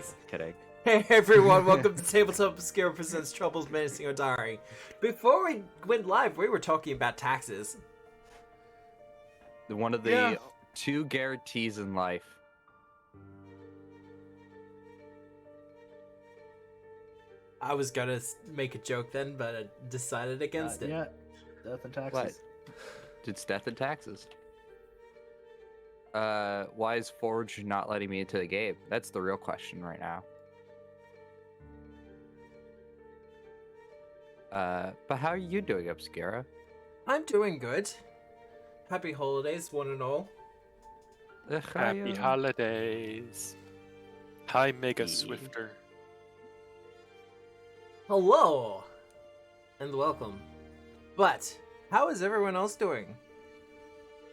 Thanks. Kidding. Hey everyone, welcome to Tabletop Obscura presents Troubles Menacing Otari. Before we went live, we were talking about taxes. One of the two guarantees in life. I was gonna make a joke then, but I decided against it. Yeah, death and taxes. What? It's death and taxes. Why is Forge not letting me into the game? That's the real question right now. But how are you doing, Obscura? I'm doing good. Happy holidays, one and all. Happy holidays. Hi, Mega Swifter. Hello! And welcome. But, how is everyone else doing?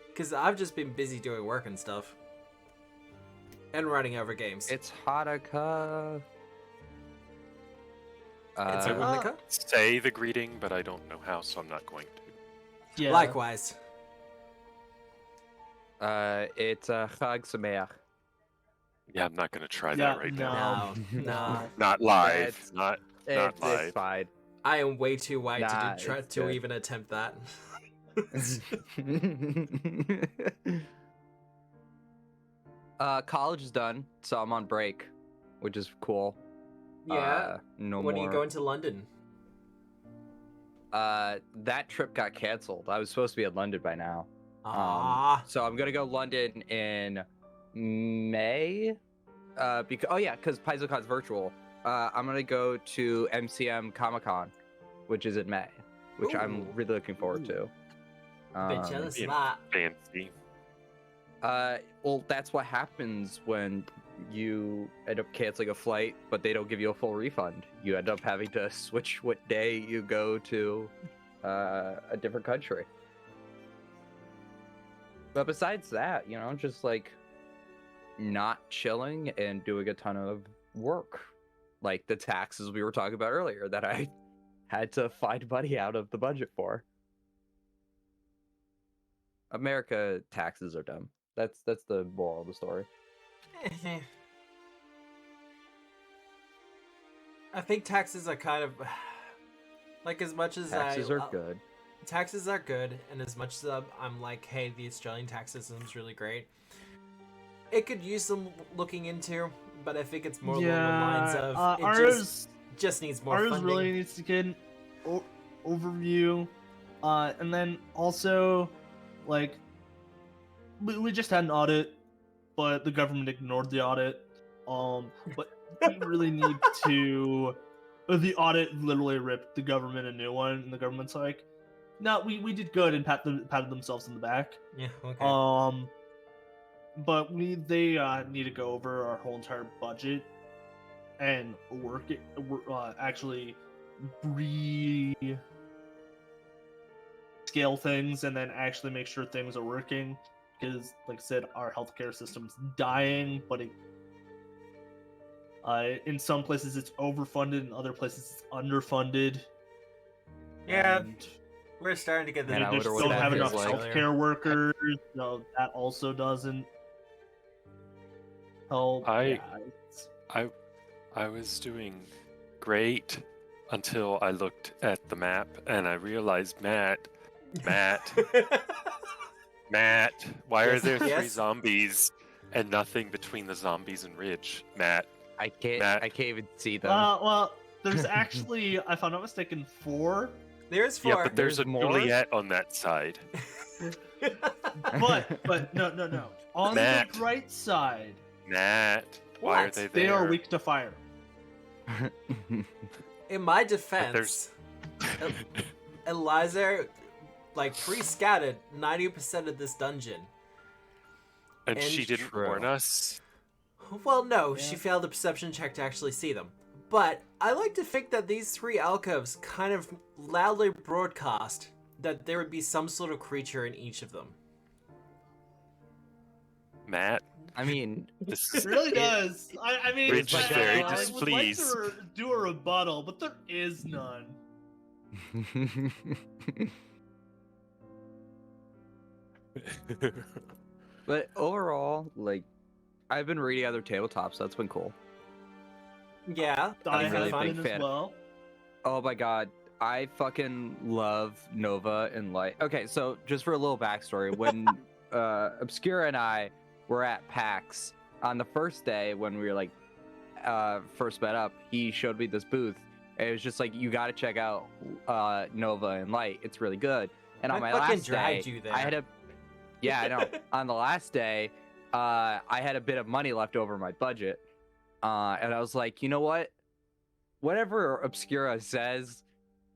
Because I've just been busy doing work and stuff. And writing over games. It's Hanukkah. It's Hanukkah? Say the greeting, but I don't know how, so I'm not going to. Yeah. Likewise. It's Chag Sameach. Yeah, I'm not going to try that right now. No. Not live. It's- Not It's live. fine. I am way too white Nah, to try it's to good. even attempt that. College is done, so I'm on break, which is cool. Yeah. No When more. are you going to London? That trip got canceled. I was supposed to be in London by now. So I'm gonna go London in May. Because PaizoCon's virtual. I'm gonna go to MCM Comic Con, which is in May, which I'm Ooh. really looking forward to. Bit jealous of being that. Fancy. Well, that's what happens when you end up canceling a flight, but they don't give you a full refund. You end up having to switch what day you go to a different country. But besides that, just like not chilling and doing a ton of work. Like the taxes we were talking about earlier that I had to find money out of the budget for. America taxes are dumb. That's the moral of the story. I think taxes are kind of like as much as Taxes are good. Taxes are good, and as much as I'm like, hey, the Australian tax system's really great. It could use some looking into, but I think it's more along the lines of it ours just needs more ours funding. really needs to get an overview, and then also like we just had an audit, but the government ignored the audit. But we really need to. The audit literally ripped the government a new one, and the government's like, "No, we did good," and patted themselves in the back. Yeah. Okay. But they need to go over our whole entire budget and work it. Actually, scale things and then actually make sure things are working. Because, like I said, our healthcare system's dying, but in some places it's overfunded, in other places it's underfunded. Yeah. And We're starting to get the Man, I they just wonder what don't that have enough feels like. healthcare workers, so that also doesn't help. I was doing great until I looked at the map and I realized, Matt, why are there three zombies and nothing between the zombies and Ridge? Matt. I can't even see them. Well, there's actually, if I'm not mistaken, 4. There's 4. Yeah, but there's a more? Juliet on that side. But no. On Matt. the right side, Matt, why are What? they there? they are weak to fire. In my defense, Eliza pre-scattered 90% of this dungeon. And she didn't True. warn us? Well, no, Yeah. she failed a perception check to actually see them. But I like to think that these 3 alcoves kind of loudly broadcast that there would be some sort of creature in each of them. Matt, I mean, this It really does. I mean, Rich is very I would like displeased. to do a rebuttal, but there is none. but overall, like, I've been reading other tabletops. So that's been cool. Yeah, I I'm really have a big been fan. as well. Oh my god, I fucking love Nova and Light. Okay, so just for a little backstory, when Obscura and I were at PAX on the first day when we were like first met up, he showed me this booth. And it was just like, you got to check out Nova and Light. It's really good. And on I my fucking last dragged day, you there. I had a yeah, I know. On the last day, I had a bit of money left over my budget, and I was like, you know what? Whatever Obscura says,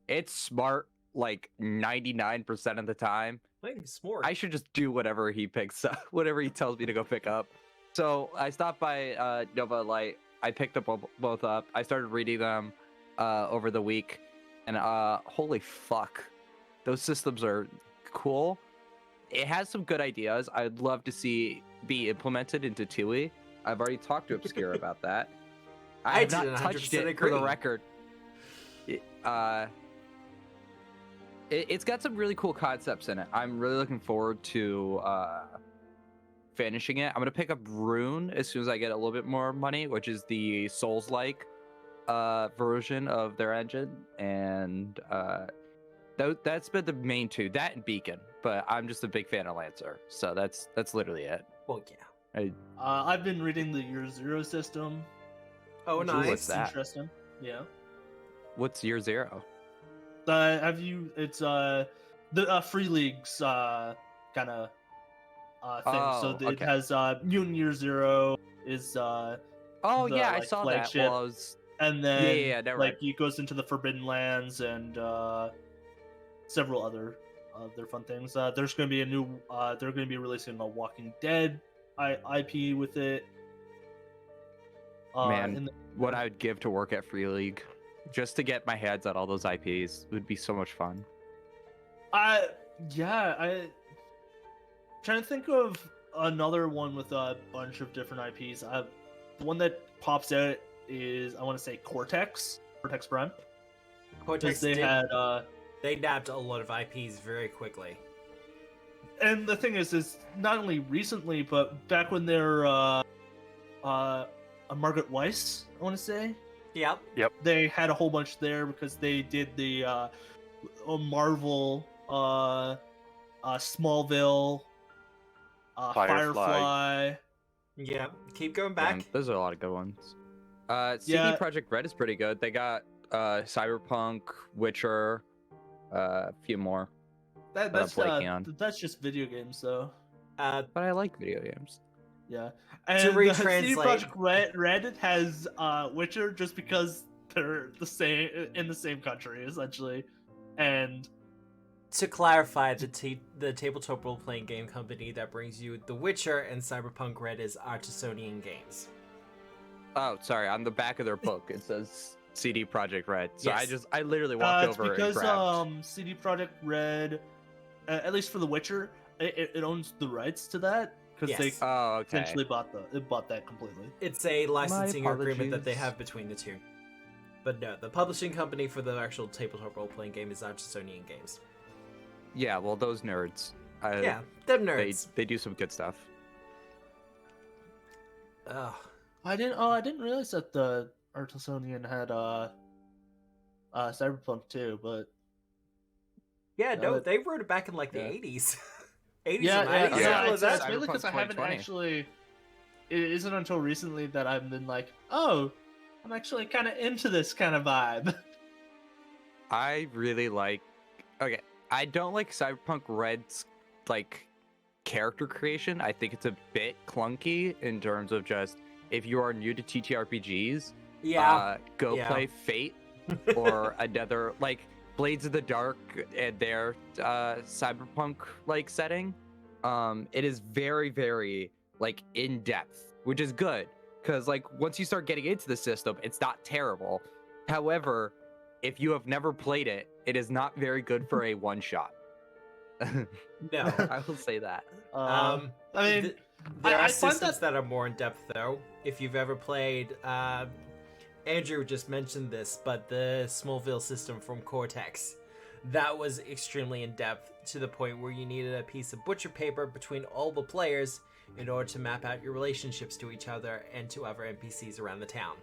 it's smart like 99% of the time. Playing smart. I should just do whatever he picks up, whatever he tells me to go pick up. So I stopped by Nova Light. I picked up both up. I started reading them over the week, and holy fuck, those systems are cool. It has some good ideas. I'd love to see be implemented into TUI. I've already talked to Obscura about that. I have not touched 100% it for the agree. record. It's got some really cool concepts in it. I'm really looking forward to finishing it. I'm gonna pick up Rune as soon as I get a little bit more money, which is the Souls-like version of their engine, and that's been the main two. That and Beacon, but I'm just a big fan of Lancer, so that's literally it. Well, yeah. I've been reading the Year Zero system. Oh, which nice. is What's that? Interesting. Yeah. What's Year Zero? Have you? It's the Free Leagues kind of thing. So Oh, it okay. has Mutant Year Zero is Oh the, yeah, I like, saw flagship. that. Well, I was and then yeah, never like mind. it goes into the Forbidden Lands and several other fun things. There's going to be a new. They're going to be releasing a Walking Dead IP with it. Man, in the- what I would give to work at Free League, just to get my hands on all those IPs, would be so much fun. I trying to think of another one with a bunch of different IPs. The one that pops out is, I want to say, Cortex Prime. Cortex They did, had they nabbed a lot of IPs very quickly. and the thing is not only recently, but back when they're Margaret Weiss, I want to say, Yep. they had a whole bunch there because they did the Marvel, Smallville, Firefly. Yeah. Keep going Damn, back. those are a lot of good ones. CD Yeah. Projekt Red is pretty good. They got Cyberpunk, Witcher, a few more. That's blanking on. that's just video games, though. But I like video games. Yeah, and CD retranslate- Projekt Red has Witcher just because they're the same in the same country essentially, and To clarify, the tabletop role-playing game company that brings you The Witcher and Cyberpunk Red is Artisonian Games. Oh, sorry. On the back of their book, it says CD Projekt Red. So Yes. I literally walked it's over because and grabbed. CD Projekt Red, at least for The Witcher, it owns the rights to that because Yes. they Oh, okay. essentially bought that completely. It's a licensing agreement that they apologies. have between the two. But no, the publishing company for the actual tabletop role-playing game is Artisonian Games. Yeah, well, those nerds. Yeah, them nerds. They do some good stuff. Ugh. I didn't realize that the Artisonian had Cyberpunk too, but Yeah, no, that- they wrote it back in like the yeah. 80s. 80s yeah, or 90s. yeah, something like it's that. mainly because I Cyberpunk haven't 2020. actually. It isn't until recently that I've been like, oh, I'm actually kind of into this kind of vibe. I really like. Okay, I don't like Cyberpunk Red's like character creation. I think it's a bit clunky in terms of just if you are new to TTRPGs, Yeah. go Yeah. play Fate or another like Blades of the Dark and their cyberpunk like setting. It is very, very like in depth, which is good because like once you start getting into the system, it's not terrible. However, if you have never played it, it is not very good for a one shot. No. I will say that. I mean, There I are find systems that are more in depth, though. If you've ever played, Andrew just mentioned this, but the Smallville system from Cortex, that was extremely in depth to the point where you needed a piece of butcher paper between all the players in order to map out your relationships to each other and to other NPCs around the town.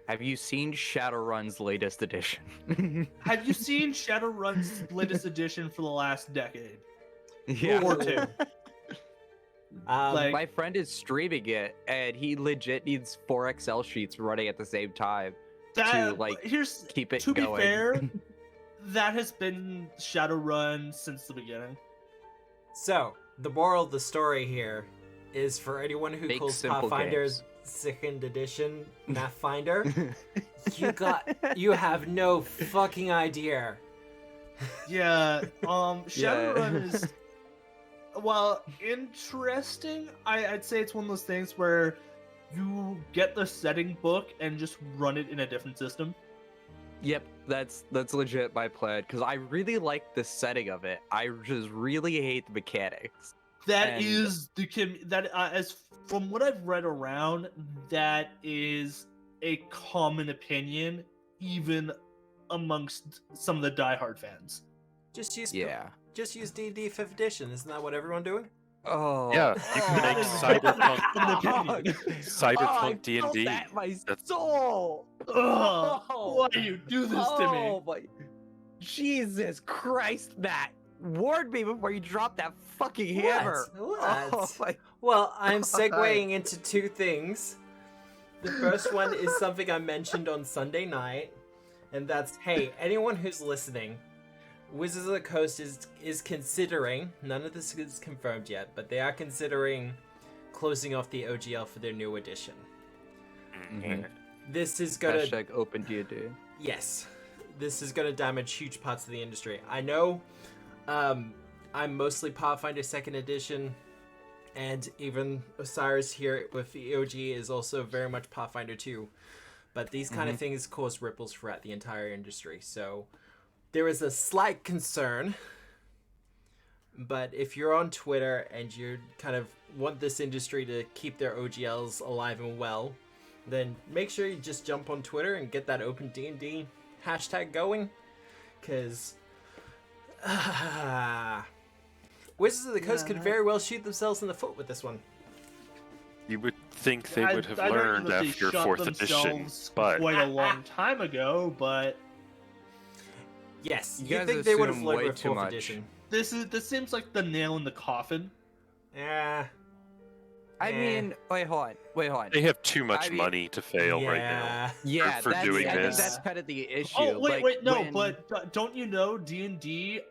Have you seen Shadowrun's latest edition? Have you seen Shadowrun's latest edition for the last decade? Yeah. Or two. Like- My friend is streaming it, and he legit needs 4 Excel sheets running at the same time to like keep it to going. be fair, that has been Shadowrun since the beginning. So, the moral of the story here is for anyone who Make calls simple Pathfinder's second edition Pathfinder, you have no fucking idea. Yeah, Shadowrun is, well, interesting. I'd say it's one of those things where you get the setting book and just run it in a different system. Yep, that's legit my plan, because I really like the setting of it. I just really hate the mechanics. That And- is as from what I've read around, that is a common opinion, even amongst some of the diehard fans. Just use Yeah. Just use D&D 5th edition. Isn't that what everyone doing? Oh. Yeah, you can make Cyberpunk. Cyberpunk D&D. I felt that in my That's- soul. Ugh, Oh. why do you do this to me? Oh my, Jesus Christ, Matt! Warn me before you drop that fucking hammer. What? Oh my. Well, I'm segueing into two things. The first one is something I mentioned on Sunday night, and that's, hey, anyone who's listening, Wizards of the Coast is considering, none of this is confirmed yet, but they are considering closing off the OGL for their new edition. Mhm. This is gonna... Hashtag open D&D. Yes. This is gonna damage huge parts of the industry. I know, I'm mostly Pathfinder 2nd edition, and even Osiris here with the OG is also very much Pathfinder 2. But these kind of things cause ripples throughout the entire industry, so there is a slight concern. But if you're on Twitter and you kind of want this industry to keep their OGLs alive and well, then make sure you just jump on Twitter and get that open D&D hashtag going, because Wizards of the Coast could very well shoot themselves in the foot with this one. You would think they would have I don't know learned if they after shot 4th edition, themselves but quite a long time ago, but Yes, You you guys think they would have assume learned way with too 4th much. edition. this seems like the nail in the coffin. Yeah. I mean, wait, hold on. they have too much I mean- money to fail right now. Yeah, for that's, doing I think this. that's kind of the issue. Oh wait, like, no, when- but don't you know D&D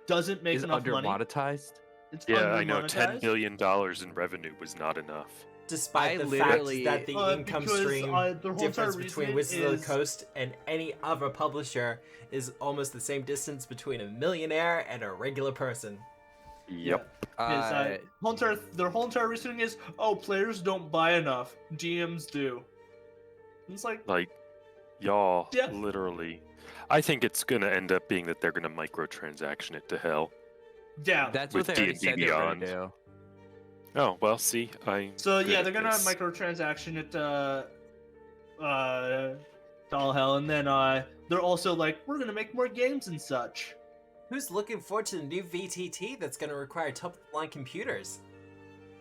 doesn't make is enough under money? monetized. It's Yeah, I know. under-monetized. $10 billion in revenue was not enough. Despite I the literally- fact that the income because, stream their whole difference entire between reasoning Wizards of is- the Coast and any other publisher is almost the same distance between a millionaire and a regular person. Yep. Their whole entire reasoning is, oh, players don't buy enough, GMs do. It's like, Like, y'all, Yeah. literally. I think it's going to end up being that they're going to microtransaction it to hell. yeah. That's with what they already D&D said they were Beyond. gonna do. Oh, well, see, I'm So good yeah, at they're gonna this. microtransaction it to all hell, and then they're also like, we're gonna make more games and such. Who's looking forward to the new VTT that's going to require top-of-the-line computers?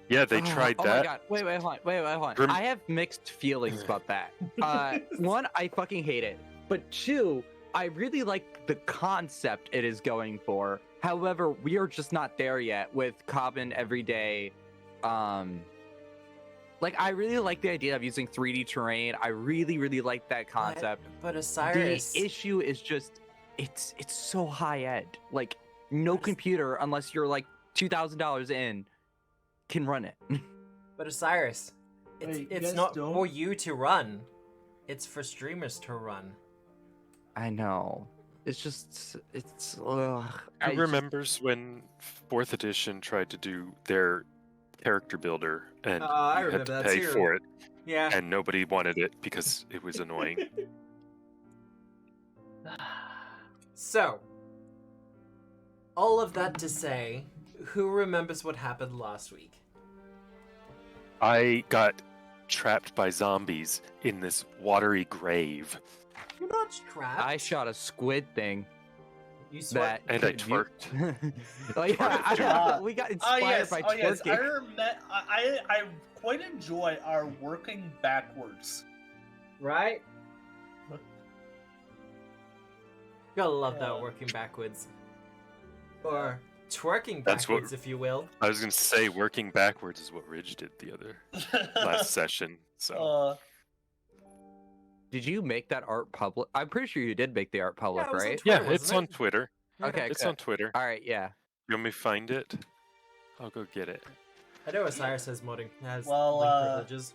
Yeah, they tried Oh that. my god! Wait, hold on. Rem- I have mixed feelings about that. One, I fucking hate it, but two, I really like the concept it is going for. However, we are just not there yet with common everyday. Like, I really like the idea of using 3D terrain. I really like that concept. But Osiris... The issue is just it's so high end. Like, no computer, unless you're like $2,000 in, can run it. But Osiris, Wait, you it's guys not don't- for you to run. It's for streamers to run. I know. It's just it's. Who remembers when 4th edition tried to do their character builder and I you had remember to that pay too. for it, Yeah. and nobody wanted it because it was annoying? So, all of that to say, who remembers what happened last week? I got trapped by zombies in this watery grave, You're not trapped. I shot a squid thing You sweat. that and I you- twerked. Oh yeah, we got inspired by twerking. I quite enjoy our working backwards. Right? Gotta love that working backwards. Or twerking That's what- backwards, if you will. I was gonna say working backwards is what Ridge did the other last session. So Did you make that art public? I'm pretty sure you did make the art public, it was on right? Twitter, yeah, it's wasn't on it? Twitter. Okay, It's good. on Twitter. All right, yeah. You want me to find it? I'll go get it. I know Osiris has modding. Has Well, link privileges.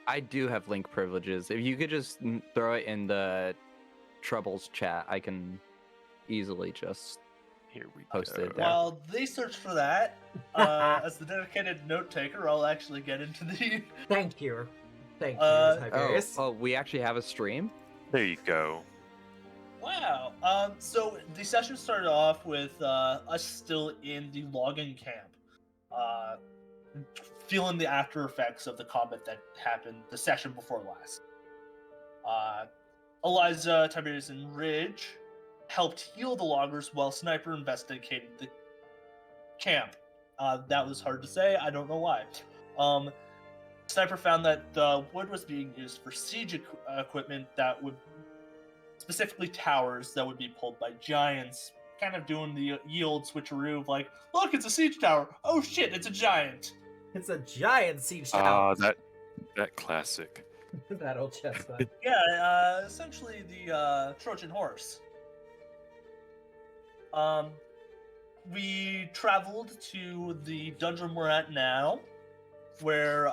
I do have link privileges. If you could just throw it in the Troubles chat, I can easily just Here we Post go. it. While they search for that, as the dedicated note taker, I'll actually get into the. Thank you. Thank you, Tiberius. Oh, we actually have a stream? There you go. Wow. So the session started off with us still in the logging camp, feeling the after effects of the combat that happened the session before last. Eliza, Tiberius, and Ridge helped heal the loggers while Sniper investigated the camp. That was hard to say. I don't know why. Sniper found that the wood was being used for siege equipment that would, specifically towers that would be pulled by giants, kind of doing the yield switcheroo of like, look, it's a siege tower. Oh shit, it's a giant. It's a giant siege tower. That classic. That old chestnut. Yeah, essentially the Trojan horse. We traveled to the dungeon we're at now, where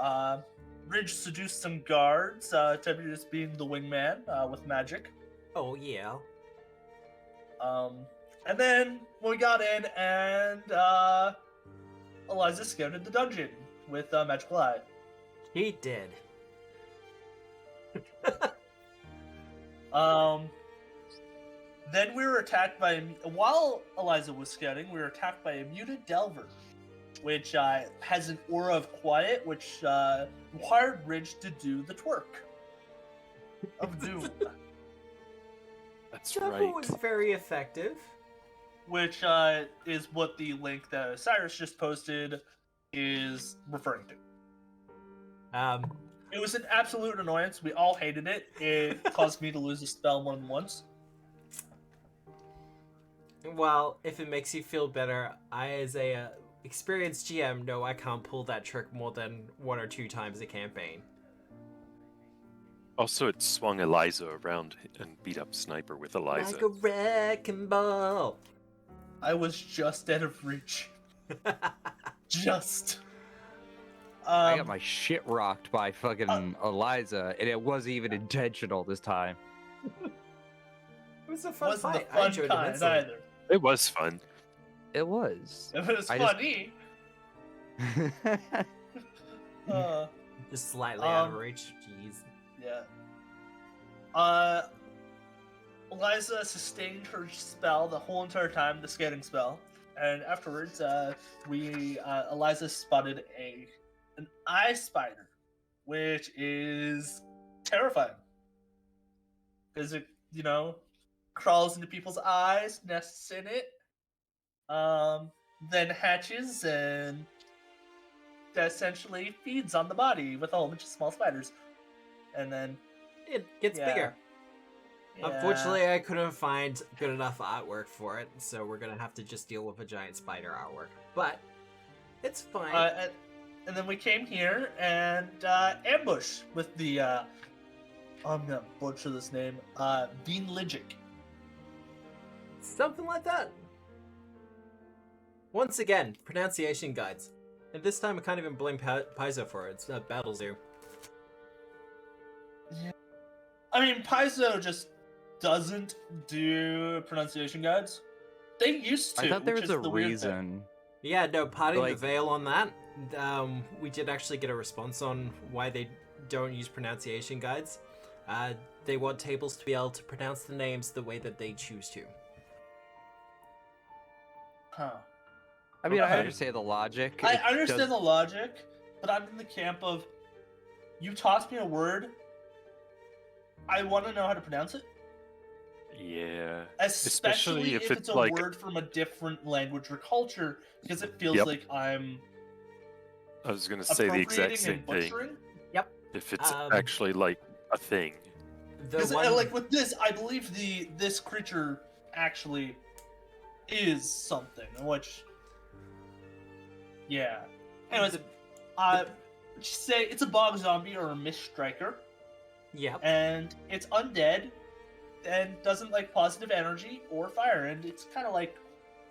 Ridge seduced some guards, Tiberius being the wingman with magic. Oh, yeah. And then we got in, and Eliza scouted the dungeon with magical eye. He did. Then we were attacked by, while Eliza was scouting, we were attacked by a muted Delver, which has an aura of quiet, which required Ridge to do the twerk of doom. That's That right. was very effective. Which is what the link that Cyrus just posted is referring to. It was an absolute annoyance. We all hated it. It caused me to lose a spell more than once. Well, if it makes you feel better, I, as a experienced GM, know I can't pull that trick more than 1 or 2 times a campaign. Also, it swung Eliza around and beat up Sniper with Eliza. Like a wrecking ball. I was just out of reach. Just. I got my shit rocked by fucking Eliza, and it wasn't even intentional this time. It was a fun Wasn't fight. the fun I enjoyed it kind immensely. either. It was fun. It was. It was I just- funny. Just slightly out of reach. Jeez. Yeah. Eliza sustained her spell the whole entire time, the scanning spell, and afterwards, Eliza spotted an eye spider, which is terrifying because it, crawls into people's eyes, nests in it, then hatches and essentially feeds on the body with a whole bunch of small spiders, and then It gets bigger. yeah. Unfortunately, I couldn't find good enough artwork for it, so we're gonna have to just deal with a giant spider artwork. But it's fine. And then we came here and ambush with the I'm gonna butcher this name, Bean Ligic. Something like that. Once again, pronunciation guides. And this time I can't even blame Paizo for it. It's Battle Zoo. I mean, Paizo just doesn't do pronunciation guides. They used to. I thought there which was is a the weird thing. reason. Yeah, no, parting Like- the veil on that. We did actually get a response on why they don't use pronunciation guides. They want tables to be able to pronounce the names the way that they choose to. Huh. I mean, I Okay. understand the logic. I It understand does- the logic, but I'm in the camp of you toss me a word, I want to know how to pronounce it. Yeah. Especially if if it's it's a like- word from a different language or culture, because it feels Yep. like I'm I was gonna say the exact appropriating same and thing. butchering. If it's Um, actually like a thing. The Because one... like with this, I believe this creature actually is something, which, yeah. Anyways, just say it's a bog zombie or a mist striker, Yep. and it's undead, and doesn't like positive energy or fire, and it's kind of like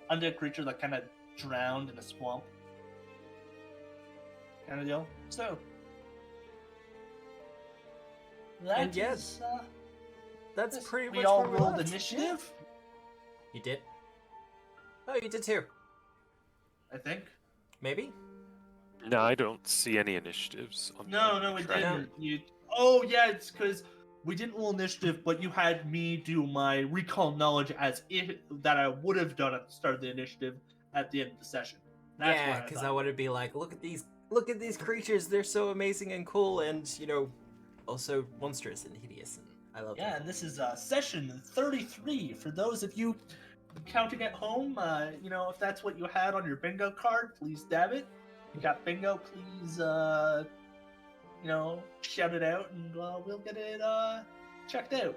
undead creature that kind of drowned in a swamp, kind of deal. So, And yeah, is, That's pretty much we all where we rolled left. initiative, You did? Oh, you did too. I think. Maybe? No, I don't see any initiatives. On No, the we track. didn't. Oh, yeah, it's because we didn't roll initiative, but you had me do my recall knowledge as if that I would have done at the start of the initiative at the end of the session. That's Yeah, why because thought. I want to be like, look at these creatures. They're so amazing and cool, and also monstrous and hideous. And I love Yeah, them. and this is session 33 for those of you counting at home. If that's what you had on your bingo card, please dab it. If you got bingo, please shout it out, and we'll get it checked out.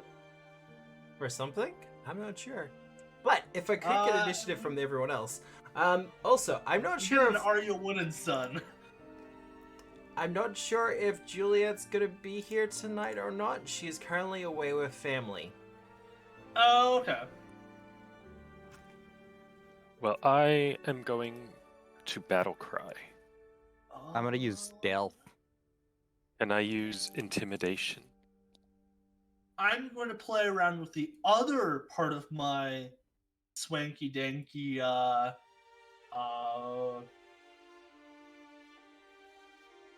For something? I'm not sure. But if I could get initiative from everyone else. Also, I'm not You sure get if an Are You Winning, son? I'm not sure if Juliet's gonna be here tonight or not. She's currently away with family. Oh, okay. Well, I am going to battle cry, I'm gonna use stealth. and I use intimidation. I'm going to play around with the other part of my swanky danky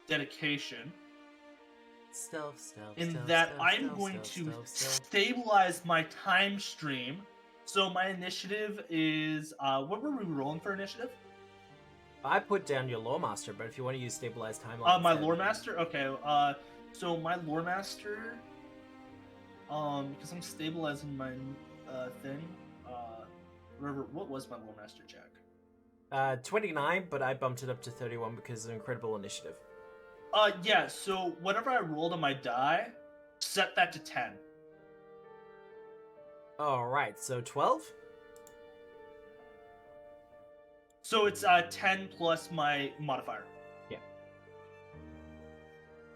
dedication. Stealth. In that I'm going to stabilize my time stream. So my initiative is what were we rolling for initiative? I put down your lore master, but if you want to use stabilized timeline, My instead- lore master. Okay. So my lore master. Because I'm stabilizing my thing. What was my lore master check? 29, but I bumped it up to 31 because of incredible initiative. Yeah. So whatever I rolled on my die, set that to 10. All right, so 12. So it's 10 plus my modifier. Yeah.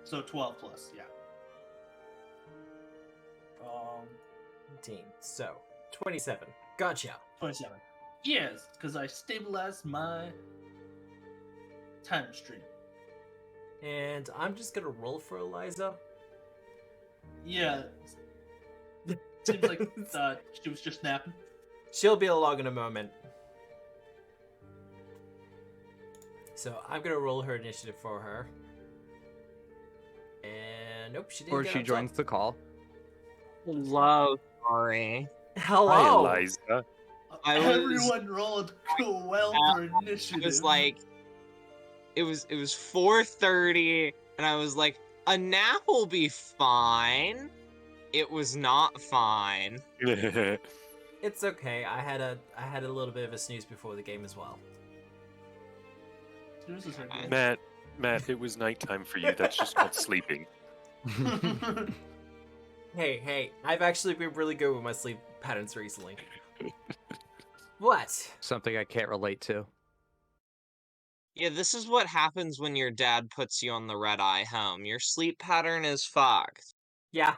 So 12 plus, yeah. 18. So 27. Gotcha. 27. Yes, because I stabilized my time stream. And I'm just gonna roll for Eliza. Yeah. Seems like she was just napping. She'll be along in a moment. So I'm gonna roll her initiative for her. And nope, she didn't. Or get she up joins top. the call. Hello, sorry. Hello. Hi, Eliza. Everyone rolled well for initiative. It was like, it was 4:30, and I was like, a nap will be fine. It was not fine. It's okay. I had a little bit of a snooze before the game as well. Snooze is like Matt, it was nighttime for you. That's just called sleeping. Hey, I've actually been really good with my sleep patterns recently. What? Something I can't relate to. Yeah, this is what happens when your dad puts you on the red eye home. Your sleep pattern is fucked. Yeah.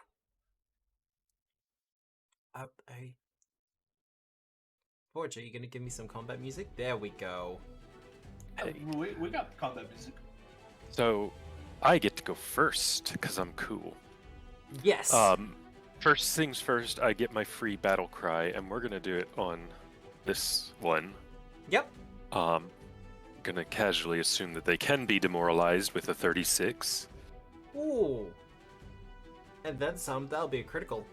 Forge, are you gonna give me some combat music? There we go. Hey. we got combat music. So, I get to go first because I'm cool. Yes. First things first, I get my free battle cry, and we're gonna do it on this one. Yep. Gonna casually assume that they can be demoralized with a 36. Ooh. And then some. That'll be a critical.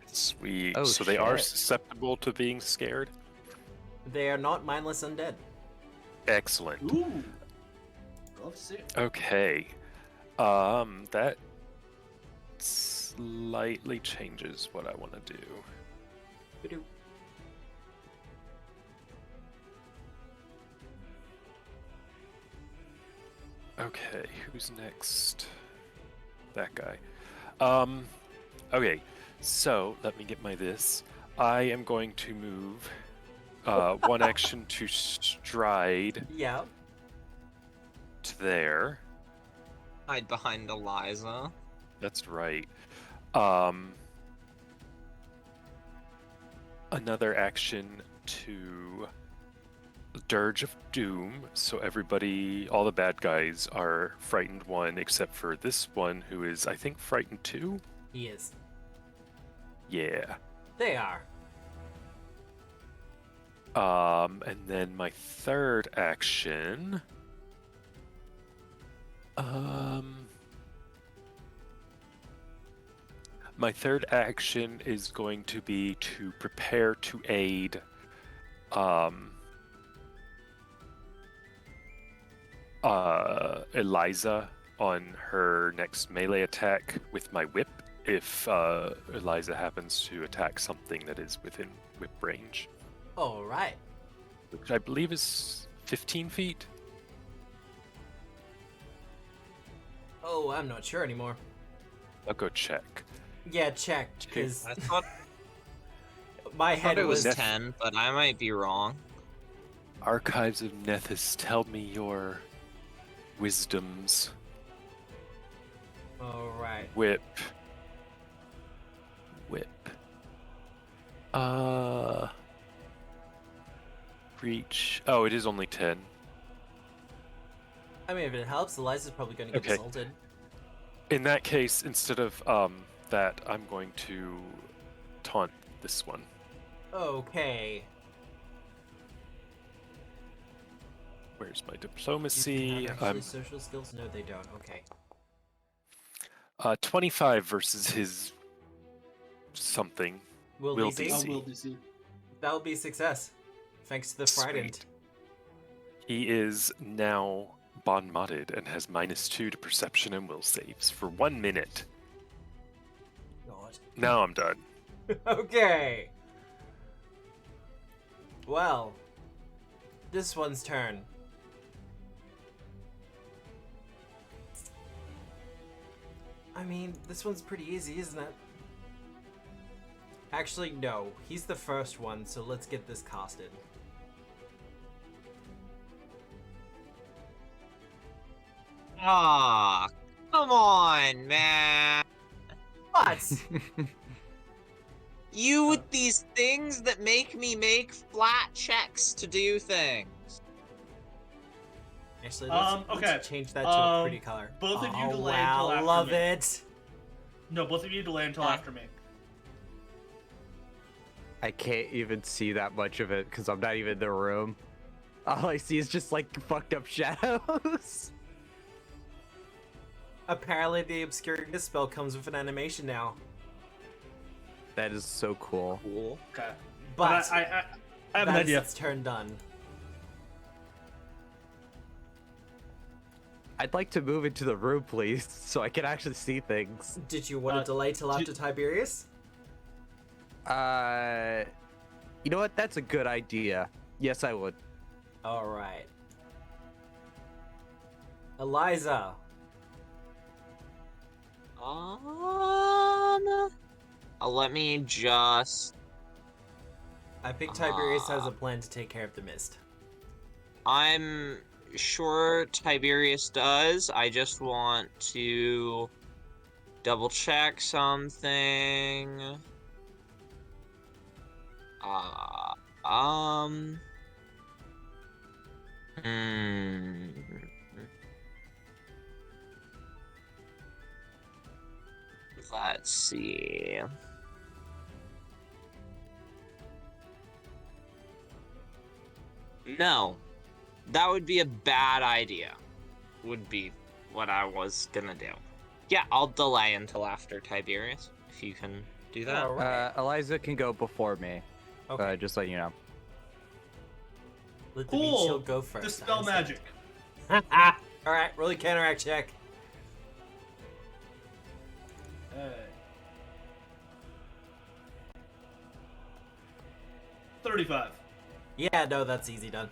Sweet. Oh, so they are shit. susceptible to being scared. They are not mindless undead. Excellent. Ooh. Love to see it. Okay. That slightly changes what I want to do. Ba-doo. Okay, who's next? That guy. Okay, so let me get my this. I am going to move one action to stride Yeah. to there. Hide behind Eliza. That's right. Another action to Dirge of Doom, so everybody, all the bad guys are frightened 1, except for this one who is, I think, frightened 2? He is. Yeah. They are. And then my third action... My third action is going to be to prepare to aid Eliza on her next melee attack with my whip if Eliza happens to attack something that is within whip range. All right. Which I believe is 15 feet. Oh, I'm not sure anymore. I'll go check. Yeah, check, because I thought my head it was was... 10, but I might be wrong. Archives of Nethys, tell me your wisdoms. All right. Whip. Reach. Oh, it is only 10. I mean, if it helps, Eliza's probably going to get Okay. assaulted. In that case, instead of that, I'm going to taunt this one. Okay. Where's my These diplomacy? have actually social skills? No, they don't. Okay. 25 versus his something. Will Will DC? DC. Will DC. That'll be a success. Thanks to the frightened. Sweet. He is now bond modded and has -2 to perception and will saves for 1 minute. God. Now I'm done. Okay. Well, this one's turn. I mean, this one's pretty easy, isn't it? Actually, no. He's the first one, so let's get this casted. Ah, come on, man. What? You with these things that make me make flat checks to do things. Actually, Okay. let's change that to a pretty color. both of you Oh, delay wow, until after love me. it. No, both of you delay until Okay. after me. I can't even see that much of it because I'm not even in the room. All I see is just like fucked up shadows. Apparently, the Obscura spell comes with an animation now. That is so cool. Cool. Okay. But I have an that's idea. its turn done. I'd like to move into the room, please, so I can actually see things. Did you want to delay till after Tiberius? You know what? That's a good idea. Yes, I would. All right. Eliza. Let me just. I think Tiberius has a plan to take care of the mist. I'm sure Tiberius does. I just want to double check something. Let's see. No, that would be a bad idea. Would be what I was gonna do. Yeah, I'll delay until after Tiberius, if you can do that. All right. Eliza can go before me. Okay. Just letting you know. Let the meat Cool. shield go first. Dispel I magic. understand. All right, roll a counteract check. Hey. 35. Yeah, no, that's easy done.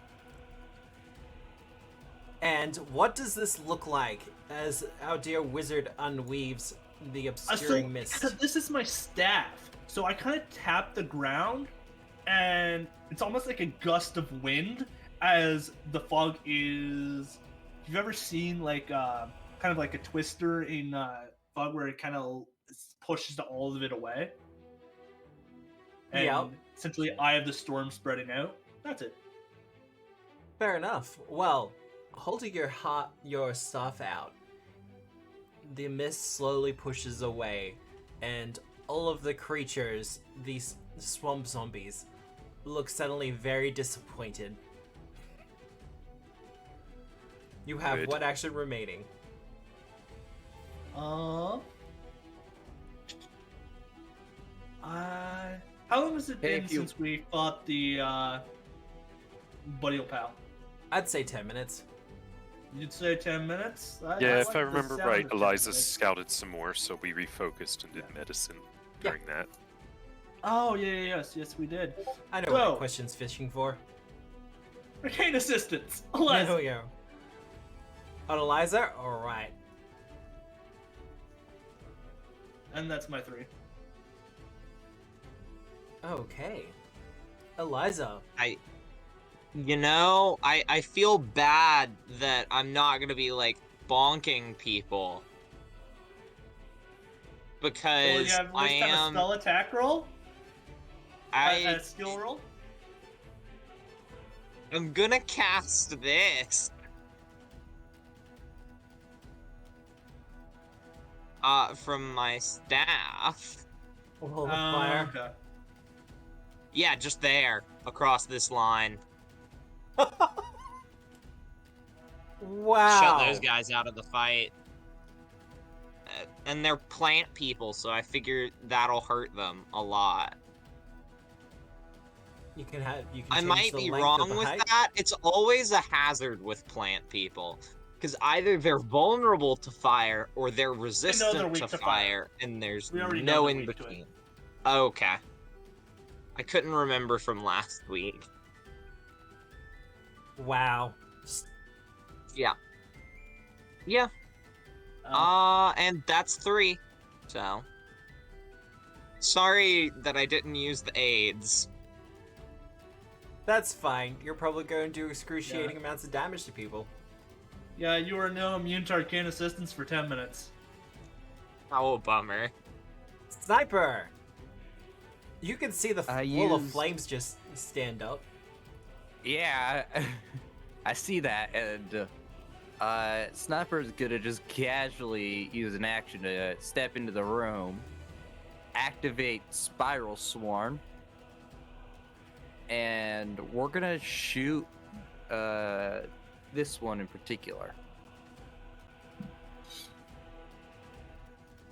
And what does this look like as our dear wizard unweaves the obscuring mist. This is my staff, so I kind of tap the ground, and it's almost like a gust of wind as the fog is. Have you ever seen like kind of like a twister in fog where it kind of pushes all of it away? And Yep. essentially, eye of the storm spreading out. That's it. Fair enough. Well, holding your stuff out, the mist slowly pushes away, and all of the creatures, these swamp zombies, look suddenly very disappointed. You have Good. one action remaining. How long has it Hey, been since we fought the Buddy Pal? I'd say 10 minutes. You'd say 10 minutes? Yeah, if like I the remember sound right, of 10 Eliza minutes. scouted some more, so we refocused and did medicine Yeah. during that. Oh, yes, we did. I know what So- the question's fishing for. Arcane assistance. There we Eliza. go. On Eliza? Alright. And that's my 3. Okay. Eliza. I feel bad that I'm not gonna be like bonking people Well, because you have I at least have a am. spell attack roll? A I skill roll? I'm gonna cast this. From my staff. Wall of fire. Okay. Yeah, just there across this line. Wow. Shut those guys out of the fight. And they're plant people, so I figure that'll hurt them a lot. You can I change might the be length wrong of the with height. that. It's always a hazard with plant people. Because either they're vulnerable to fire or they're resistant weak to to fire, fire. and there's We already no know they're in weak to it. between. Okay. I couldn't remember from last week. Wow. Yeah. Yeah. And that's 3. So. Sorry that I didn't use the aids. That's fine. You're probably going to do excruciating amounts of damage to people. Yeah, you are now immune to arcane assistance for 10 minutes. Oh, bummer. Sniper! You can see the wall of used- flames just stand up. Yeah, I see that, and Sniper's gonna just casually use an action to step into the room, activate Spiral Swarm, and we're gonna shoot this one in particular.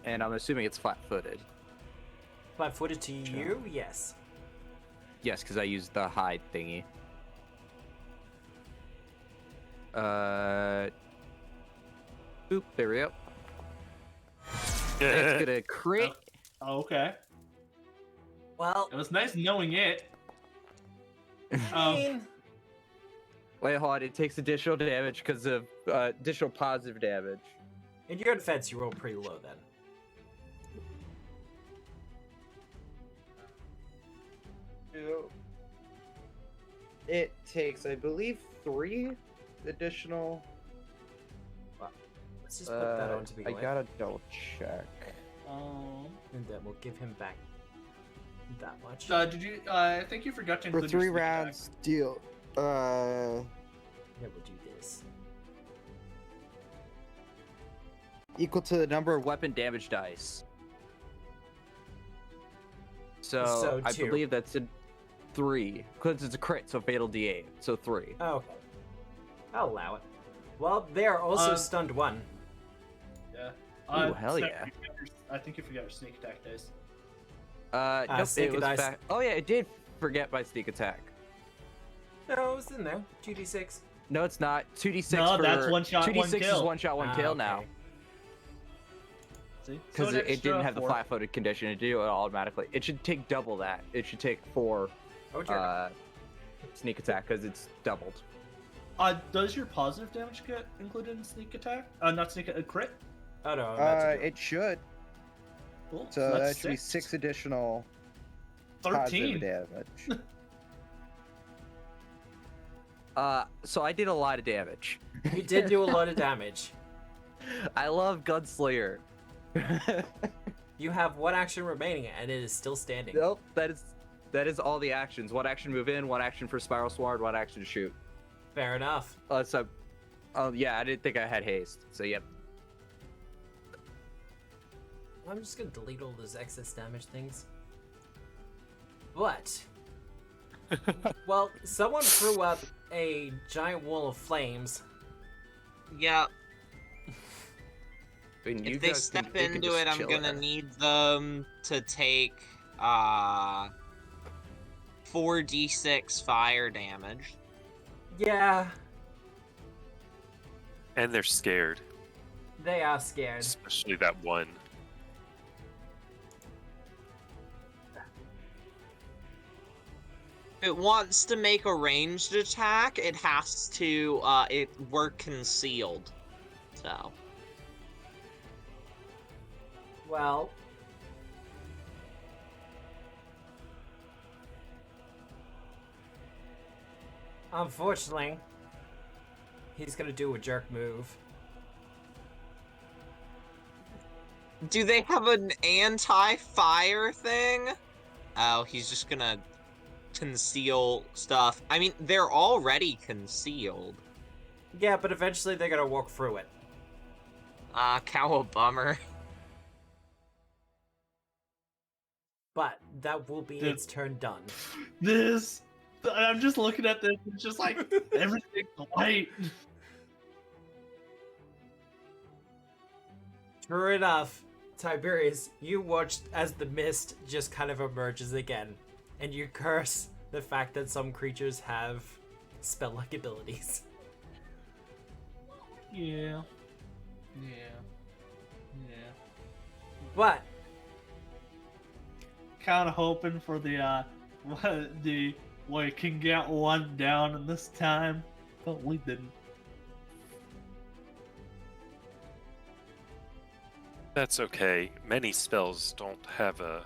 And I'm assuming it's flat-footed. Flat-footed to you? Yes. Yes, because I used the hide thingy. Boop, there we go. It's gonna crit. Oh, okay. Well, It was nice knowing it. I mean, Wait, hold on. It takes additional damage because of additional positive damage. in your defense, you roll pretty low then. It takes, I believe, 3 additional. Let's just put that on to begin I with, gotta double check. and then we'll give him back that much. Did you? I think you forgot to For include your 3 sneak attack. rounds, deal. Yeah, we'll do this. Equal to the number of weapon damage dice. So So I 2. believe that's a 3. Because it's a crit, so fatal D8. So 3. Oh, okay. I'll allow it. Well, they are also Uh, stunned 1. Yeah. Ooh, hell Steph, yeah. I think you forgot your sneak attack dice. Nope, sneak it was dice. back. Oh yeah, it did forget my sneak attack. No, it's in there. 2d6. No, it's not. 2d6 No, for that's one shot, 2d6 one is kill. one shot, one kill now. Okay. See? Because So an it didn't extra have the 4. flat-footed condition. It did it automatically. It should take double that. It should take 4 Oh, dear. sneak attack because it's doubled. Does your positive damage get included in sneak attack? Not sneak a crit? Oh no, I'm about to do it. It should. Cool. So that's that should be 6 additional 13. positive damage. So I did a lot of damage. You did do a lot of damage. I love Gunslinger. You have 1 action remaining, and it is still standing. Nope, that is all the actions. 1 action move in, 1 action for Spiral Sword, 1 action shoot. Fair enough. Yeah, I didn't think I had haste. So yep. I'm just gonna delete all those excess damage things. But, well, someone threw up a giant wall of flames. Yeah. I mean, you If they guys step can into just it, I'm chill gonna there. need them to take 4d6 fire damage. Yeah, And they're scared, they are scared. especially that one. If it wants to make a ranged attack, it has to work concealed. So Well, unfortunately, he's gonna do a jerk move. do they have an anti-fire thing? Oh, he's just gonna conceal stuff. I mean, they're already concealed. Yeah, but eventually they're gonna walk through it. Cow bummer. But that will be Dude. its turn done. This. I'm just looking at this. It's just like everything's white. True enough, Tiberius, you watched as the mist just kind of emerges again, and you curse the fact that some creatures have spell-like abilities. Yeah. But Kind of hoping for the we can get 1 down in this time, but we didn't. That's okay. Many spells don't have a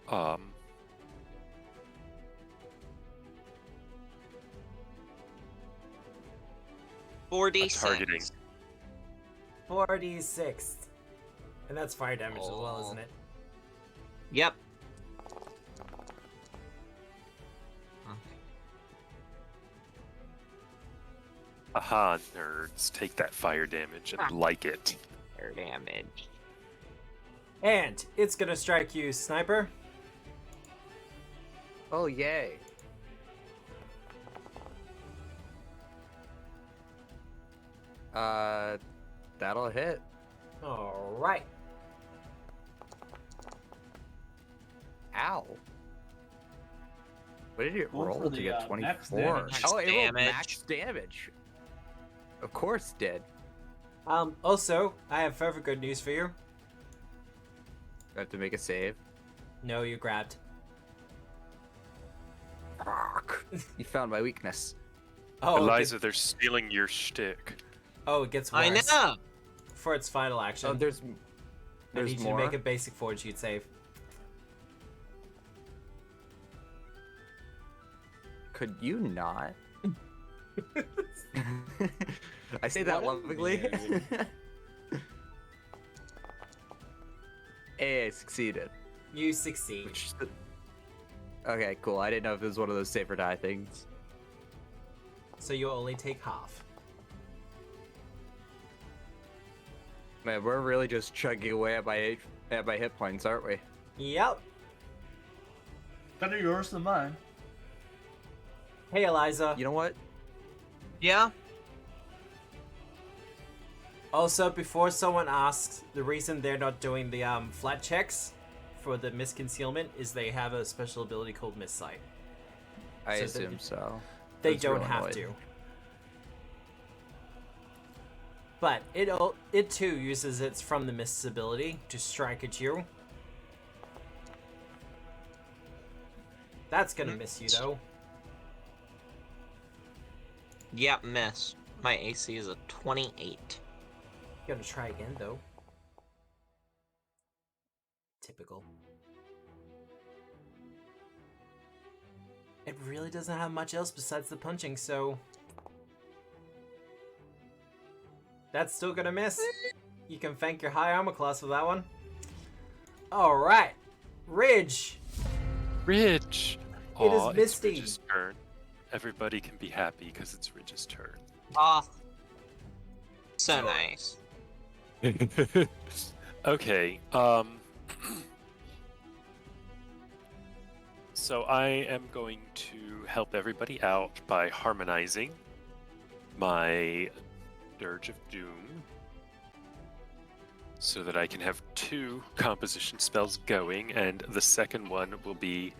um 4d6. targeting. 4d6. And that's fire damage as well, isn't it? Yep. Aha, nerds. Take that fire damage and Ah. like it. Fire damage. And it's gonna strike you, Sniper. Oh yay! That'll hit. Alright. Ow! What did it Going roll for to the, get max 24? damage. Oh, it rolled Damage. max damage. Of course it did. Also, I have further good news for you. I have to make a save. No, you grabbed. Fuck. You found my weakness. Oh, Eliza, they're stealing your shtick. it gets worse. I know. For its final action, Oh, I there's need you more. to make a basic fortitude save. Could you not? I say that What a lovingly. nerd. Hey, I succeeded. You succeed. Which is okay, cool. I didn't know if it was one of those save or die things. So you only take half. Man, we're really just chugging away at my hit points, aren't we? Yep. Better yours than mine. Hey, Eliza. You know what? Yeah. Also, before someone asks, the reason they're not doing the flat checks for the misconcealment is they have a special ability called Miss Sight. I So assume so. They That's don't real have annoyed. to. But it too uses its from the mist's ability to strike at you. That's gonna miss you though. Yep, miss. My AC is a 28. Gonna try again though. Typical. It really doesn't have much else besides the punching, so... That's still gonna miss. You can thank your high armor class for that one. Alright. Ridge. Ridge. It is Aw, Misty. It's Ridge's turn. Everybody can be happy because it's Ridge's turn. Ah. So nice. Okay. So I am going to help everybody out by harmonizing my Dirge of Doom so that I can have 2 composition spells going, and the second one will be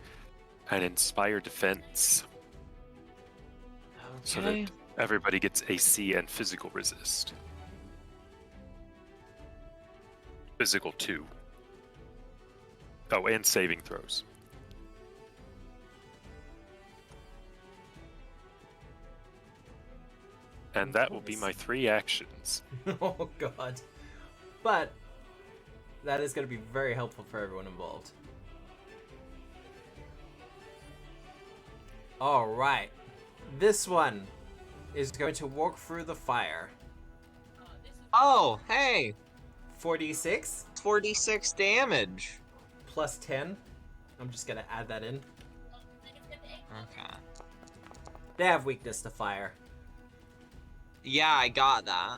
an Inspire Defense so Okay. that everybody gets AC and physical resist. Physical 2. Oh, and saving throws. And that will be my 3 actions. Oh god. But that is going to be very helpful for everyone involved. Alright. This one is going to walk through the fire. Oh, hey! 4d6 46 damage. plus 10. I'm just going to add that in. Okay. They have weakness to fire. Yeah, I got that.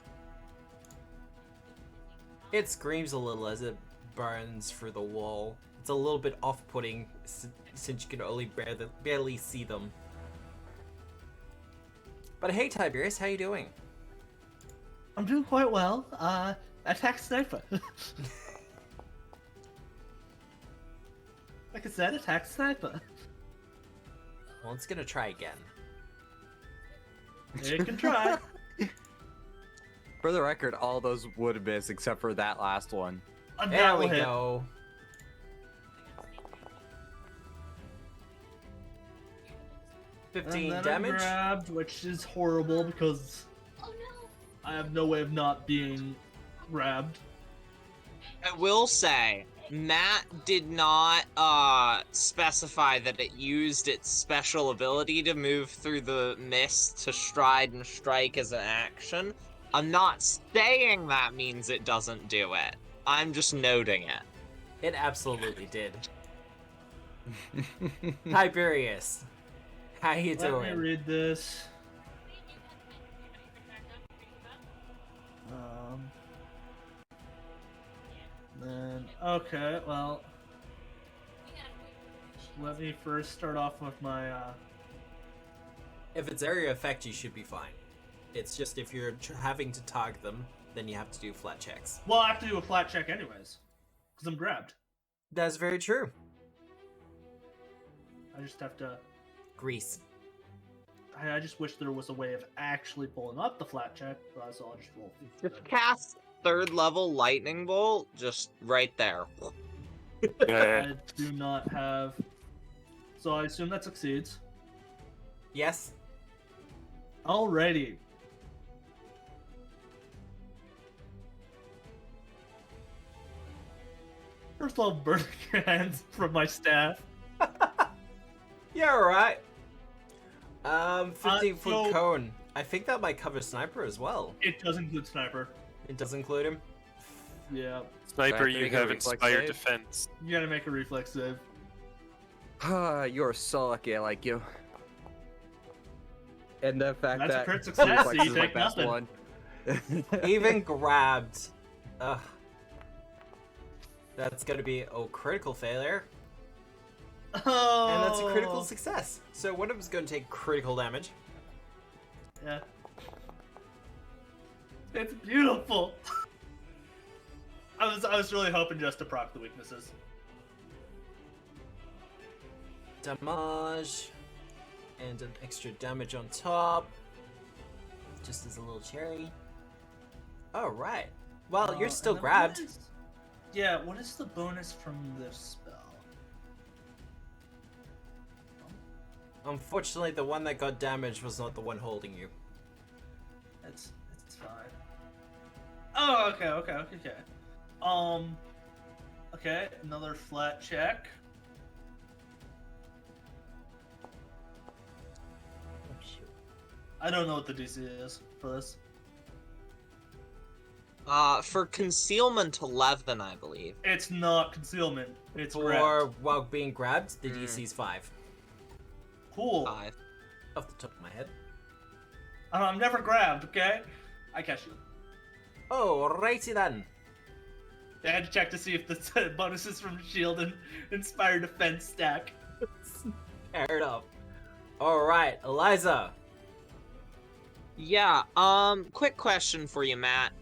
It screams a little as it burns through the wall. It's a little bit off-putting since you can only barely see them. But hey, Tiberius, how you doing? I'm doing quite well. Attack sniper. Like I said, attack sniper. Well, it's gonna try again. It can try. For the record, all those would miss except for that last one. There we That will hit. go. And 15 then damage. I'm grabbed, which is horrible because I have no way of not being grabbed. I will say, Matt did not specify that it used its special ability to move through the mist to stride and strike as an action. I'm not saying that means it doesn't do it. I'm just noting it. It absolutely did. Tiberius, how you Let me doing? read this. Then okay, well, let me first start off with my If it's area effect, you should be fine. It's just if you're having to target them, then you have to do flat checks. well, I have to do a flat check anyways, because I'm grabbed. That's very true. I just have to. Grease. I just wish there was a way of actually pulling up the flat check, but so I'll just roll. Just cast 3rd level lightning bolt, just right there. I do not have. So I assume that succeeds. Yes. Alrighty. First of all, burning your hands from my staff. Yeah, alright. 15-foot so- cone. I think that might cover sniper as well. It does include sniper. It does include him. Yeah. Sniper, Make you a have reflex Inspire save. Defense. You gotta make a reflex save. You're so lucky I like you. And the fact That's a that crit success, reflex so you is my take best nothing. one. Even grabbed. Ugh. That's gonna be a critical failure. Oh. And that's a critical success. So one of them's gonna take critical damage. Yeah. It's beautiful. I was really hoping just to proc the weaknesses. Damage. And an extra damage on top. Just as a little cherry. Alright. Well, you're still and then grabbed. what is the bonus from this spell? Unfortunately, the one that got damaged was not the one holding you. It's fine. Oh, okay. Okay, another flat check. Oh, shoot. I don't know what the DC is for this. For concealment 11, I believe. It's not concealment. It's For grabbed. while being grabbed, the Mm. DC's 5. Cool. 5. Off the top of my head. I'm never grabbed, okay? I catch you. Oh, righty then. I had to check to see if the bonuses from Shield and Inspire Defense stack. Paired up. Alright, Eliza. Yeah, quick question for you, Matt.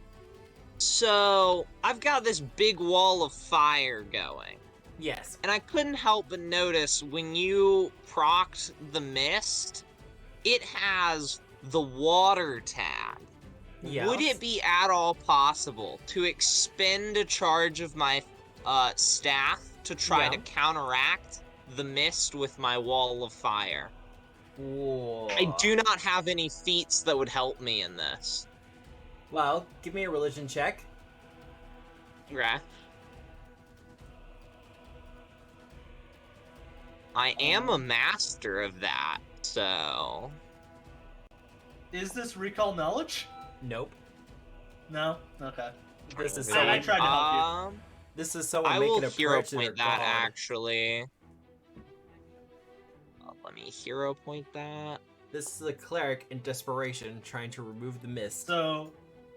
So, I've got this big wall of fire going, Yes. and I couldn't help but notice when you procced the mist, it has the water tag. Yes. Would it be at all possible to expend a charge of my staff to try Yeah. to counteract the mist with my wall of fire? Whoa. I do not have any feats that would help me in this. Well, give me a religion check. Okay. I am a master of that, so... Is this recall knowledge? Nope. No? Okay. This is I someone. tried to help you. This is someone I making will a hero prayer to their point that, god. actually. Let me hero point that. This is a cleric in desperation trying to remove the mist. So,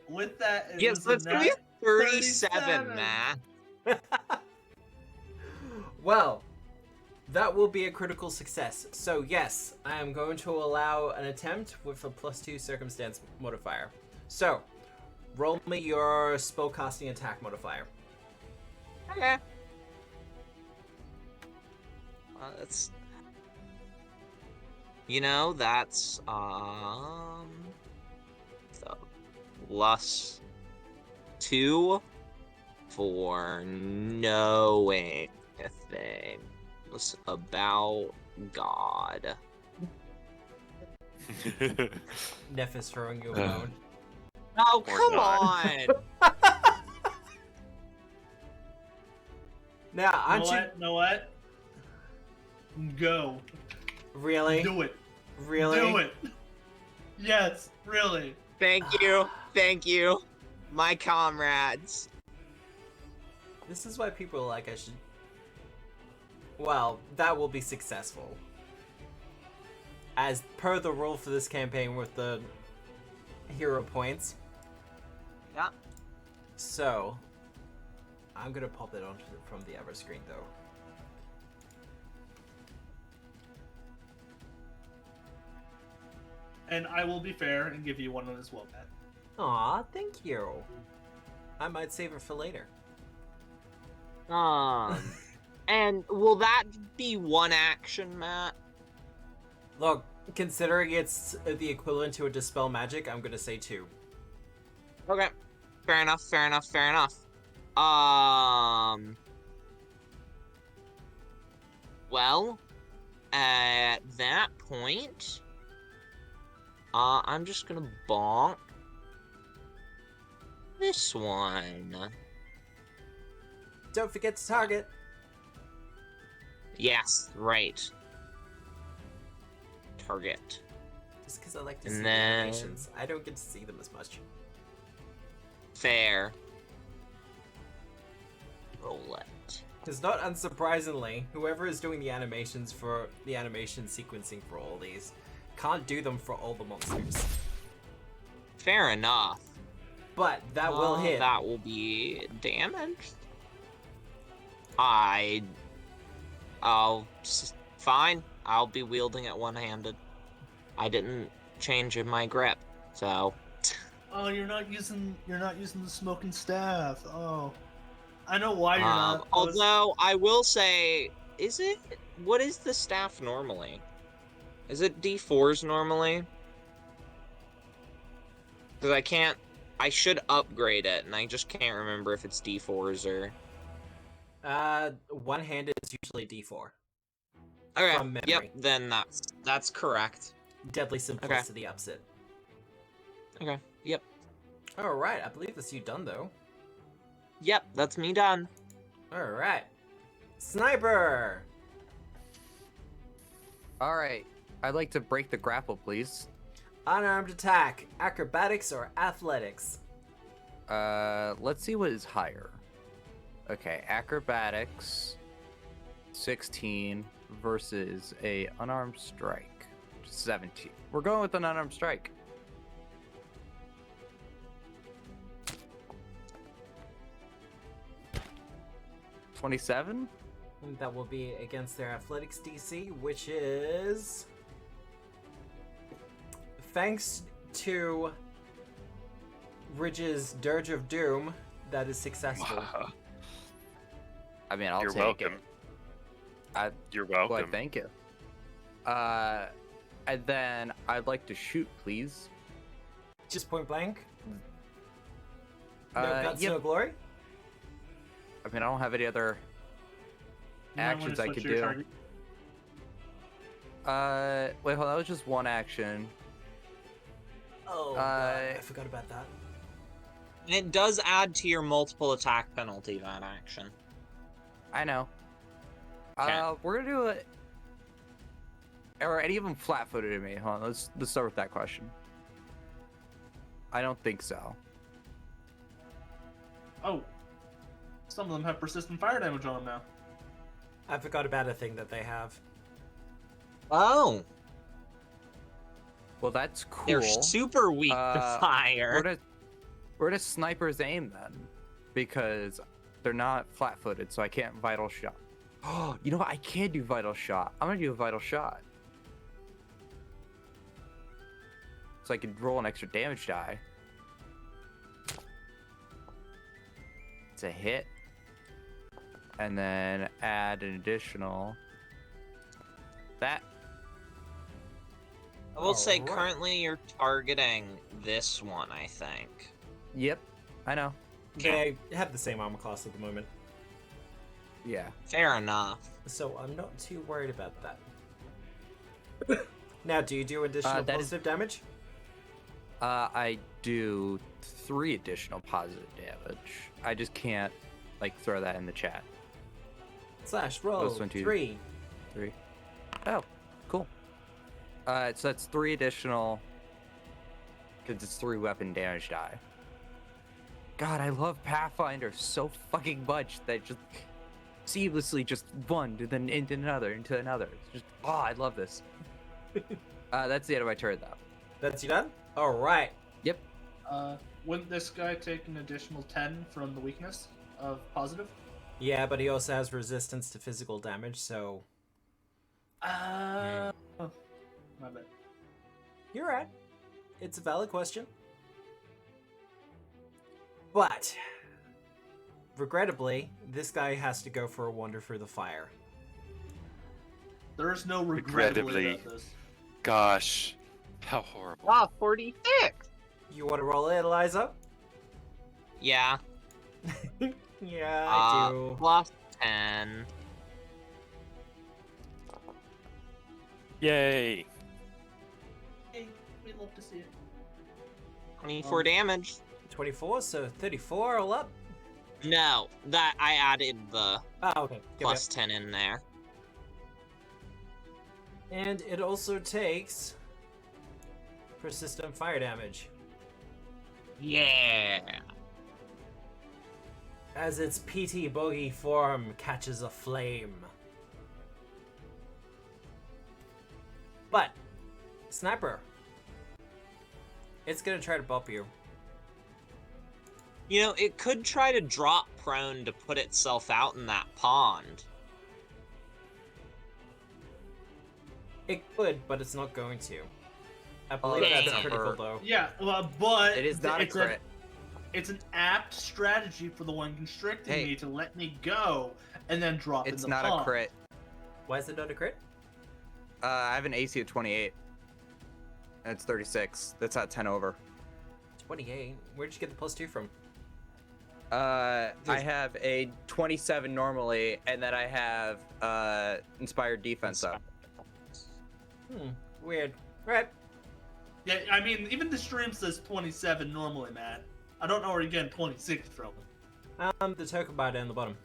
with that, it Yes, was that's a gonna be nat 37, Matt. Well, that will be a critical success. So yes, I am going to allow an attempt with a +2 circumstance modifier. So, roll me your spellcasting attack modifier. Okay. That's... You know, that's, so, +2 for knowing things about God. Neff is throwing you a bone. Oh, Or come not. on! Now, aren't you Know what? Go. really? Do it. Really? Do it. Yes, really. Thank you, my comrades. This is why people are like I should. Well, that will be successful. As per the rule for this campaign with the hero points. Yeah. So, I'm gonna pop it onto from the other screen though. And I will be fair and give you one as well, Matt. Aw, thank you. I might save it for later. And will that be one action, Matt? Look, considering it's the equivalent to a dispel magic, I'm gonna say 2. Okay. Fair enough. Well, at that point, I'm just gonna bonk this one. Don't forget to target. Yes, right. Target. Just because I like to And see the then- animations. I don't get to see them as much. Fair. Roll it. Because not unsurprisingly, whoever is doing the animations for the animation sequencing for all these can't do them for all the monsters. Fair enough. But that will hit. That will be damaged. Fine. I'll be wielding it one-handed. I didn't change in my grip, so. Oh, you're not using the smoking staff. Oh, I know why you're not. Although I will say, what is the staff normally? Is it D4s normally? Because I should upgrade it, and I just can't remember if it's D4s or... One-handed is usually D4. Okay, From memory. yep, then that's correct. Deadly Simplicity ups it. Okay, yep. Alright, I believe that's you done though. Yep, that's me done. Alright. Sniper! Alright. I'd like to break the grapple, please. Unarmed attack, acrobatics or athletics? Let's see what is higher. Okay, acrobatics 16 versus a unarmed strike 17. We're going with an unarmed strike. $27? That will be against their athletics DC, which is... Thanks to Ridge's Dirge of Doom, that is successful. I mean, I'll You're take welcome. it. You're Well, welcome. thank you. And then I'd like to shoot, please. Just point blank? No guts, Yep. no glory? I mean, I don't have any other You might wanna actions I switch could your do. target. Wait, hold on. That was just one action. Oh, God, I forgot about that. And it does add to your multiple attack penalty, that action. I know. Okay. We're gonna do it. Are any of them flat-footed at me? Hold on. Let's start with that question. I don't think so. Oh. Some of them have persistent fire damage on them now. I forgot about a thing that they have. Oh, Well, that's cool. they're super weak to We're fire. gonna sniper's aim then, because they're not flat-footed, so I can't vital shot. Oh, you know what? I can do vital shot. I'm gonna do a vital shot, so I can roll an extra damage die. It's a hit, and then add an additional. That. I will say, Alright. currently you're targeting this one, I think. Yep, I know. They have the same armor class at the moment, Yeah. Fair enough. so I'm not too worried about that. Now, do you do additional that is- positive damage? I do 3 additional positive damage. I just can't, like, throw that in the chat. Slash roll Those 1, 2, 3. 3. Oh, cool. So that's 3 additional, because it's 3 weapon damage die. God, I love Pathfinder so fucking much that just seamlessly just one to then into another, into another. It's just, oh, I love this. That's the end of my turn, though. That's you done? Alright. Yep. Wouldn't this guy take an additional 10 from the weakness of positive? Yeah, but he also has resistance to physical damage, so My bad. you're right. It's a valid question. But, regrettably, this guy has to go for a wander through the fire. There's no regrettably Regrettably. about this. Gosh, how horrible. Ah, 46! You want to roll it, Eliza? Yeah. Yeah, I do. Plus 10. Yay! Hey, we'd love to see it. 24 damage. 24, so 34 all up. No, that I added the Ah, okay. Give me plus 10 in there. up. And it also takes persistent fire damage Yeah. as its PT bogey form catches a flame. But, Sniper, it's gonna try to bump you. You know, it could try to drop prone to put itself out in that pond. It could, but it's not going to. I believe that's that's a critical hurt. though. Yeah, but It is not a it's crit. It's an apt strategy for the one constricting Hey. me to let me go and then drop It's in the not pond. a crit. Why is it not a crit? I have an AC of 28. And it's 36. That's at 10 over. 28. Where'd you get the +2 from? I have a 27 normally, and then I have inspired defense up. Weird. Right. Yeah, I mean, even the stream says 27 normally, Matt. I don't know where you're getting 26 from. The token bar down the bottom.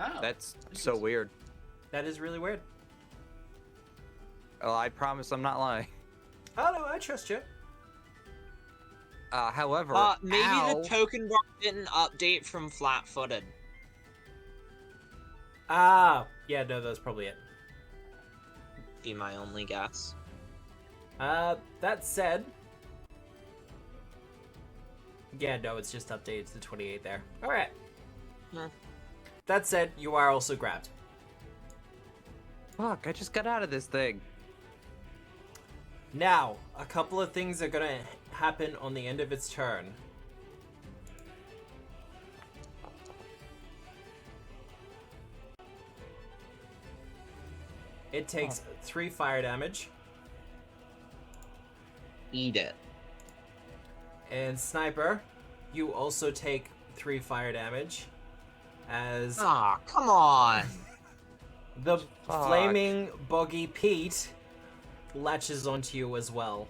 Oh, That's so weird. That is really weird. Oh, I promise I'm not lying. Oh no, I trust you. However, Maybe ow, the token bar didn't update from flat-footed. Ah, yeah, no, that's probably it. Be my only guess. That said... Yeah, no, it's just updated to 28 there. Alright. Hmm. That said, you are also grabbed. fuck! I just got out of this thing. Now, a couple of things are gonna happen on the end of its turn. It takes 3 fire damage, Eat it. and Sniper, you also take 3 fire damage, as Ah, come on. the Fuck. flaming boggy peat latches onto you as well.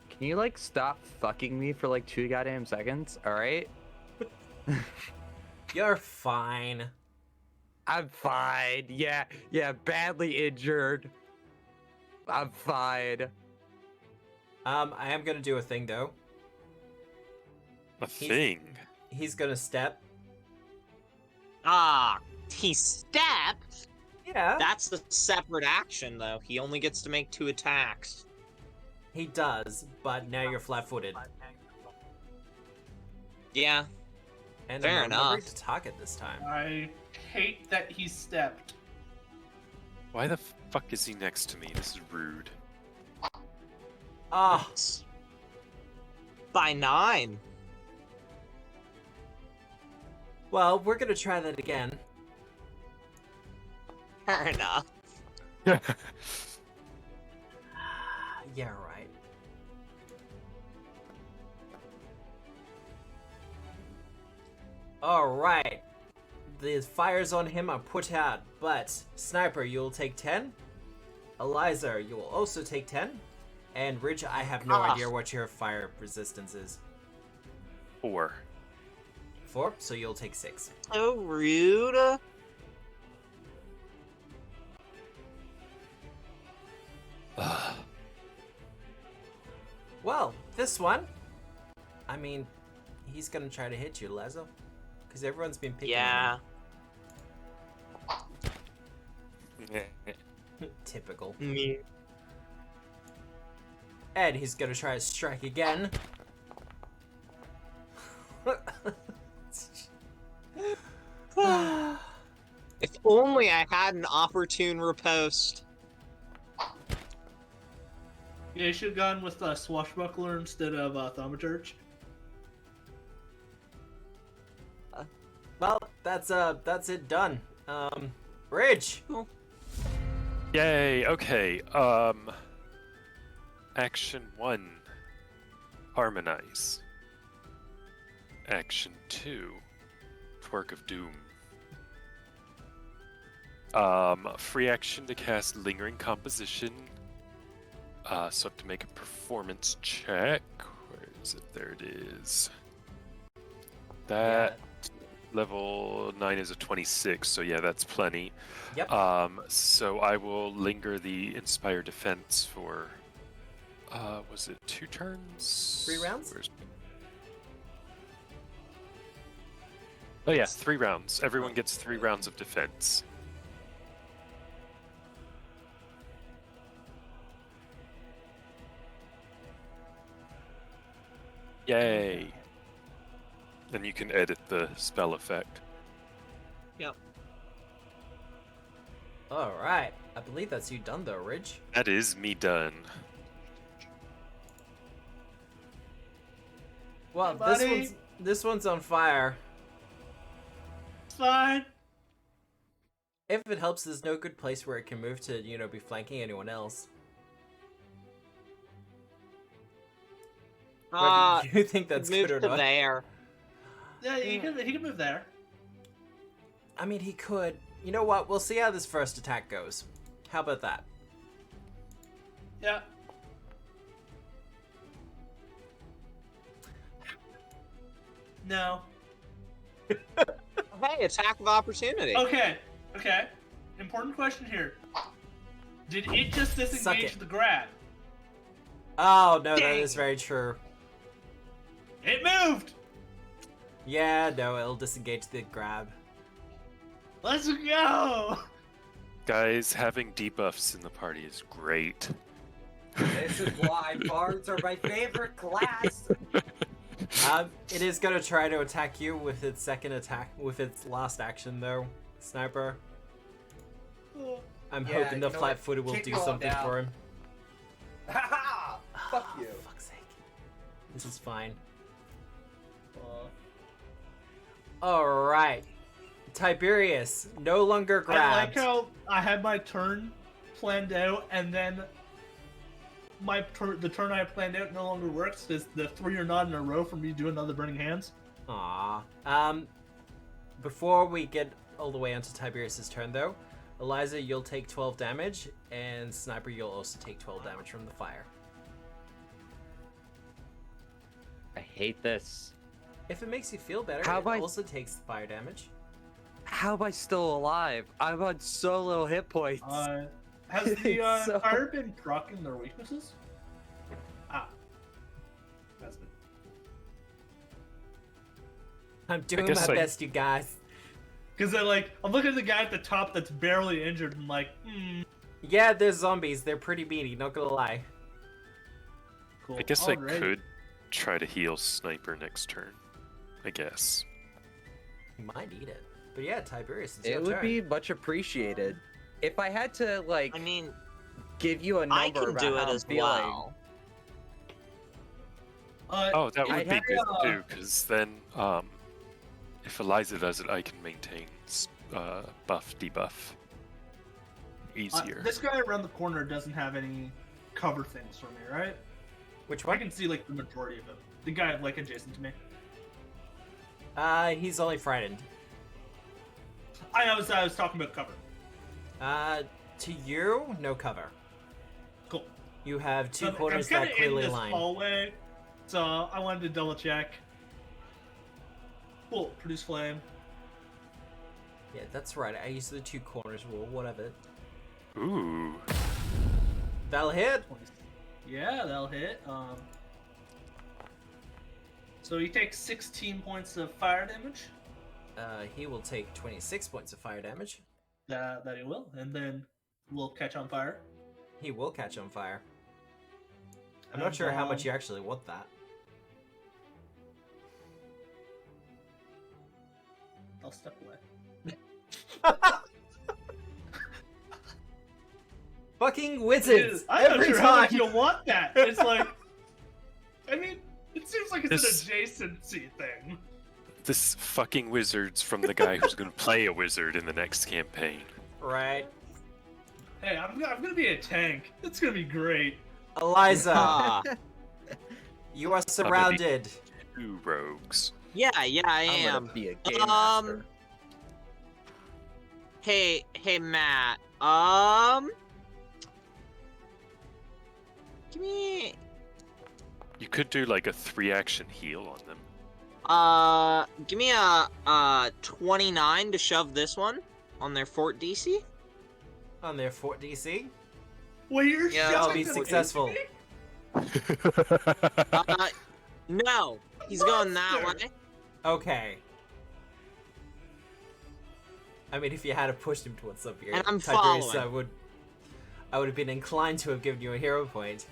Can you like stop fucking me for like 2 goddamn seconds? All right. You're fine. I'm fine. Yeah, badly injured. I'm fine. I am gonna do a thing though. A thing. He's gonna step. Ah, he stepped? Yeah. That's a separate action, though. He only gets to make 2 attacks. He does, but now you're flat-footed. Yeah. And Fair I'm remembering enough. to target this time. I hate that he stepped. Why the fuck is he next to me? This is rude. Ah, By 9. well, we're gonna try that again. Fair enough. Yeah, right. Alright. The fires on him are put out, but Sniper, you'll take 10. Eliza, you will also take 10. And Ridge, I have no idea what your fire resistance is. 4. 4, so you'll take 6. So rude. Well, this one, I mean, he's gonna try to hit you, Lazo. Because everyone's been picking Yeah. on him. Typical. Me. And he's gonna try to strike again. If only I had an opportune riposte. Yeah, you should have gone with Swashbuckler instead of Thaumaturge. Well, that's it done. Ridge. Yay, okay. Action 1. Harmonize. Action 2. Twerk of Doom. Free action to cast Lingering Composition. So I have to make a performance check. Where is it? There it is. That level 9 is a 26, so yeah, that's plenty. Yep. So I will linger the Inspire Defense for, was it 2 turns? 3 rounds? Oh yeah, 3 rounds. Everyone gets 3 rounds of defense. Yay! Then you can edit the spell effect. Yep. Alright. I believe that's you done though, Ridge. That is me done. Well, Hey, this one's on fire. It's fine. If it helps, there's no good place where it can move to, you know, be flanking anyone else. Whether you think that's move good or to not. there. Yeah, he can move there. I mean, he could. You know what? We'll see how this first attack goes. How about that? Yeah. No. Hey, attack of opportunity. Okay. Important question here. Did it just disengage the grab? Oh no, that Dang. is very true. It moved! Yeah, no, it'll disengage the grab. Let's go! Guys, having debuffs in the party is great. This is why bards are my favorite class. It is gonna try to attack you with its second attack, with its last action though, Sniper. I'm Yeah, hoping the you know what? flat-footed will Kick do me all something down. for him. Haha! Fuck you. For fuck's sake. This is fine. Uh, Alright. Tiberius, no longer I like grabbed. how I had my turn planned out, and then the turn I planned out no longer works because the 3 are not in a row for me doing another Burning Hands. Aww. Before we get all the way onto Tiberius's turn though, Eliza, you'll take 12 damage, and Sniper, you'll also take 12 damage from the fire. I hate this. If it makes you feel better, How it about- also takes fire damage. How am I still alive? I'm on so little hit points. Has the So- fire been proccing their weaknesses? Ah. That's good. I'm doing guess my I- best, you guys. Because I'm looking at the guy at the top that's barely injured and like, Yeah, they're zombies. They're pretty meaty, not gonna lie. cool. I guess I Alright. could try to heal Sniper next turn. I guess. You might need it. But yeah, Tiberius, it's It your would turn. be much appreciated. If I had to, like, I mean, give you a number I can about do it how I'm as feeling, well. Oh, that would I'd be have good to, too, because then, if Eliza does it, I can maintain buff, debuff easier. This guy around the corner doesn't have any cover things for me, right? Which I one? can see like the majority of them. The guy like adjacent to me. He's only frightened. I was talking about cover. To you, no cover. Cool. You have two So, corners I'm that kinda clearly in this align. hallway, so I wanted to double check. Cool. Produce flame. Yeah, that's right. I used the two corners rule. Whatever. Ooh. That'll hit. Yeah, that'll hit. So he takes 16 points of fire damage. He will take 26 points of fire damage. That he will, and then we'll catch on fire. He will catch on fire. I'm And, not sure how much you actually want that. I'll step away. Fucking wizards! I'm not Every sure how much time! you want that. It's like, I mean, it seems like it's This- an adjacency thing. This fucking wizard's from the guy who's going to play a wizard in the next campaign. Right. Hey, I'm gonna be a tank. It's gonna be great. Eliza, Ah, you are surrounded. 2 rogues. yeah, I I'm am. gonna be a game Um, master. Hey, Matt. Give me. You could do like a 3-action heal on them. Give me a 29 to shove this one on their fort DC. On their fort DC. Well, you're Yeah, I'll shoving be the successful. HP? No, he's going that Monster. way. Okay. I mean, if you had pushed him towards something, And I'm Tiberius, following. I would have been inclined to have given you a hero point.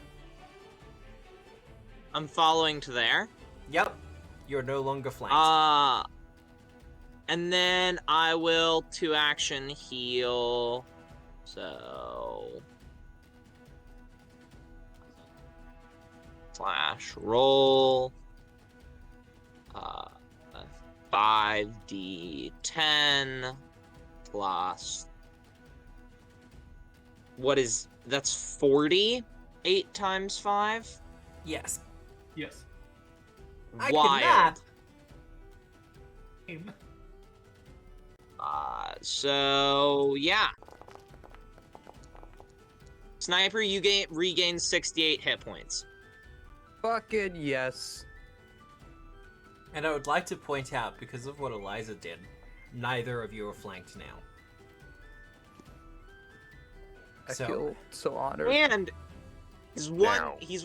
I'm following to there. Yep. You're no longer flanked. And then I will 2-action heal. So slash roll. 5d10 plus. What is that's 40? 8 times 5? Yes. Yes. I Wild. cannot. So yeah. Sniper, you regain 68 hit points. Fucking yes. And I would like to point out, because of what Eliza did, neither of you are flanked now. I feel so honored. And he's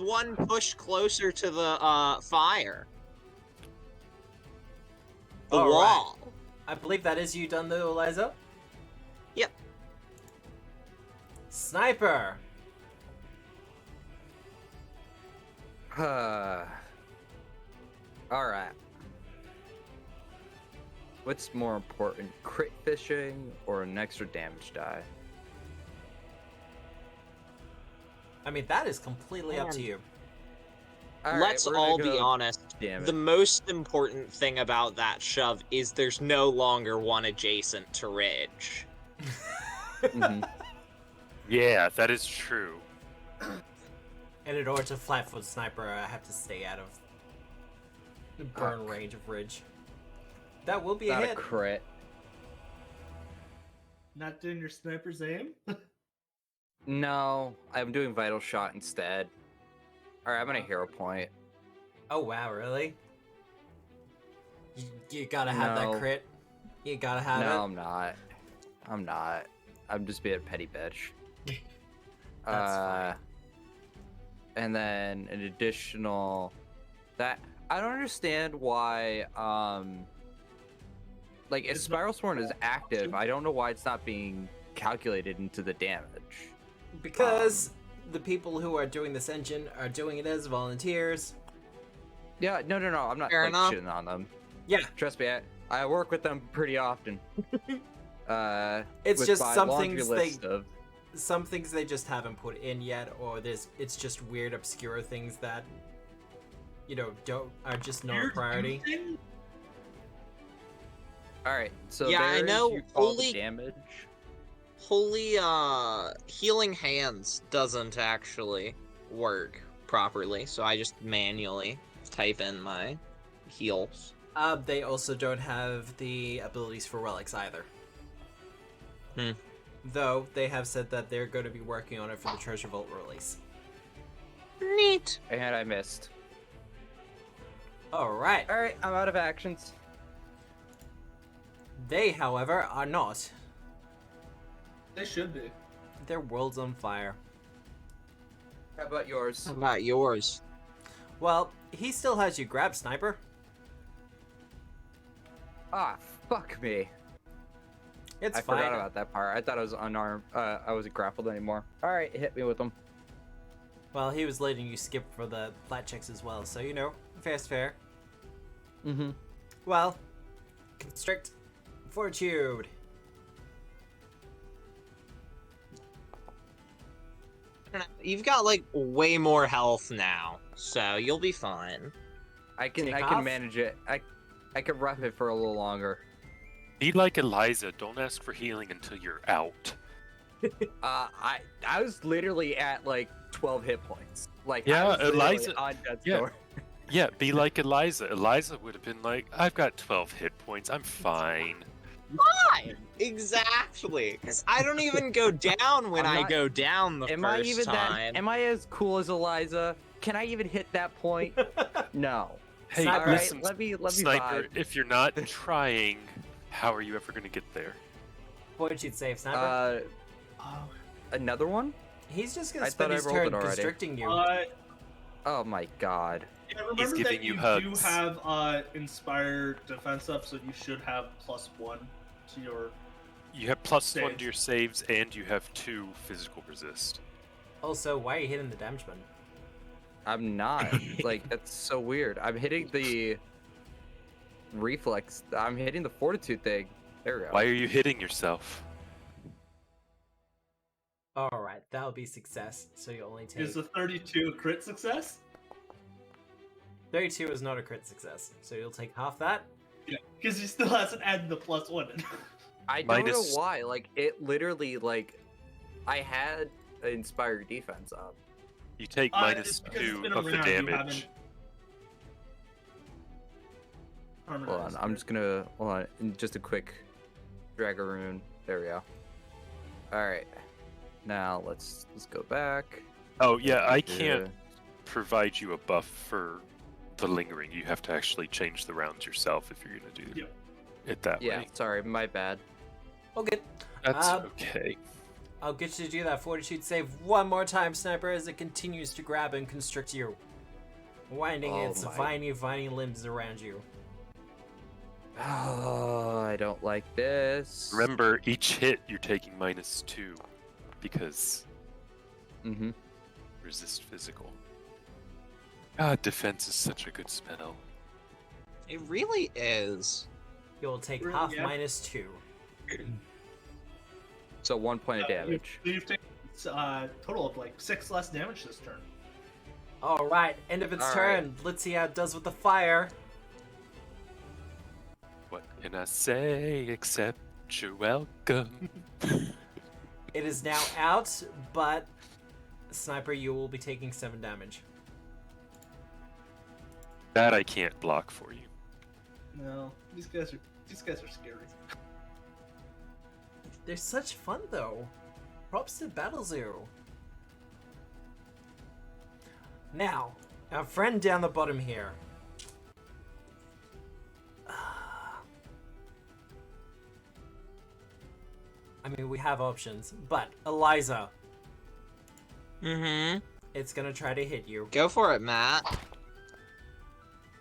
one push closer to the fire. The All right. wall. I believe that is you done though, Eliza? Yep. Sniper! Alright. What's more important, crit fishing or an extra damage die? I mean, that is completely up to you. Let's all be honest. The most important thing about that shove is there's no longer one adjacent to Ridge. Mhm. Yeah, that is true. And in order to flatfoot sniper, I have to stay out of the burn range of Ridge. That will be Not a a hit. crit. Not doing your sniper's aim? No, I'm doing vital shot instead. Alright, I'm gonna hero point. Oh wow, really? You gotta have No. that crit. You gotta have No, it. I'm not. I'm not. I'm just being a petty bitch. That's fine. And then an additional that I don't understand why like if Spiral Sworn is active, I don't know why it's not being calculated into the damage. Because the people who are doing this engine are doing it as volunteers. Yeah, no, I'm not Fair like enough. shitting on them. Yeah, Trust me, I work with them pretty often. It's with just my some laundry things list of some things they just haven't put in yet, or it's just weird, obscure things that are just not a priority. All right, so Yeah, I there's know, all the holy- damage. Holy healing hands doesn't actually work properly, so I just manually type in my heals. They also don't have the abilities for relics either. Though they have said that they're going to be working on it for the Treasure Vault release. Neat. And I missed. All right. All right, I'm out of actions. They, however, are not. They should be. Their world's on fire. How about yours? How about yours? Well, he still has you grabbed, Sniper. Ah, fuck me. It's I fine. forgot about that part. I thought I was unarmed. I wasn't grappled anymore. All right, hit me with them. Well, he was letting you skip for the flat checks as well, so fair's fair. Mm-hmm. Well, constrict, fortitude. You've got like way more health now, so you'll be fine. I can Take off? manage it. I can rough it for a little longer. Be like Eliza. Don't ask for healing until you're out. I was literally at like 12 hit points. Like Yeah, I was literally Eliza- on death's yeah. door. Yeah, be like Eliza. Eliza would have been like, I've got 12 hit points. I'm fine. Fine. Exactly. Because I don't even go down when I'm I not- go down the Am first I even time. that? Am I as cool as Eliza? Can I even hit that point? No. Hey, Sniper. All right, listen, let me Sniper, vibe. if you're not trying, how are you ever going to get there? Fortitude save, Sniper. Oh, Another one? He's just gonna I spend thought I his rolled turn it already. constricting you. Oh my god. yeah, remember giving that you you hugs. do have Inspired Defense up, so you should have +1 to your. You have +1 Saves. to your saves, and you have 2 physical resist. Also, why are you hitting the damage button? I'm not. Like, that's so weird. I'm hitting the reflex. I'm hitting the fortitude thing. There we go. Why are you hitting yourself? Alright, that'll be success, so you only take... Is a 32 a crit success? 32 is not a crit success, so you'll take half that. Yeah, because he still hasn't added the +1 in. I don't know Minus- why. Like, it literally, like, I had an inspired defense up. You take It's because it's -2 been a of the round, you damage. haven't Hold on, harmonized I'm it. just gonna hold on. Just a quick Dragaroon. There we go. All right. Now let's go back. Oh, yeah, I Yeah. can't provide you a buff for the lingering. You have to actually change the rounds yourself if you're gonna do it that Yeah, way. sorry, my bad. Okay. That's okay. I'll get you to do that fortitude save one more time, Sniper, as it continues to grab and constrict you, winding its viney limbs around you. Oh, I don't like this. Remember, each hit you're taking -2 because resist physical. God, defense is such a good spell. It really is. You'll take Really, half yeah. -2. So 1 point of damage. You've taken total of like 6 less damage this turn. All right, end of its All turn. Let's see how it does with the fire. What can I say except you're welcome? It is now out, but Sniper, you will be taking 7 damage. That I can't block for you. No, these guys are scary. They're such fun, though. Props to BattleZoo. Now, our friend down the bottom here. I mean, we have options, but Eliza, Mm-hmm. it's gonna try to hit you. Go for it, Matt.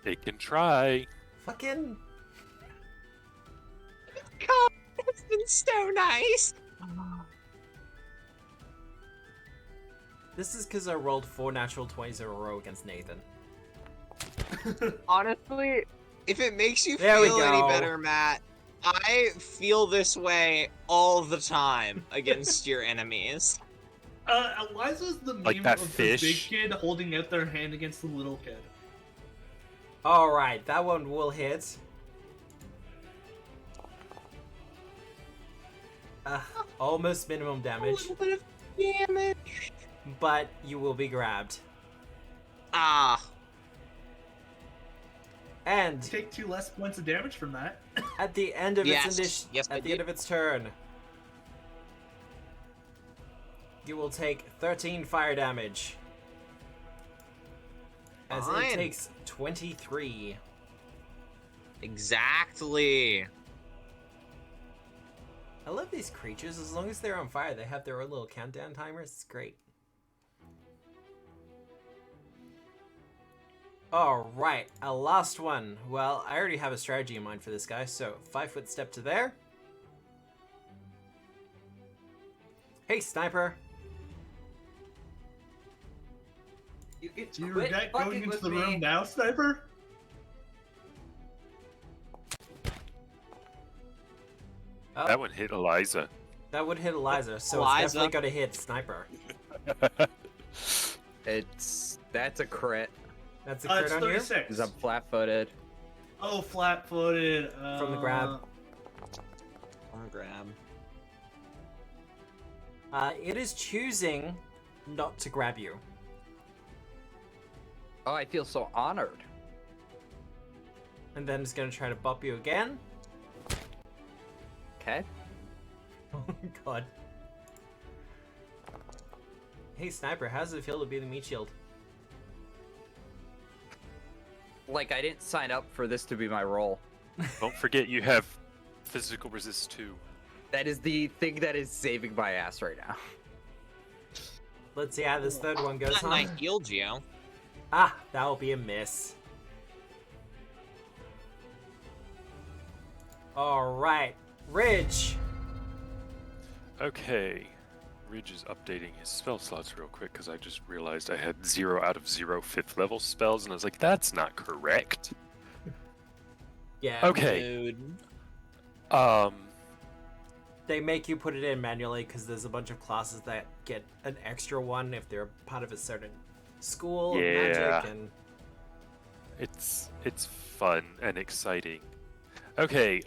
They can try. Fucking... God, it's been so nice. This is because I rolled 4 natural 20s in a row against Nathan. Honestly, if it makes you There we feel any go. better, Matt, I feel this way all the time against your enemies. Eliza's the meme Like that of fish. the big kid holding out their hand against the little kid. Alright, that one will hit. Almost minimum A damage, little bit of damage. but you will be grabbed. Ah, And Take 2 less points of damage from that. at the end of Yes. its Yes, I at the end of its turn, you will take 13 fire damage. As it Fine. takes 23. exactly. I love these creatures. As long as they're on fire, they have their own little countdown timers. It's great. Alright, a last one. Well, I already have a strategy in mind for this guy, so 5-foot step to there. Hey, Sniper. You get Do you quit regret fucking going into with the me. room now, Sniper? Oh, That one hit Eliza. that would hit Eliza, so Eliza. it's definitely gonna hit Sniper. That's a crit, That's a crit It's on you? 36. because I'm flat-footed. Oh, flat-footed. From the grab. I'll grab. It is choosing not to grab you. Oh, I feel so honored. And then it's gonna try to bop you again. Okay. Oh god. Hey Sniper, how does it feel to be the meat shield? Like, I didn't sign up for this to be my role. Don't forget you have physical resist too. That is the thing that is saving my ass right now. Let's see how this third one goes And I on. healed you. Ah, that will be a miss. Alright, Ridge. Okay. Ridge is updating his spell slots real quick because I just realized I had 0 out of 0 5th level spells and I was like, that's not correct. Yeah, Okay. Dude. they make you put it in manually because there's a bunch of classes that get an extra one if they're part of a certain school of Yeah. magic and It's fun and exciting. Okay,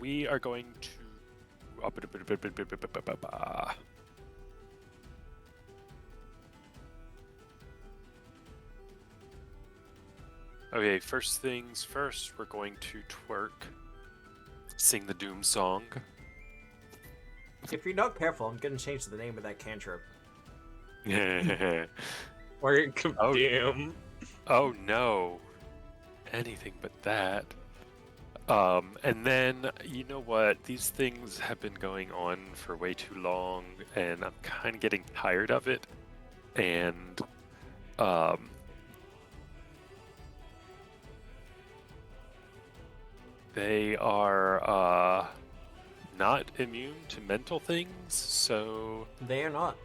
we are going to Okay, first things first, we're going to twerk. Sing the Doom song. if you're not careful, I'm gonna change the name of that cantrip. We're Oh. doom. Oh no. anything but that. And then, you know what? These things have been going on for way too long, and I'm kind of getting tired of it. And, they are, not immune to mental things, so... They are not.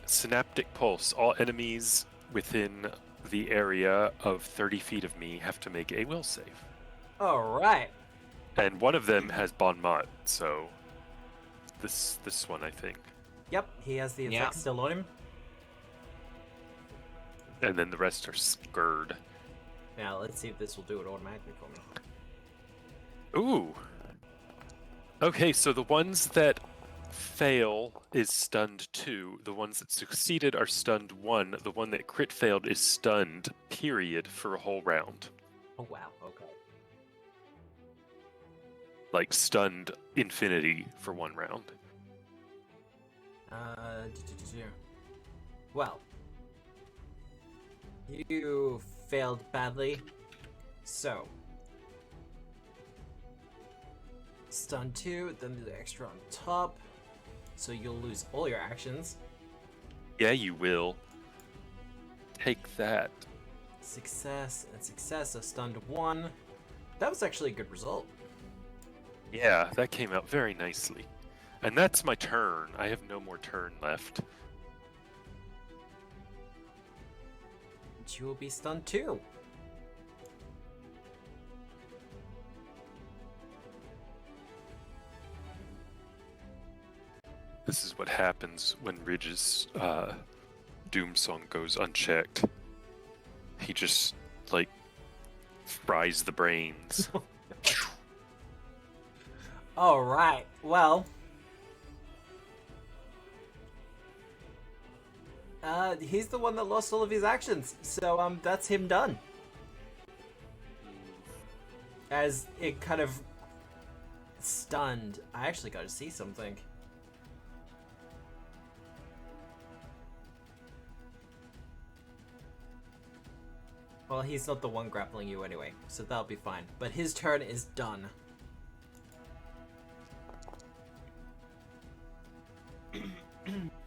Synaptic Pulse. All enemies within the area of 30 feet of me have to make a will save. Alright. And one of them has Bon Mot, so... This one, I think. Yep, he has the effect Yeah. still on him. And then the rest are scared. Now, let's see if this will do it automatically for me. Ooh! Okay, so the ones that fail is stunned 2. The ones that succeeded are stunned 1. The one that crit failed is stunned, period, for a whole round. Oh, wow, okay. Like, stunned infinity for 1 round. Well, you failed badly, so stun 2, then the extra on top, so you'll lose all your actions. Yeah, you will. Take that. Success and success, so stunned 1. That was actually a good result. Yeah, that came out very nicely. And that's my turn. I have no more turn left. But you will be stunned too. This is what happens when Ridge's Doom Song goes unchecked. He just, like, fries the brains. Alright, well. He's the one that lost all of his actions, so that's him done. As it kind of stunned. I actually got to see something. Well, he's not the one grappling you anyway, so that'll be fine. But his turn is done.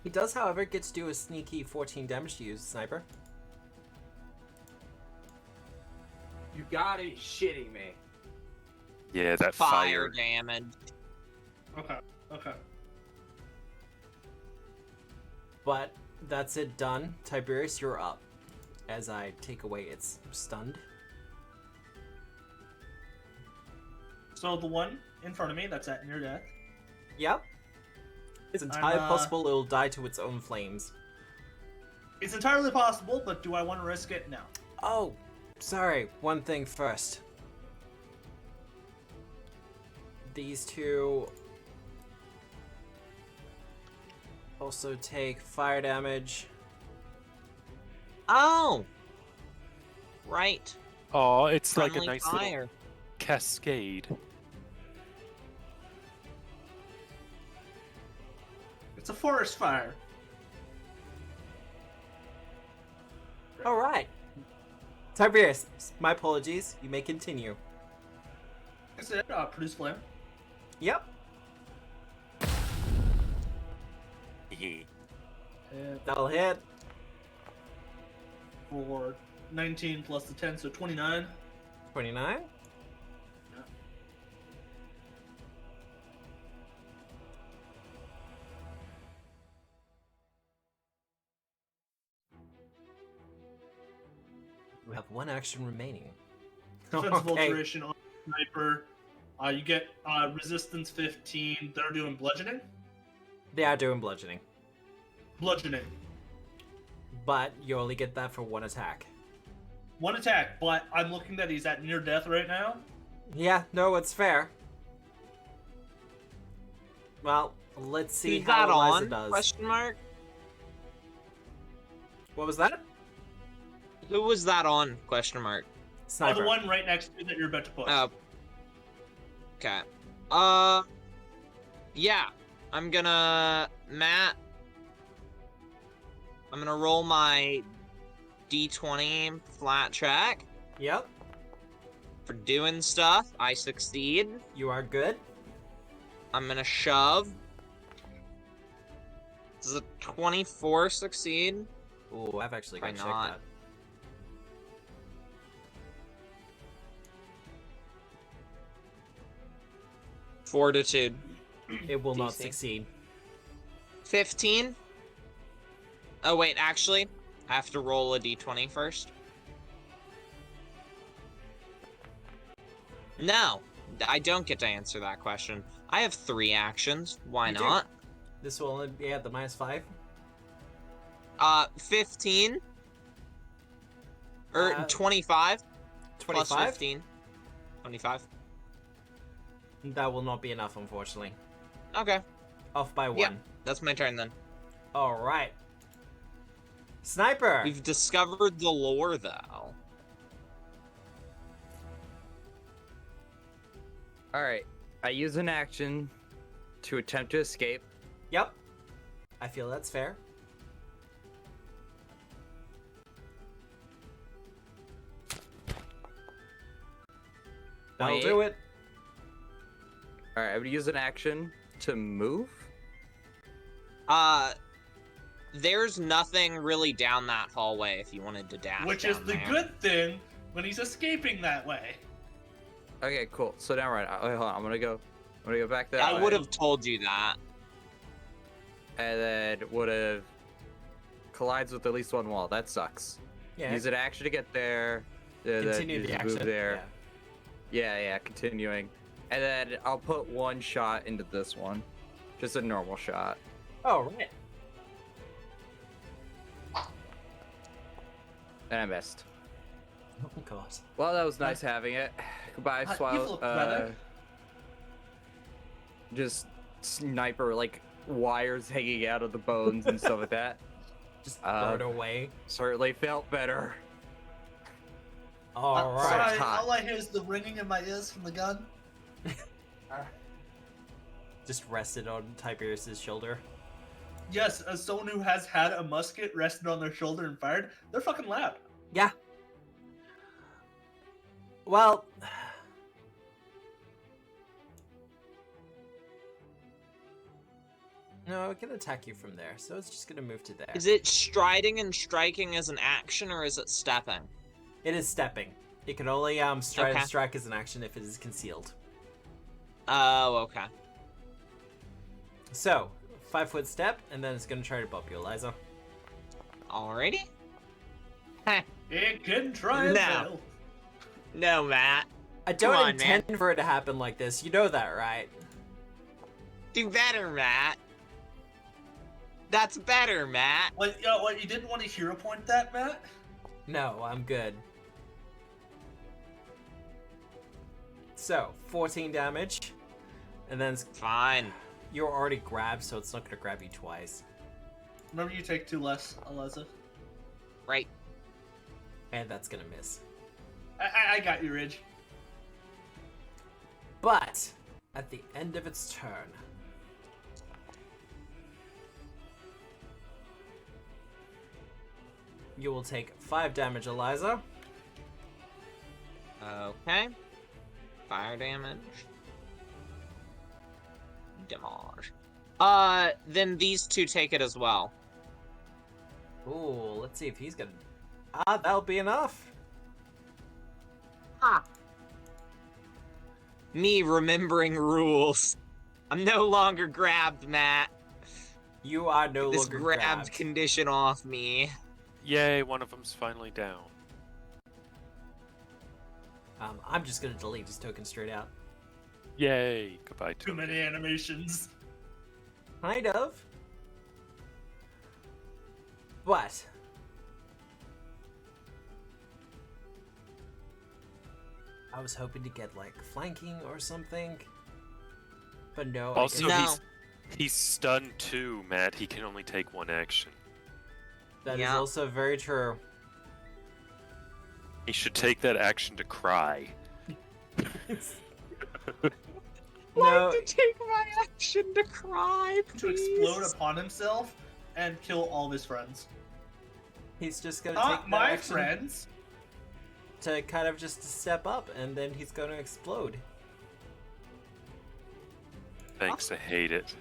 He does, however, get to do a sneaky 14 damage to you, Sniper. You gotta be shitting me. Yeah, that Fire fire. damage. Okay. Okay. But that's it done. Tiberius, you're up. As I take away its stunned. So the one in front of me that's at near death. Yep. It's entirely possible it'll die to its own flames. It's entirely possible, but do I want to risk it? No. Oh, sorry. One thing first. These two also take fire damage. Oh! Right. Oh, it's like a Friendly nice fire. little cascade. It's a forest fire. Alright. Tiberius, my apologies. You may continue. That's it. Produce flame. Yep. That'll hit. For 19 plus the 10, so 29. 29. We have one action remaining. Defensive Okay. alteration on sniper. You get resistance 15. They're doing bludgeoning. They are doing bludgeoning, Bludgeoning. but you only get that for one attack. One attack, but I'm looking that he's at near death right now. Yeah, no, it's fair. Well, let's see Who's how that Eliza on? does. Question mark. What was that? Who was that on? Question mark. Oh, Sniper. the one right next to you that you're about to push. Oh. Okay. Yeah. I'm gonna roll my D20 flat track. Yep, For doing stuff, I succeed. you are good. I'm gonna shove. Does a 24 succeed? Ooh, I've actually got Why to check not? that. Fortitude. It will not DC. succeed. 15? Oh wait, actually, I have to roll a d20 first. No, I don't get to answer that question. I have 3 actions. Why You do. not? This will only be at the -5. 15? Or 25? Plus 25? 15. 25. That will not be enough, unfortunately. Okay, Off by 1. Yeah. that's my turn then. Alright. Sniper! We've discovered the lore, though. Alright. I use an action to attempt to escape. Yep. I feel that's fair. That'll 28. do it. Alright, I would use an action to move. There's nothing really down that hallway if you wanted to dash Which is down the there. good thing when he's escaping that way. Okay, cool. So now right, hold on, I'm gonna go back that I way. would have told you that. And then would have collides with at least one wall. That sucks. Yeah. Use an action to get there. Continue use the a action. Move there. Yeah, continuing. And then I'll put one shot into this one. Just a normal shot. Yeah. Oh, right. And I missed. Oh, God. Well, that was nice having it. Goodbye, You Swallow. look better. Just sniper, like, wires hanging out of the bones and stuff like that. Just throw it away. Certainly felt better. Alright. Sorry, hot. all I hear is the ringing in my ears from the gun. Just rested on Tiberius's shoulder. Yes, as someone who has had a musket rested on their shoulder and fired, they're fucking loud. Yeah. Well... No, it can attack you from there, so it's just gonna move to there. Is it striding and striking as an action, or is it stepping? It is stepping. It can only stride Okay. and strike as an action if it is concealed. Oh, okay. So, 5-foot step, and then it's gonna try to bump you, Eliza. Alrighty. It can try and No. fail. No, Matt. I don't Come on, intend for it to happen like this. You know that, right? Do better, Matt. That's better, Matt. What, you didn't want to hero point that, Matt? No, I'm good. So, 14 damage. And then Fine. you're already grabbed, so it's not gonna grab you twice. Remember, you take 2 less, Eliza. Right. And that's gonna miss. I got you, Ridge. But, at the end of its turn, you will take 5 damage, Eliza. Okay. Fire damage. Damage. Then these two take it as well. Ooh, let's see if he's gonna... that'll be enough. Me remembering rules. I'm no longer grabbed, Matt. You are no This longer grabbed grabbed. condition off me. Yay, one of them's finally down. I'm just gonna delete his token straight out. Yay, goodbye Too to many animations. Kind of. But... I was hoping to get, like, flanking or something. But no, I Also, guess No. he's stunned too, Matt. He can only take one action. that is Yeah. also very true. He should take that action to cry. No, to take my action to cry, To explode upon himself and kill all of his friends. he's just gonna Not take my that action. friends. to kind of just step up, and then he's going to explode. Thanks, I hate it.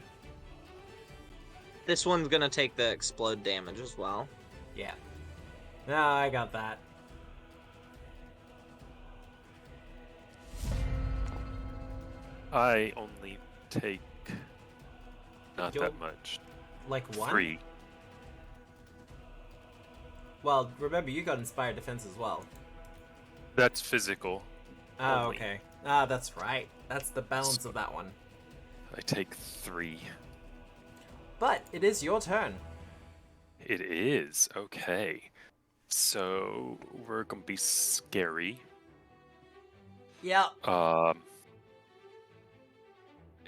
This one's gonna take the explode damage as well. Yeah. No, I got that. I only take not You'll- that much. Like one? 3. Well, remember, you got Inspired Defense as well. That's physical. Oh, Only. okay. Ah, that's right. That's the balance of that one. I take 3. But it is your turn. It is. Okay. So we're gonna be scary. Yeah.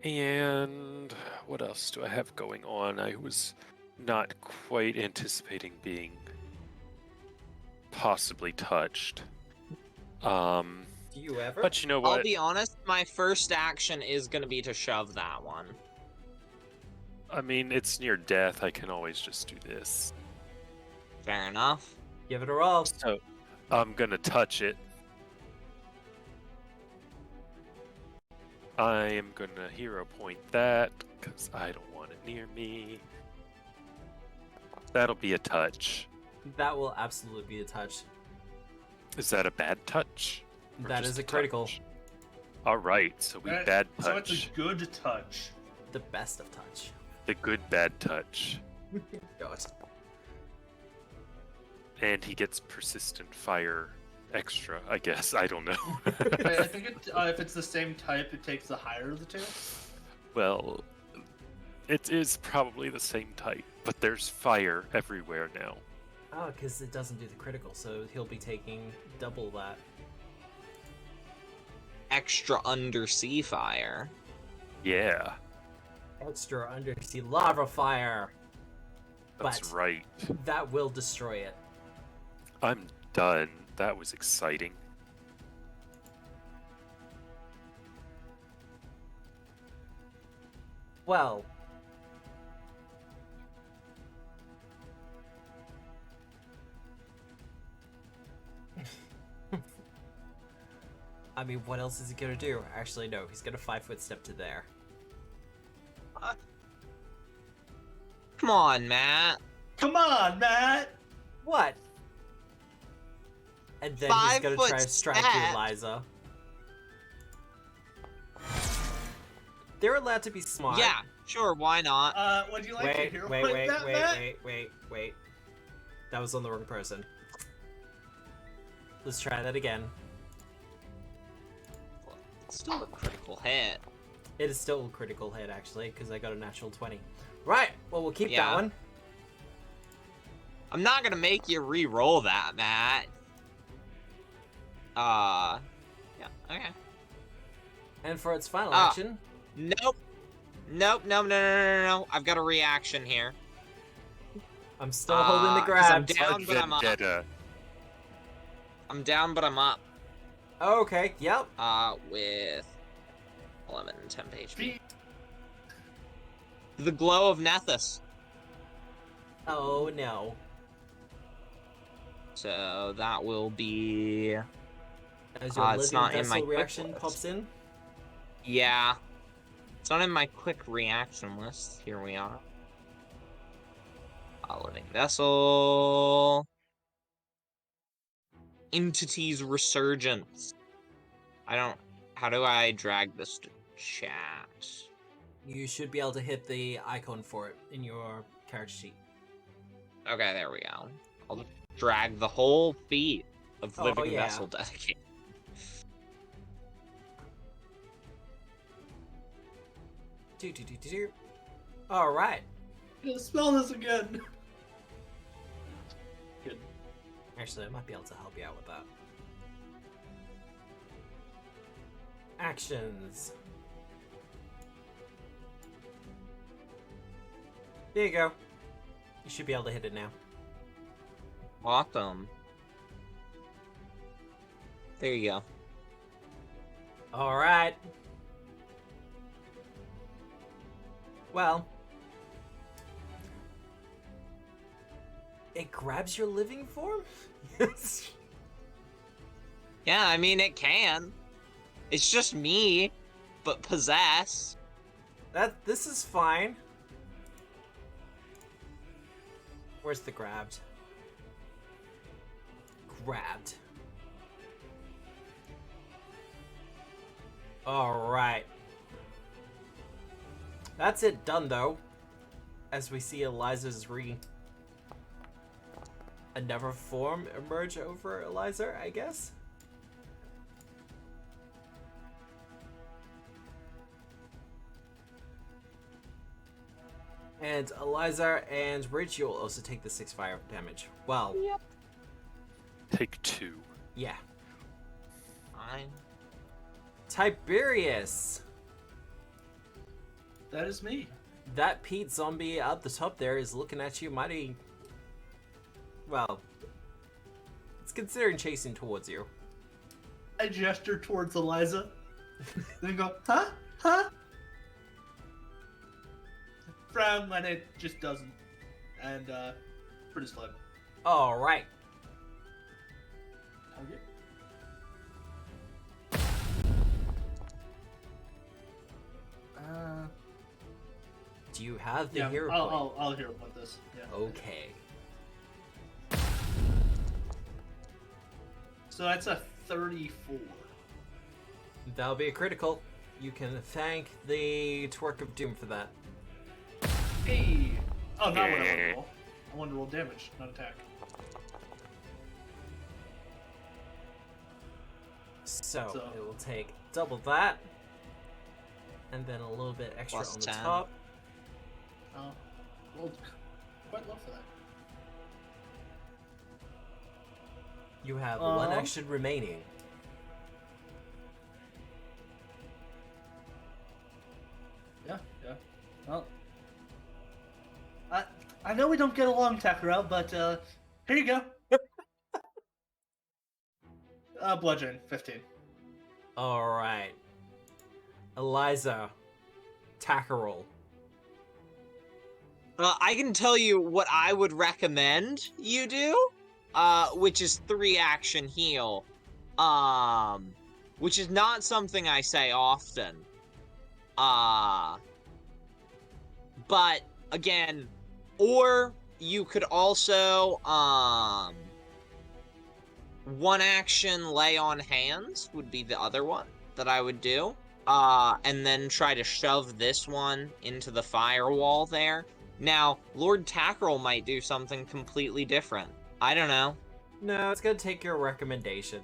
And what else do I have going on? I was not quite anticipating being possibly touched. Do you ever? But you know I'll what? be honest, my first action is gonna be to shove that one. I mean, it's near death. I can always just do this. Fair enough. Give it a roll. So I'm gonna touch it. I am gonna hero point that because I don't want it near me. That'll be a touch. That will absolutely be a touch. Is that a bad touch? Or That just is a critical. touch? All right, so we bad So it's touch. a good touch. The best of touch. The good bad touch. God. And he gets persistent fire extra, I guess. I don't know. I think if it's the same type, it takes the higher of the two. Well, it is probably the same type, but there's fire everywhere now. Oh, because it doesn't do the critical, so he'll be taking double that. Extra undersea fire. Yeah, Extra undersea lava fire. that's But- right. That will destroy it. I'm done. That was exciting. Well. I mean, what else is he gonna do? Actually, no, he's gonna 5-foot step to there. Come on, Matt. Come on, Matt! What? And then he's gonna try to strike you, step. Eliza. They're allowed to be smart. Yeah, sure, why not? Would you like to Wait, hear wait, what wait, that, wait, Matt? wait. That was on the wrong person. Let's try that again. It's still a critical hit. It is still a critical hit, actually, because I got a natural 20. Right, well, we'll keep that Yeah. one. I'm not gonna make you re-roll that, Matt. Yeah, okay. And for its final Ah. action, Nope. No. I've got a reaction here. I'm still holding the 'cause I'm grab. down, but I'm up. Vendetta. I'm down, but I'm up. Okay, yep. With 11 and 10 HP. Feet. The glow of Nethys. Oh, no. So that will be... As your it's living not in vessel my quick reaction list. pops in. Yeah. It's not in my quick reaction list. Here we are. A living vessel. Entity's resurgence. How do I drag this to chat? You should be able to hit the icon for it in your character sheet. Okay, there we go. I'll just drag the whole feat of Oh, living yeah. vessel dedicated. Alright. Spell this again. Good. Actually, I might be able to help you out with that. Actions. There you go. You should be able to hit it now. Awesome. There you go. Alright. Well. It grabs your living form? Yeah, I mean, it can. It's just me, but possessed. This is fine. Where's the grabbed? Grabbed. Alright. That's it done, though. As we see Eliza's another form emerge over Eliza, I guess? And Eliza and Rich, you'll also take the 6 fire damage. Well, Yep. Take 2. yeah. Fine. Tiberius! That is me. That Pete zombie at the top there is looking at you mighty... Well, it's considering chasing towards you. I gesture towards Eliza. Then go, huh? Huh? Frown when it just doesn't. And, pretty slow. Alright. Target. Do you have the Yeah, hero point? I'll hero point this. Yeah. Okay. So that's a 34. That'll be a critical. You can thank the Twerk of Doom for that. Hey! Oh, not what I want to roll. I want to roll damage, not attack. So, So- it will take double that. And then a little bit extra Plus on the 10. top. Oh, rolled quite low for that. You have one Um, action remaining. Yeah. Well, I know we don't get along, Takarel, but here you go. Bludgeon, 15. Alright. Eliza. Takarol. I can tell you what I would recommend you do, which is 3 action heal, which is not something I say often. But again, or you could also 1 action lay on hands would be the other one that I would do, and then try to shove this one into the firewall there. Now, Lord Tackle might do something completely different. I don't know. No, it's gonna take your recommendation.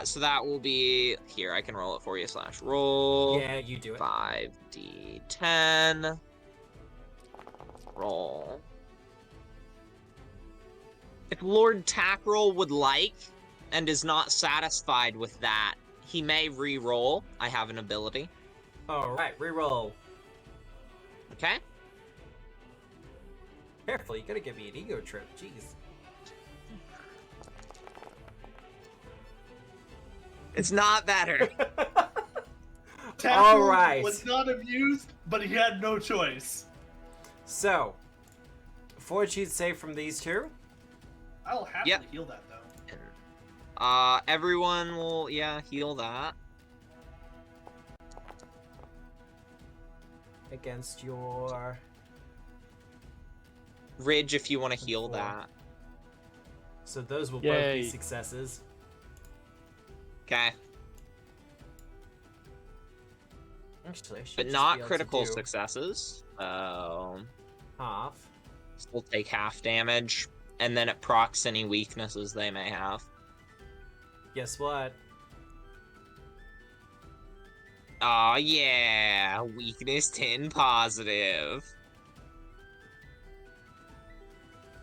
So that will be... Here, I can roll it for you, /roll. Yeah, you do it. 5d10. Roll. If Lord Tackle would like, and is not satisfied with that, he may re-roll. I have an ability. Alright, reroll. Okay? Careful, you gotta give me an ego trip. Jeez. It's not better. Tackle Alright. was not abused, but he had no choice. So, fortitude save from these two. I'll happily Yep. heal that, though. Everyone will, heal that. Against your... Ridge, if you want to heal 4. that. So those will both Yay. be successes. Okay. Actually, I should But just not be able to critical do successes. So half. we'll take half damage, and then it procs any weaknesses they may have. Guess what? Aw, yeah. Weakness 10 positive.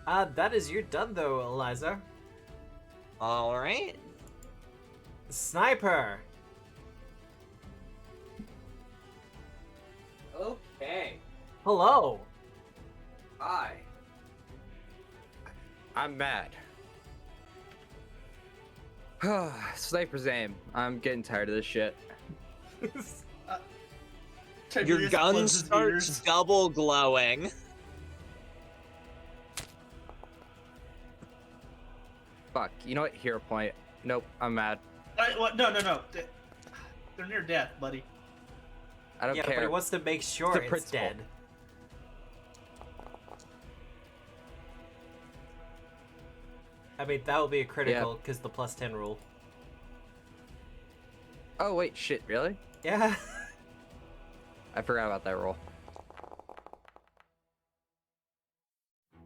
That is your done though, Eliza. Alright. Sniper! Okay. Hello! Hi. I'm mad. Sniper's aim. I'm getting tired of this shit. Your Tiberius gun plugs his starts ears. double glowing. Fuck. You know what? Hero point. Nope. I'm mad. What? No. They're near death, buddy. I don't Yeah, care. but he wants to make sure the it's principle. dead. I mean, that will be a critical because the +10 rule. Oh wait, shit. Really? Yeah. I forgot about that rule.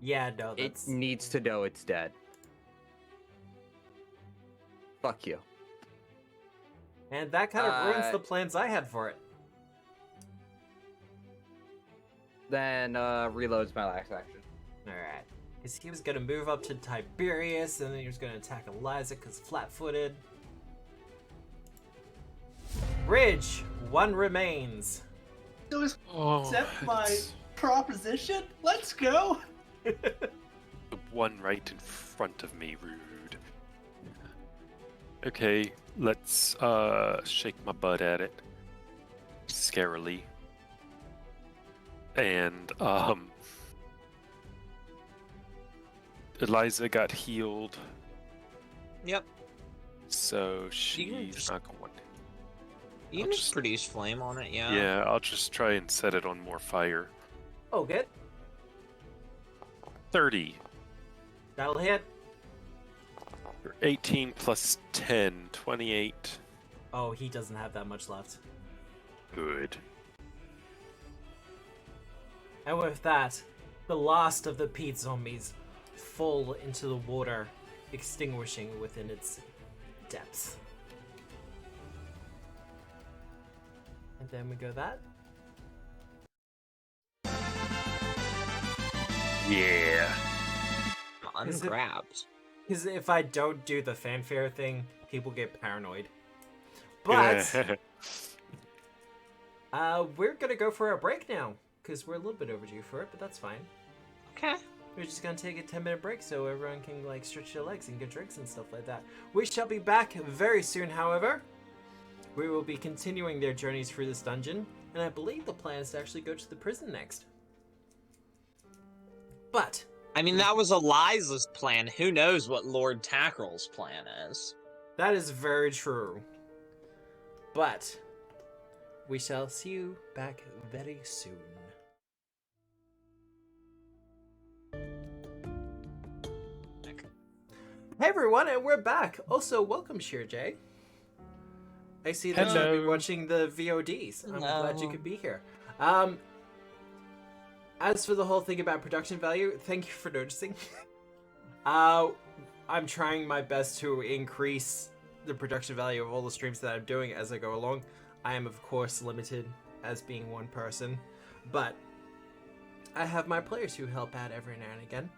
Yeah, no, that's... It needs to know it's dead. Fuck you. And that kind of ruins the plans I had for it. Then reloads my last action. Alright. Because he was going to move up to Tiberius, and then he was going to attack Eliza because flat-footed. Bridge, 1 remains. It was Oh, accept my it's proposition. Let's go. the one right in front of me, rude. Okay, let's shake my butt at it. Scarily. And Eliza got healed, Yep. so You can she's just- not going. You I'll can just just- produce flame on it, yeah. Yeah, I'll just try and set it on more fire. Oh, good. 30. That'll hit. 18 plus 10, 28. Oh, he doesn't have that much left. Good. And with that, the last of the peat zombies fall into the water, extinguishing within its depths. And then we go that. Yeah. Ungrabbed. Because if I don't do the fanfare thing, people get paranoid. But we're gonna go for a break now, because we're a little bit overdue for it, but that's fine. Okay. We're just gonna take a 10-minute break so everyone can like stretch their legs and get drinks and stuff like that. We shall be back very soon, however. We will be continuing their journeys through this dungeon, and I believe the plan is to actually go to the prison next. But I mean, that was Eliza's plan. Who knows what Lord Tackrell's plan is? that is very true. But we shall see you back very soon. Hey everyone, and we're back. Also, welcome, Sheer J. I see that you've been Hello. watching the VODs. I'm glad you Hello. could be here. As for the whole thing about production value, thank you for noticing. I'm trying my best to increase the production value of all the streams that I'm doing as I go along. I am, of course, limited as being one person, but I have my players who help out every now and again.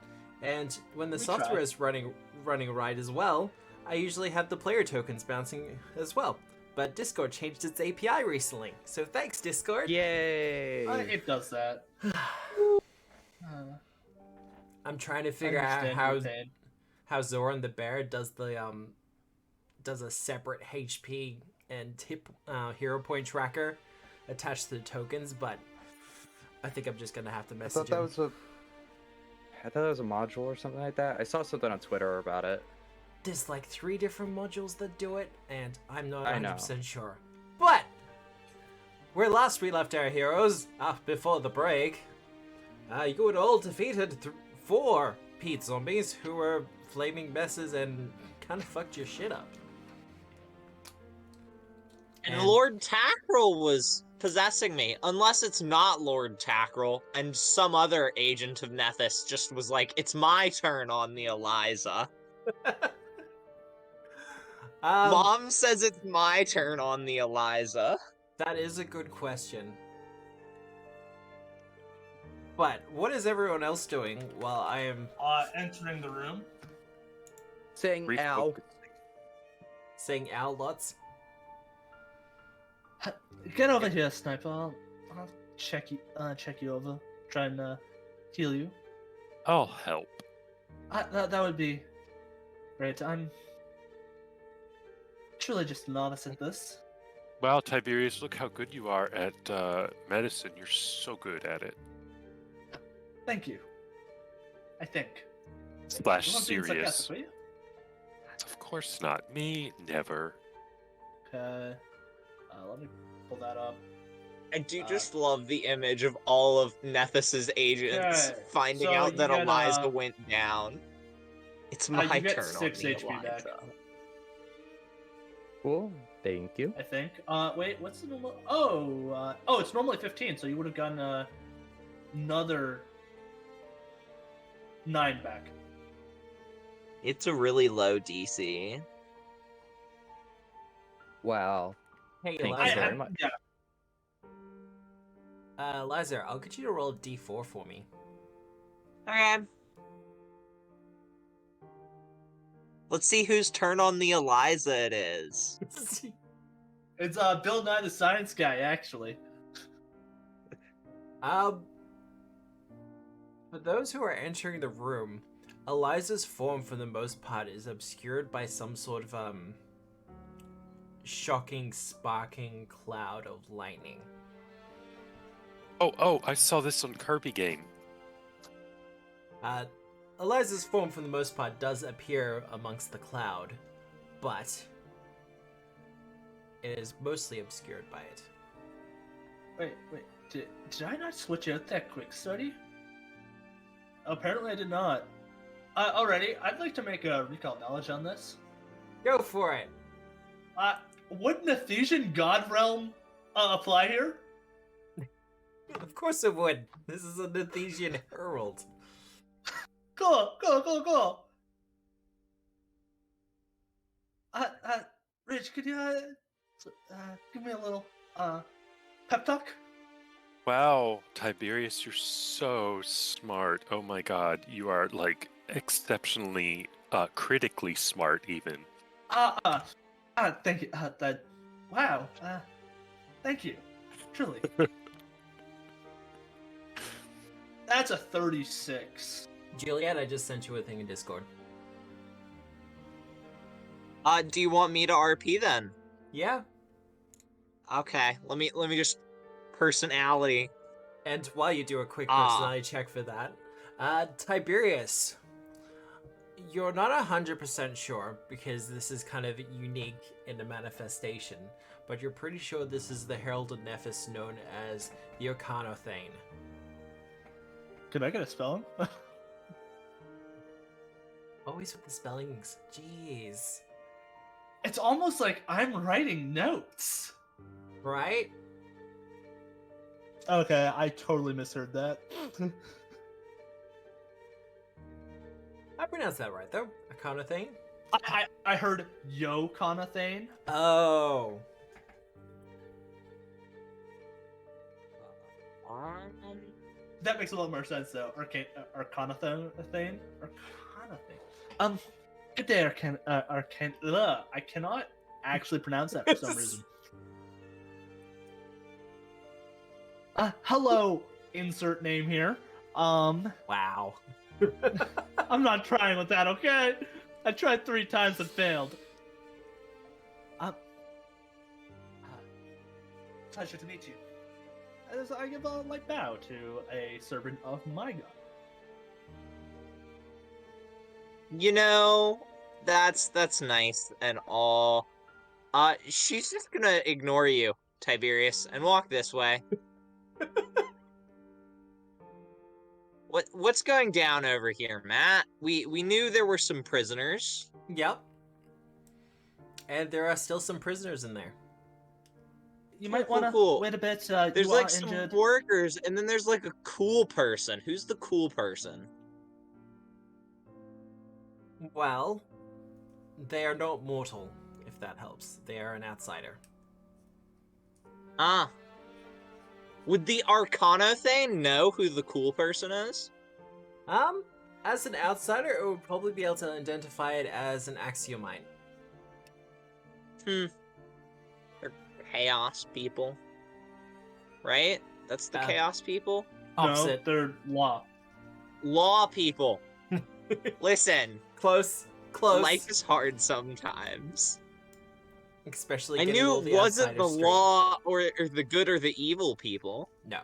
And when the We software try. is running right as well, I usually have the player tokens bouncing as well. But Discord changed its API recently, so thanks, Discord. Yay! It does that. I'm trying to figure out Understand how Zoran the Bear does the does a separate HP and hero point tracker attached to the tokens, but I think I'm just gonna have to I message thought him. that was a module or something like that. I saw something on Twitter about it. There's like 3 different modules that do it, and I'm not I know. 100% sure. But where last we left our heroes, before the break, you had all defeated 4 peat zombies who were flaming messes and kind of fucked your shit up. And Lord Tackrell was possessing me, unless it's not Lord Tackrell, and some other agent of Nethys just was like, it's my turn on the Eliza. Mom says it's my turn on the Eliza. That is a good question. But what is everyone else doing while I am Entering the room. Saying ow. Refocus. saying ow lots? Get over here, Sniper. I'll check you over. Try and heal you. I'll help. That would be great. I'm truly just a novice at this. Wow, Tiberius, look how good you are at medicine. You're so good at it. Thank you. I think. Slash I'm not being serious. sarcastic, were you? Of course not. Me, never. Okay. Let me pull that up. I do just love the image of all of Nethys's agents Okay, finding so out you that get, Eliza went down. It's my you get turn 6 on the HP back. Eliza. Cool. Thank you. I think. Wait, what's the normal? Oh, it's normally 15, so you would have gotten another 9 back. It's a really low DC. Wow. Hey, Thank you Eliza. very much. Yeah. Eliza, I'll get you to roll a d4 for me. Okay. Let's see whose turn on the Eliza it is. It's Bill Nye the Science Guy, actually. For those who are entering the room, Eliza's form for the most part is obscured by some sort of shocking, sparking cloud of lightning. Oh, I saw this on Kirby game. Eliza's form for the most part does appear amongst the cloud, but it is mostly obscured by it. Wait. Did I not switch out that quick study? Apparently I did not. Alrighty, I'd like to make a recall knowledge on this. Go for it! Would Nethesian God Realm apply here? Of course it would! This is a Nethesian herald. Cool. Rich, could you give me a little pep talk? Wow, Tiberius, you're so smart. Oh my god, you are like exceptionally critically smart even. Thank you. Wow. Thank you. Truly. That's a 36. Juliet, I just sent you a thing in Discord. Do you want me to RP then? Yeah, Okay, let me just personality. and while you do a quick personality check for that, Tiberius, you're not 100% sure because this is kind of unique in the manifestation, but you're pretty sure this is the Herald of Nephis known as the Thane. Can I get a spelling? Always with the spellings. Jeez. It's almost like I'm writing notes. Right? Okay, I totally misheard that. I pronounced that right, though. Thane? I heard Yo Conathane. Oh. That makes a lot more sense, though. Arcanathane? Arcanathane. Good day, I cannot actually pronounce that for some reason. Hello, insert name here. Wow. I'm not trying with that, okay? I tried 3 times and failed. Pleasure to meet you. As I give a light bow to a servant of my god. You know, that's nice and all. She's just gonna ignore you, Tiberius, and walk this way. What's going down over here, Matt? We knew there were some prisoners. Yep. And there are still some prisoners in there. You might Cool, want to cool. wait a bit. There's you like are some injured. workers, and then there's like a cool person. Who's the cool person? Well, they are not mortal, if that helps. They are an outsider. Ah. Would the Arcanathane know who the cool person is? As an outsider, it would probably be able to identify it as an axiomite. They're chaos people. Right? That's the chaos people? Opposite. No, they're law. Law people. Listen, Close. life is hard sometimes. Especially I getting all knew the it wasn't outsiders the straight. law or the good or the evil people. No.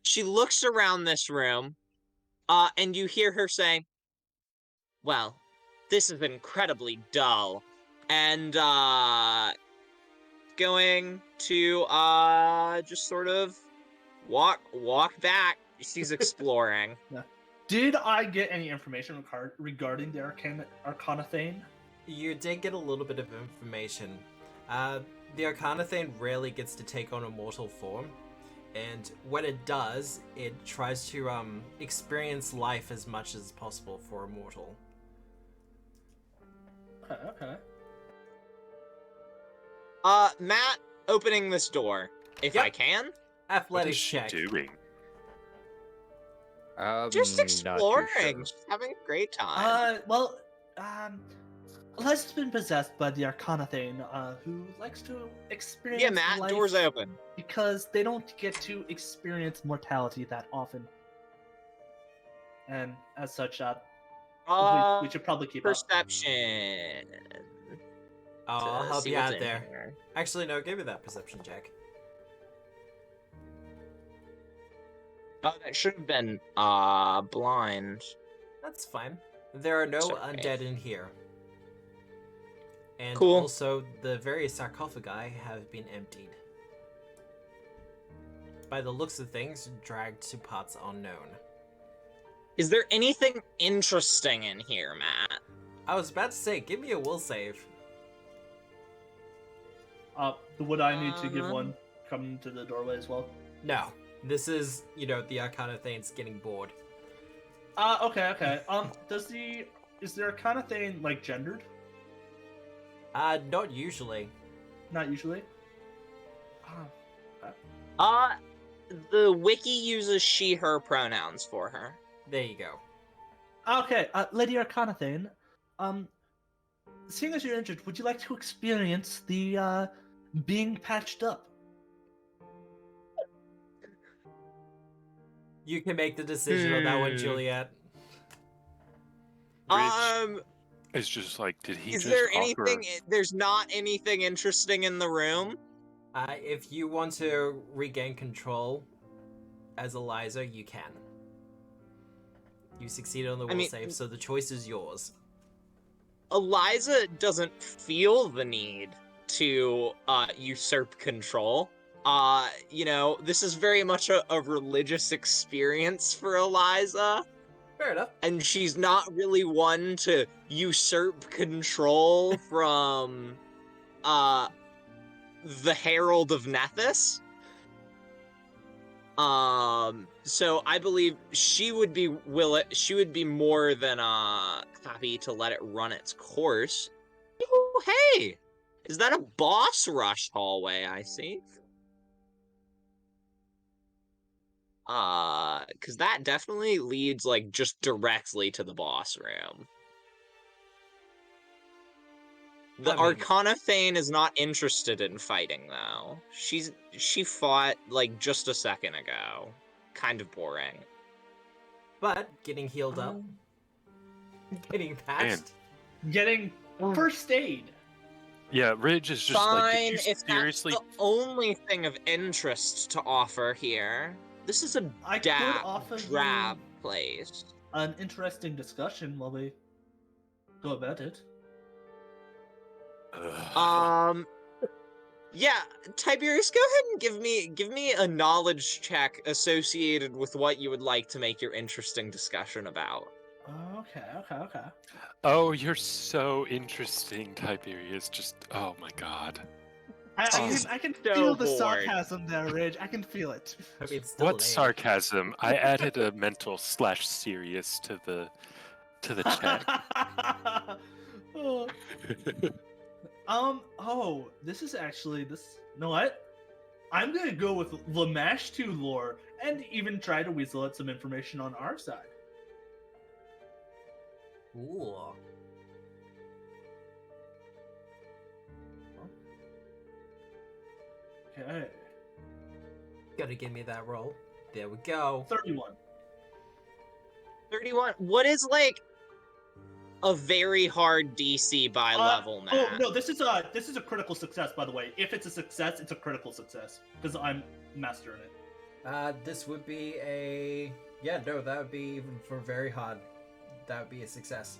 She looks around this room, And you hear her say, "Well, this is incredibly dull," and going to just sort of walk back. She's exploring. Did I get any information regarding the Arcanathane? You did get a little bit of information. The Arcanathane rarely gets to take on a mortal form, and when it does, it tries to experience life as much as possible for a mortal. Okay. Matt, opening this door, if Yep. I can. What Athletics is she check. doing? Just Not too sure. exploring, just having a great time. Eliza's been possessed by the Arcanathane, who likes to experience Yeah, Matt, life doors open. because they don't get to experience mortality that often. And as such, we should probably keep up. Perception. Oh, I'll to help see you what's out in there. here. Actually, no, give me that perception check. Oh, that should have been blind. That's fine. There are no It's okay. undead in here. And Cool. also, the various sarcophagi have been emptied. By the looks of things, dragged to parts unknown. Is there anything interesting in here, Matt? I was about to say, give me a will save. Would I need to give one coming to the doorway as well? No. This is, the Arcanathane's getting bored. Okay. Is the Arcanathane, like, gendered? Not usually. Not usually. The wiki uses she, her pronouns for her. There you go. Okay, Lady Arcanathane, seeing as you're injured, would you like to experience the, being patched up? You can make the decision on that one, Juliet. It's just like, did he Is just there offer... anything? There's not anything interesting in the room. If you want to regain control as Eliza, you can. You succeeded on the will save, so the choice is yours. Eliza doesn't feel the need to usurp control. This is very much a religious experience for Eliza. Fair enough. And she's not really one to usurp control from the Herald of Nethys. So I believe she would be more than happy to let it run its course. Oh, hey! Is that a boss rush hallway I see? Because that definitely leads, like, just directly to the boss room. The Arcanathane is not interested in fighting, though. She fought, like, just a second ago. Kind of boring. But getting healed up. Getting patched. Getting first aid. Yeah, Ridge is just Fine, like, did you if seriously... that's the only thing of interest to offer here. This is a drab place. An interesting discussion while we go about it. Yeah, Tiberius, go ahead and give me a knowledge check associated with what you would like to make your interesting discussion about. Okay. Oh, you're so interesting, Tiberius. Just, oh my god. I can feel the sarcasm there, Ridge. I can feel it. I mean, it's still What sarcasm? I added a mental / serious to the chat. This is actually You know what? I'm gonna go with Lamash 2 lore and even try to weasel out some information on our side. Ooh. Okay. Gotta give me that roll. There we go. 31. 31. What is, like, a very hard DC by level, Matt? Oh no, this is a critical success, by the way. If it's a success, it's a critical success because I'm mastering it. This would be a Yeah, no, that would be even for very hard. That would be a success.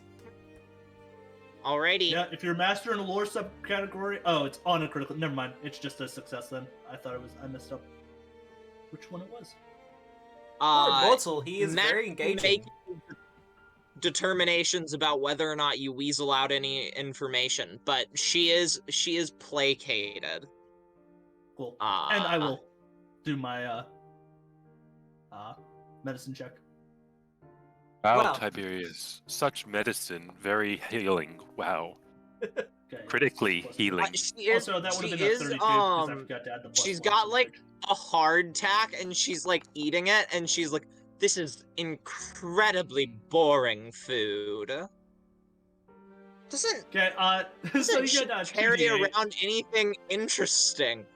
Alrighty. Yeah, if you're master in a lore subcategory, oh, it's on a critical. Never mind, it's just a success then. I thought it was. I messed up. Which one it was? Mortal, he is Matt very will engaging. make determinations about whether or not you weasel out any information, but she is placated. Cool. And I will do my medicine check. Wow, Well- Tiberius. Such medicine. Very healing. Wow. Okay. Critically Plus- healing. She is. Also, that would She have been a is. 32 because I forgot to add the plus She's one, got so like it's a hardtack, and she's like eating it, and she's like, "This is incredibly boring food." Doesn't Okay. So doesn't you get carry 2d8. around anything interesting,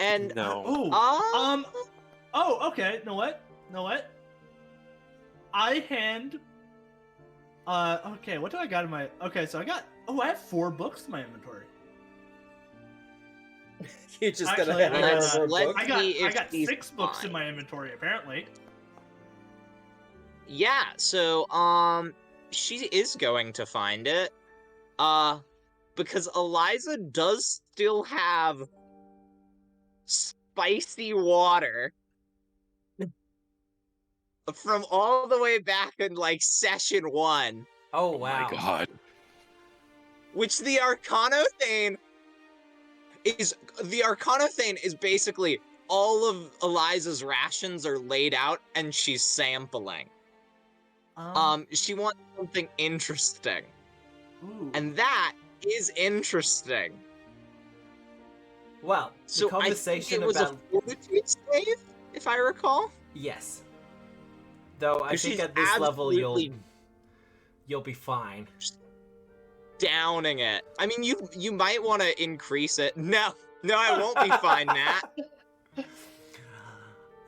and No. Oh, okay. Know what? I hand. Okay. What do I got in my? Okay, so I got. Oh, I have 4 books in my inventory. You're just Actually, gonna have let's- more let's- books? I got see if 6 she's books in fine. my inventory apparently. Yeah, so she is going to find it. Because Eliza does still have spicy water from all the way back in like session 1, Oh Oh wow. my god. which the Arcanothane is basically all of Eliza's rations are laid out and she's sampling. She wants something interesting. Ooh. And that is interesting. Well, So the conversation I think it was about a fortitude save, if I recall. yes. Though I 'Cause think she's at this level absolutely- you'll be fine. Downing it. I mean, you might want to increase it. No, I won't be fine, Matt.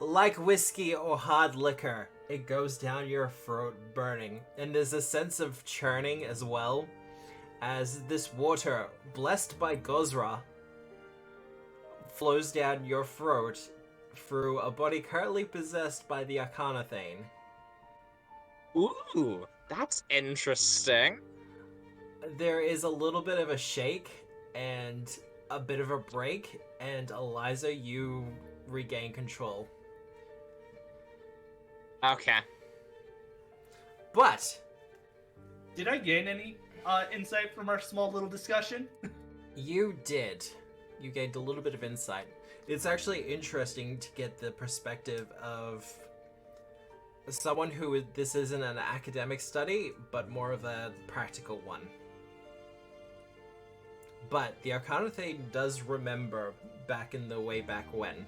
Like whiskey or hard liquor, it goes down your throat burning, and there's a sense of churning as well, as this water, blessed by Gozra, flows down your throat through a body currently possessed by the Arcanothane. Ooh, that's interesting. There is a little bit of a shake and a bit of a break, and Eliza, you regain control. Okay. But Did I gain any insight from our small little discussion? you did. You gained a little bit of insight. It's actually interesting to get the perspective of someone who this isn't an academic study, but more of a practical one. But the Arcanothane does remember back in the way back when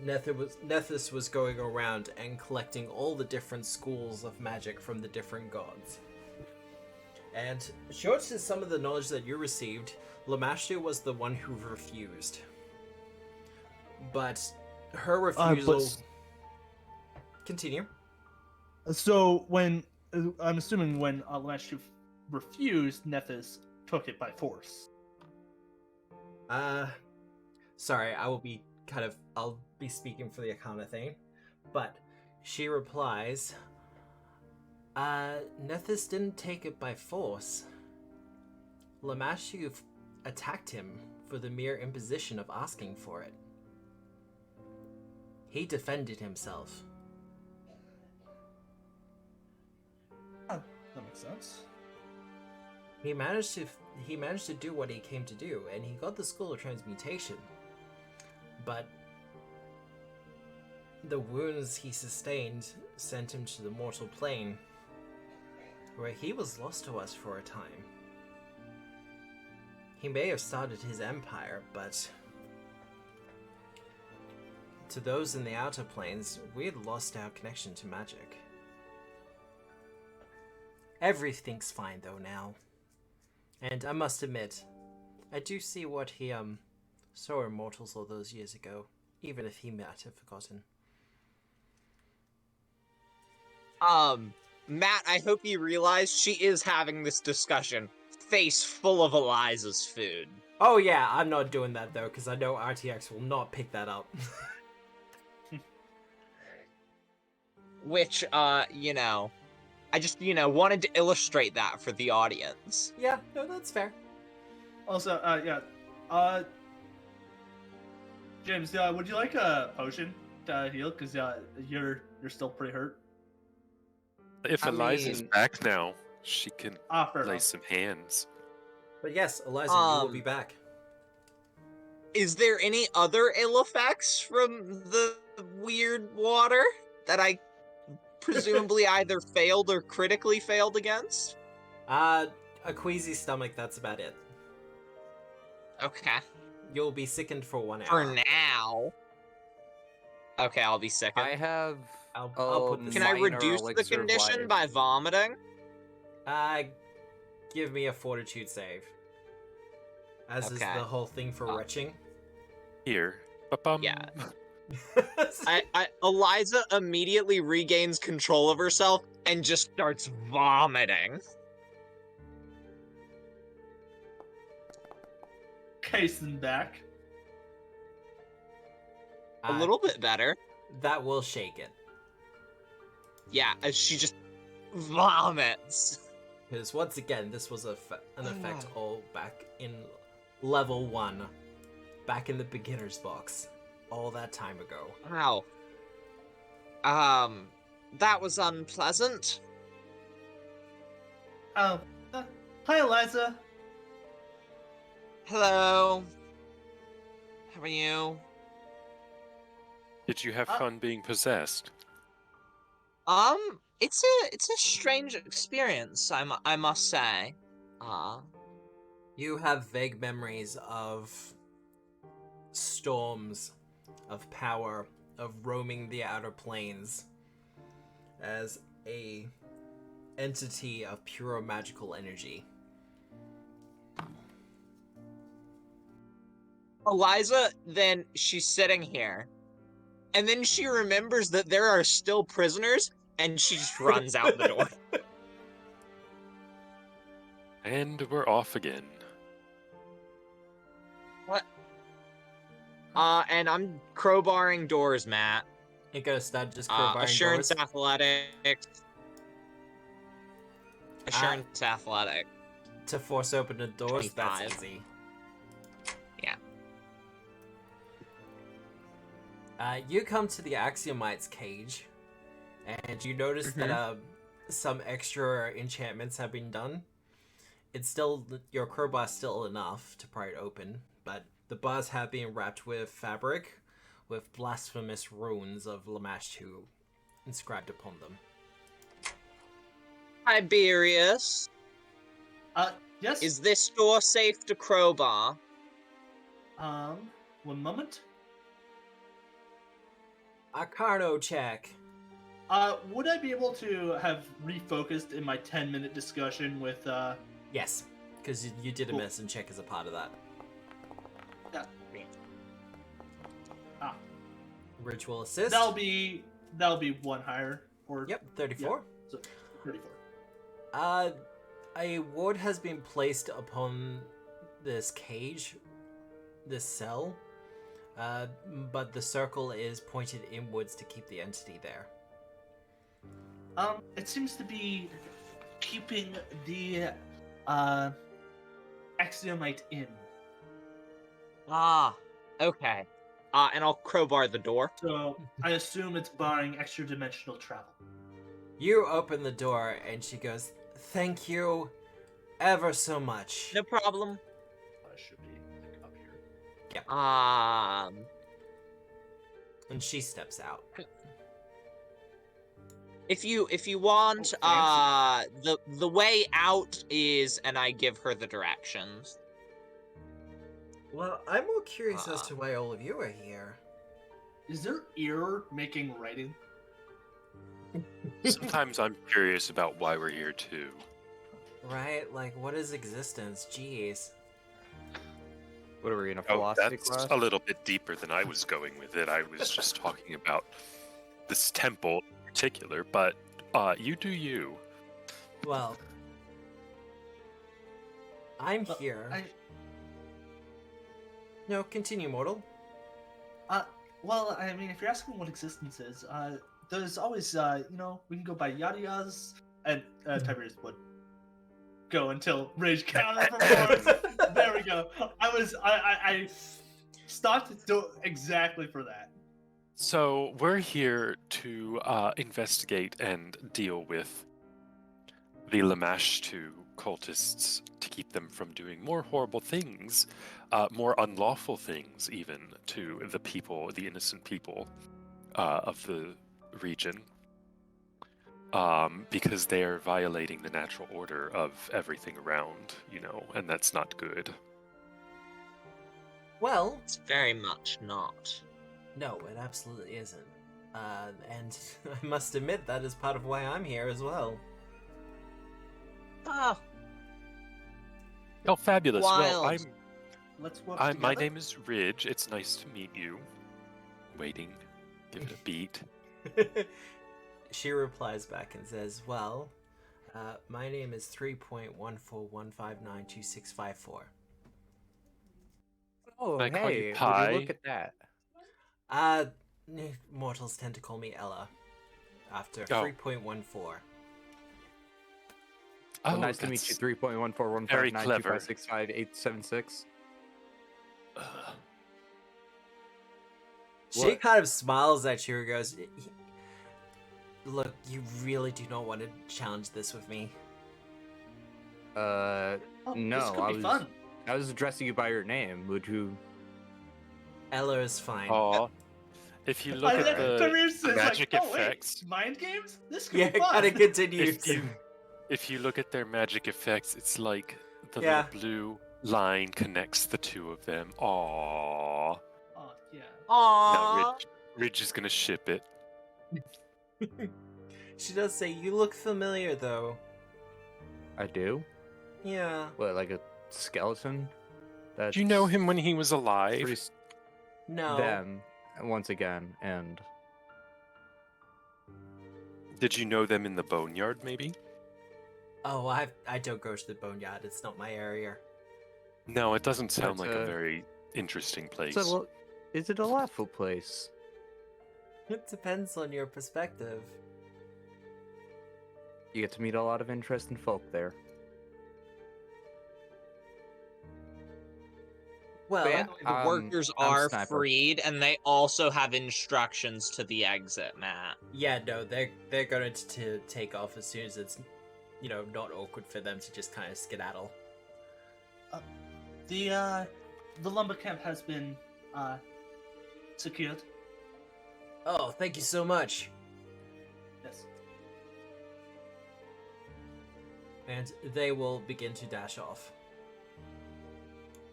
Nethys was going around and collecting all the different schools of magic from the different gods. And short to some of the knowledge that you received, Lamashtu was the one who refused. But her refusal... Continue. So when I'm assuming when Lamashtu refused, Nethys took it by force. Sorry, I'll be speaking for the Arcanothane, but she replies, Nethys didn't take it by force. Lamashtu attacked him for the mere imposition of asking for it. He defended himself. That makes sense. He managed to do what he came to do, and he got the School of Transmutation. But the wounds he sustained sent him to the mortal plane, where he was lost to us for a time. He may have started his empire, but to those in the outer planes, we had lost our connection to magic. Everything's fine though now. And I must admit, I do see what he saw in mortals all those years ago, even if he might have forgotten. Matt, I hope you realize she is having this discussion face full of Eliza's food. Oh yeah, I'm not doing that though, because I know RTX will not pick that up. which, you know, I just, you know, wanted to illustrate that for the audience. Yeah, no, that's fair. Also, yeah. James, would you like a potion to heal? Because you're still pretty hurt. If I Eliza's mean- back now, she can Fair lay enough. some hands. But yes, Eliza, you will be Um, back. Is there any other ill effects from the weird water that I presumably either failed or critically failed against? A queasy stomach, that's about it. Okay. You'll be sickened for 1 For hour. now. Okay, I'll be sickened. I have. I'll put this Can I minor reduce the elixir of condition life. by vomiting? Give me a fortitude save. As is Okay. the whole thing for retching. Here. Ba-bum. Yeah. Eliza immediately regains control of herself and just starts vomiting. Casing back. A little bit better. That will shake it. Yeah, as she just vomits. Because once again, this was an effect all back in level 1. Back in the beginner's box. All that time ago. Wow. That was unpleasant. Oh, hi, Eliza. Hello. How are you? Did you have fun being possessed? It's a strange experience, I must say. You have vague memories of storms, of power, of roaming the outer planes as a entity of pure magical energy. Eliza, then she's sitting here, and then she remembers that there are still prisoners, and she just runs out the door. And we're off again. What? And I'm crowbarring doors, Matt. It goes stud just crowbarring Assurance doors. athletics. Assurance athletic. To force open the doors, 25. that's easy. Yeah. You come to the Axiomite's cage, and you notice that some extra enchantments have been done. It's still, your crowbar's still enough to pry it open, but the bars have been wrapped with fabric, with blasphemous runes of Lamashtu inscribed upon them. Tiberius, Yes. is this door safe to crowbar? 1 moment. Arcano check. Would I be able to have refocused in my 10-minute discussion with, Yes, because you did a Cool. medicine check as a part of that. Ritual assist. that'll be 1 higher, or... Yep, 34. So, 34. A ward has been placed upon this cage, this cell, but the circle is pointed inwards to keep the entity there. It seems to be keeping the, Axiomite in. Okay. And I'll crowbar the door. So, I assume it's barring extra-dimensional travel. You open the door, and she goes, "Thank you ever so much." No problem. I should be, like, up here. And she steps out. If you want, the way out is, and I give her the directions. Well, I'm more curious as to why all of you are here. Is there ear making writing? Sometimes I'm curious about why we're here too. Right? Like, what is existence? Jeez. What are we in a Oh, philosophy that's class? a little bit deeper than I was going with it. I was just talking about this temple in particular, but you do you. Well, I'm here. No, continue, mortal. Well, I mean, if you're asking what existence is, there's always, we can go by yada yadas, and Tiberius would go until rage counter performs. There we go. I stopped exactly for that. So we're here to investigate and deal with the Lamash 2 cultists to keep them from doing more horrible things, more unlawful things even, to the people, the innocent people of the region. Because they are violating the natural order of everything around, and that's not good. Well, It's very much not. no, it absolutely isn't. And I must admit that is part of why I'm here as well. Ah, Oh, fabulous. Wild. Well, Let's work my together. name is Ridge. It's nice to meet you. Waiting. Give it a beat. She replies back and says, well, my name is 3.141592654. Oh, Can I call you hey, would Pi? you look at that? Mortals tend to call me Ella after Oh. 3.14. Oh, nice to meet you. Very 3.1415925656876. She What? kind of smiles at you and goes, look, you really do not want to challenge this with me. Oh, No, this could be fun. I was addressing you by your name. Would you? Ella is fine. Aw. If you look I at think the Tiberius is magic like, oh, effects, wait, mind games? This could Yeah, be fun. kind of continues. if you look at their magic effects, it's like the Yeah. little blue line connects the two of them. Aww. Oh, yeah. Now Aww. Ridge is gonna ship it. She does say, you look familiar, though. I do. Yeah. What, like a skeleton? That's Do you know him when he was alive? pretty s- No. Them once again, and Did you know them in the boneyard, maybe? Oh, I don't go to the boneyard. It's not my area. No, it doesn't sound That's like a a- very interesting place. so is it a lawful place? It depends on your perspective. You get to meet a lot of interesting folk there. Well, yeah. The workers I'm are Sniper. freed, and they also have instructions to the exit, Matt. yeah, no, they're going to take off as soon as it's, not awkward for them to just kind of skedaddle. The lumber camp has been secured. Oh, thank you so much. Yes. And they will begin to dash off.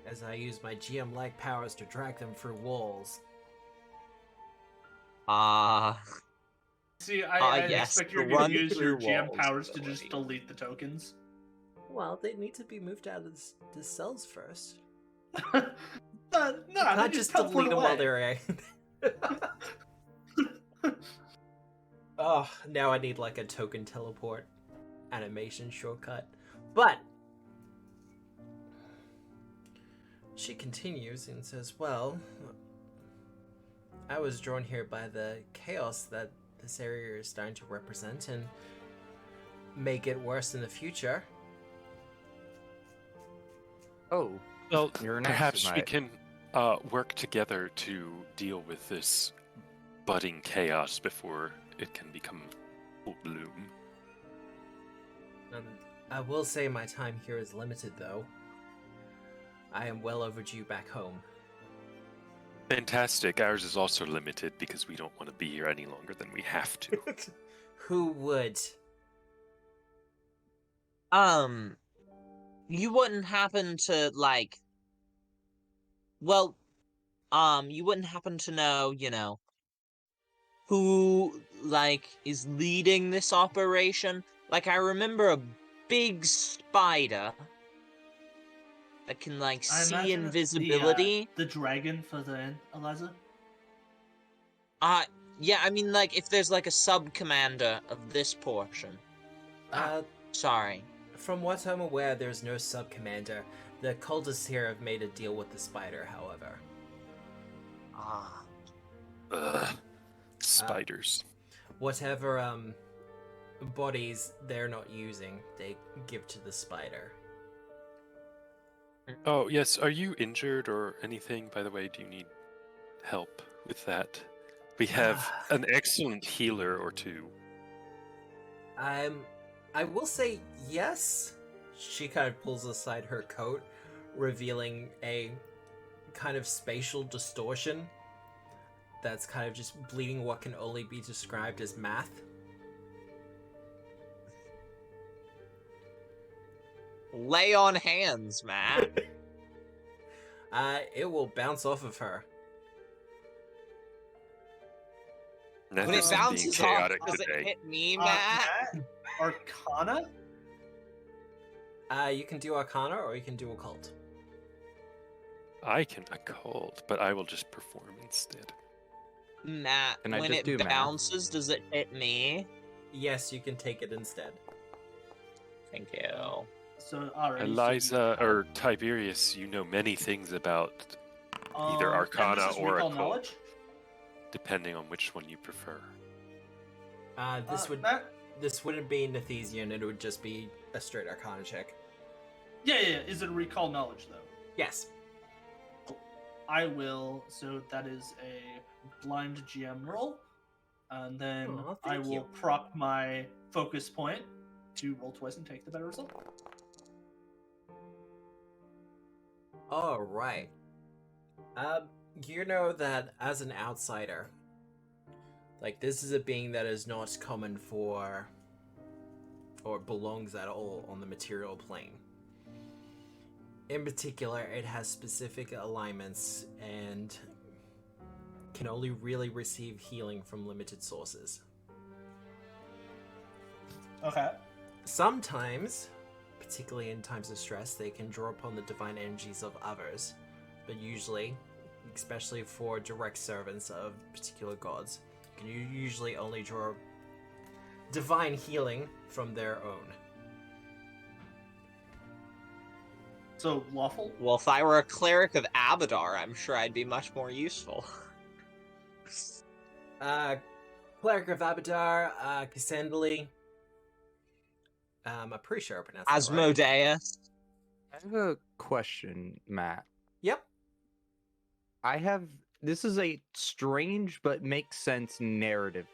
As I use my GM-like powers to drag them through walls. See, I yes, expect you're to going run to use your through GM walls, powers by to the just way. delete the tokens. Well, they need to be moved out of the cells first. No, You they can't just delete them while away. they're... Oh, now I need like a token teleport animation shortcut. But she continues and says, well, I was drawn here by the chaos that this area is starting to represent and may get worse in the future. Oh, Well, you're an perhaps we Exomite. can work together to deal with this budding chaos before it can become full bloom. I will say my time here is limited, though. I am well overdue back home. Fantastic. Ours is also limited because we don't want to be here any longer than we have to. Who would? You wouldn't happen to, you wouldn't happen to know, who, is leading this operation? Like, I remember a big spider that can, I see imagine invisibility. The dragon for the inn, Eliza. Yeah, I mean, if there's, a sub-commander of this portion. Sorry. From what I'm aware, there's no sub-commander. The cultists here have made a deal with the spider, however. Ah. Ugh. Spiders. whatever bodies they're not using, they give to the spider. Oh, yes. Are you injured or anything? By the way, do you need help with that? We have an excellent healer or two. I will say yes. She kind of pulls aside her coat, revealing a kind of spatial distortion that's kind of just bleeding what can only be described as math. Lay on hands, Matt. It will bounce off of her. Neth When it is being bounces off, chaotic does it today. hit me, Matt? Matt, Arcana? You can do Arcana or you can do Occult. I can occult, but I will just perform instead. Matt, Can I when just do it math? bounces, does it hit me? Yes, you can take it instead. Thank you. So, alright. Eliza or Tiberius, you know many things about either Arcana and this is or recall occult. knowledge? depending on which one you prefer. Matt? This wouldn't be Nethesian, it would just be a straight Arcana check. Yeah. Is it a recall knowledge though? Yes. I will. So that is a blind GM roll, and then Aw, I thank will you. proc my focus point to roll twice and take the better result. All right. You know that as an outsider, like this is a being that is not common for, or belongs at all on the material plane. In particular, it has specific alignments and can only really receive healing from limited sources. Okay. Sometimes, particularly in times of stress, they can draw upon the divine energies of others, but usually, especially for direct servants of particular gods, can you usually only draw divine healing from their own. So lawful. Well, if I were a cleric of Abadar, I'm sure I'd be much more useful. Cleric of Abadar, Cassandali. I'm pretty sure I pronounced that right. Asmodeus. I have a question, Matt. Yep. This is a strange but makes sense narratively.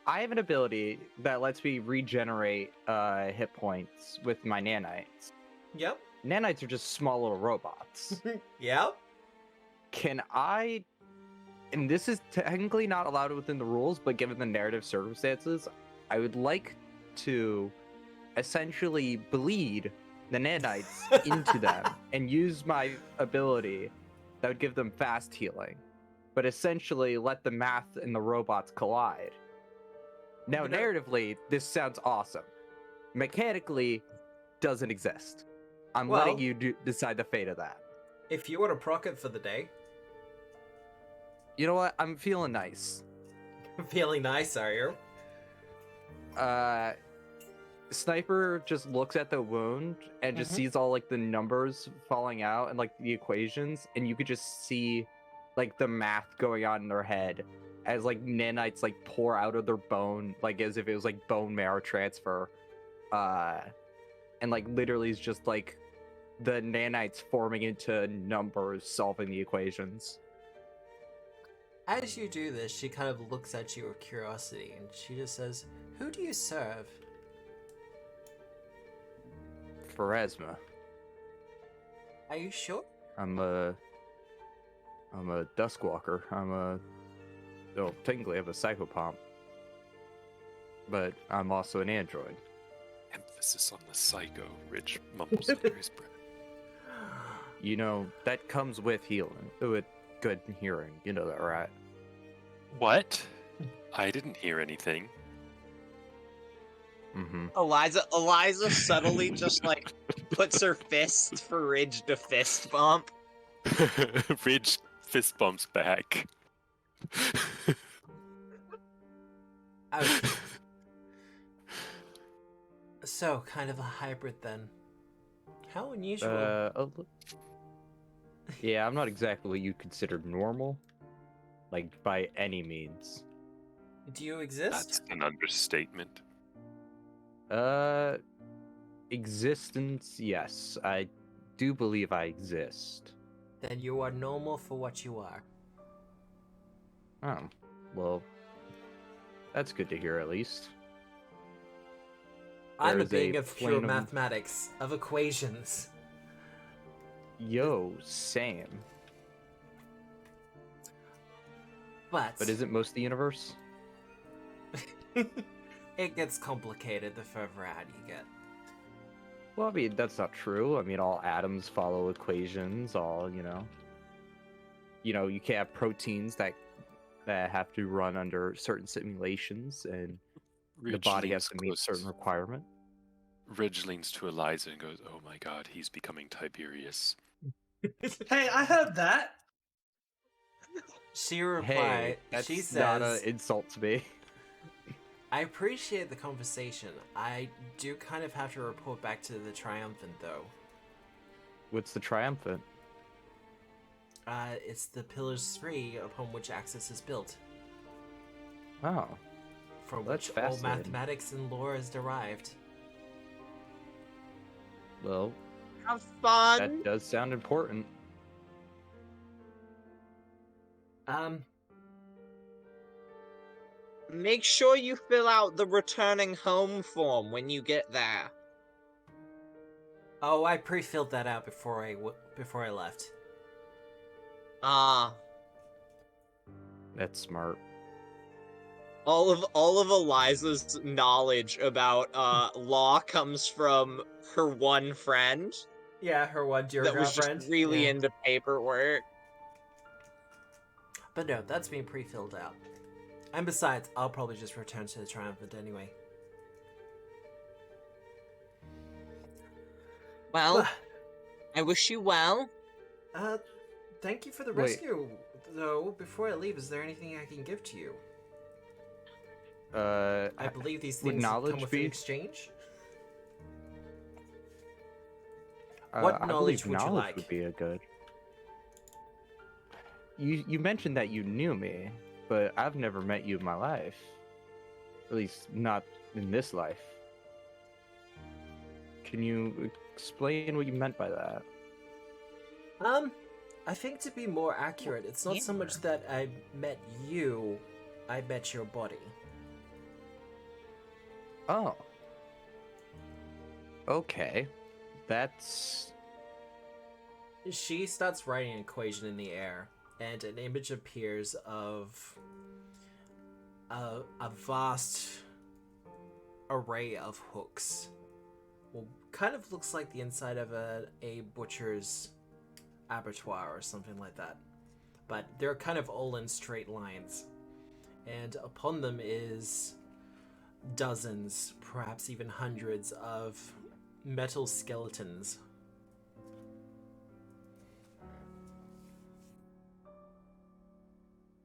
I have an ability that lets me regenerate hit points with my nanites. Yep. Nanites are just small little robots. Yep. Can I, and this is technically not allowed within the rules, but given the narrative circumstances, I would like to essentially bleed the nanites into them and use my ability that would give them fast healing, but essentially let the math and the robots collide. Now, narratively, this sounds awesome. Mechanically, doesn't exist. I'm letting Well- you decide the fate of that. If you want to proc it for the day, You know what? I'm feeling nice. feeling nice, are you? Sniper just looks at the wound and just sees all like the numbers falling out and like the equations, and you could just see like the math going on in their head as like nanites like pour out of their bone, like as if it was like bone marrow transfer, and like literally is just like the nanites forming into numbers solving the equations. As you do this, she kind of looks at you with curiosity, and she just says, "Who do you serve?" Pharasma. Are you sure? I'm a Duskwalker. Technically I'm a Psychopomp. But I'm also an android. Emphasis on the psycho, Rich mumbles under his breath. You know, that comes with healing. With good hearing. You know that, right? What? I didn't hear anything. Mm-hmm. Eliza subtly just like puts her fist for Ridge to fist bump. Ridge fist bumps back. Okay. So, kind of a hybrid then. How unusual. Yeah, I'm not exactly what you consider normal. Like, by any means. Do you exist? That's an understatement. Existence, yes. I do believe I exist. Then you are normal for what you are. Oh, well, that's good to hear at least. I'm a There's being of pure plenum- mathematics, of equations. Yo, same. But But isn't most of the universe? it gets complicated the further out you get. Well, I mean, that's not true. I mean, all atoms follow equations, you can't have proteins that have to run under certain simulations, and the body has to meet certain requirement. Ridge leans to Eliza and goes, "Oh my God, he's becoming Tiberius." Hey, I heard that. She replied, Hey, that's she not an says, insult to me. I appreciate the conversation. I do kind of have to report back to the Triumphant, though. What's the triumphant? It's the Pillars 3 upon which Axis is built, Oh, from That's which all fascinating. mathematics and lore is derived. well, Have fun. that does sound important. Make sure you fill out the returning home form when you get there. Oh, I pre-filled that out before I left. Ah. That's smart. All of Eliza's knowledge about law comes from her one friend Yeah, her one dear that was just girlfriend. really Yeah. into paperwork. But no, that's being pre-filled out. And besides, I'll probably just return to the Triumphant anyway. Well, I wish you well. Thank you for the Wait. rescue. Though, before I leave, is there anything I can give to you? I believe these would things come knowledge with be? an exchange. What I knowledge believe would you knowledge like? would be a good. You mentioned that you knew me, but I've never met you in my life. At least not in this life. Can you explain what you meant by that? I think to be more accurate, it's not so much that I met you, I met your body. Oh. Okay. That's... She starts writing an equation in the air, and an image appears of a vast array of hooks. Well, kind of looks like the inside of a butcher's abattoir or something like that. But they're kind of all in straight lines. And upon them is dozens, perhaps even hundreds of metal skeletons.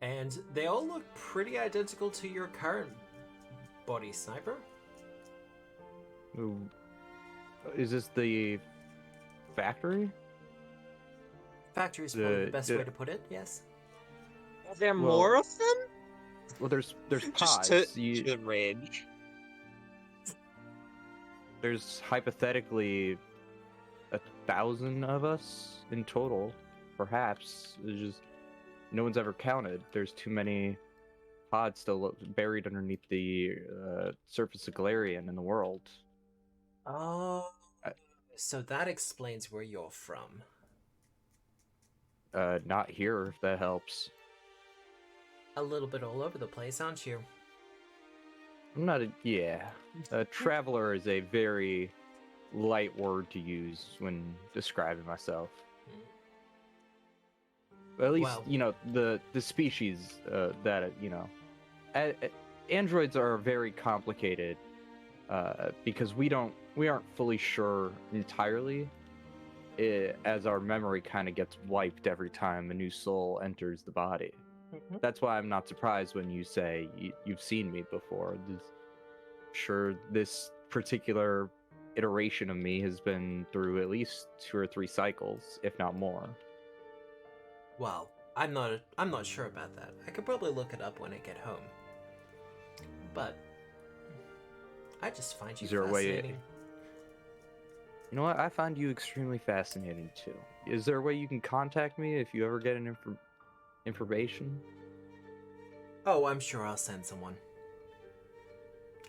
And they all look pretty identical to your current body, Sniper. Ooh. Is this the factory? Factory is probably the best way to put it, yes. Are there Well, more of them? Well, there's Just pods. to rage. There's hypothetically 1,000 of us in total, perhaps. There's just no one's ever counted. There's too many pods still buried underneath the surface of Galarian in the world. Oh, so that explains where you're from. Not here, if that helps. A little bit all over the place, aren't you? I'm not a... Yeah. A traveler is a very light word to use when describing myself. At least, Well- the species that, androids are very complicated because we aren't fully sure entirely as our memory kind of gets wiped every time a new soul enters the body. That's why I'm not surprised when you say you've seen me before. Sure, this particular iteration of me has been through at least 2 or 3 cycles, if not more. Well, I'm not sure about that. I could probably look it up when I get home. but I just find you Is there a way- fascinating. You know what? I find you extremely fascinating too. Is there a way you can contact me if you ever get an information? Oh, I'm sure I'll send someone.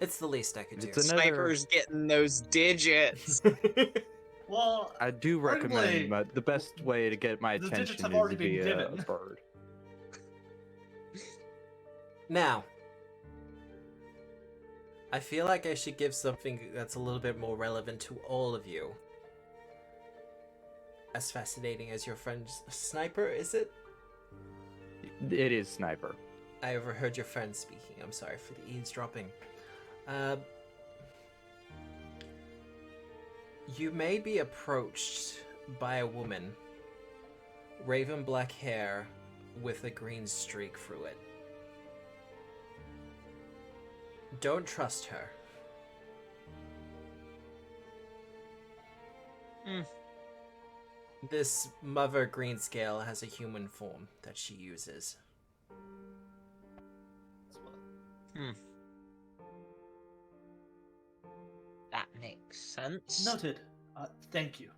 It's the least I could do. It's another. Sniper's getting those digits. Well, I do recommend the best way to get my the attention digits have is already been via a given. bird. Now, I feel like I should give something that's a little bit more relevant to all of you. As fascinating as your friend's sniper, is it? It is Sniper. I overheard your friend speaking. I'm sorry for the eavesdropping. You may be approached by a woman, raven black hair with a green streak through it. Don't trust her. This Mother Greenscale has a human form that she uses. That makes sense. Noted. Thank you.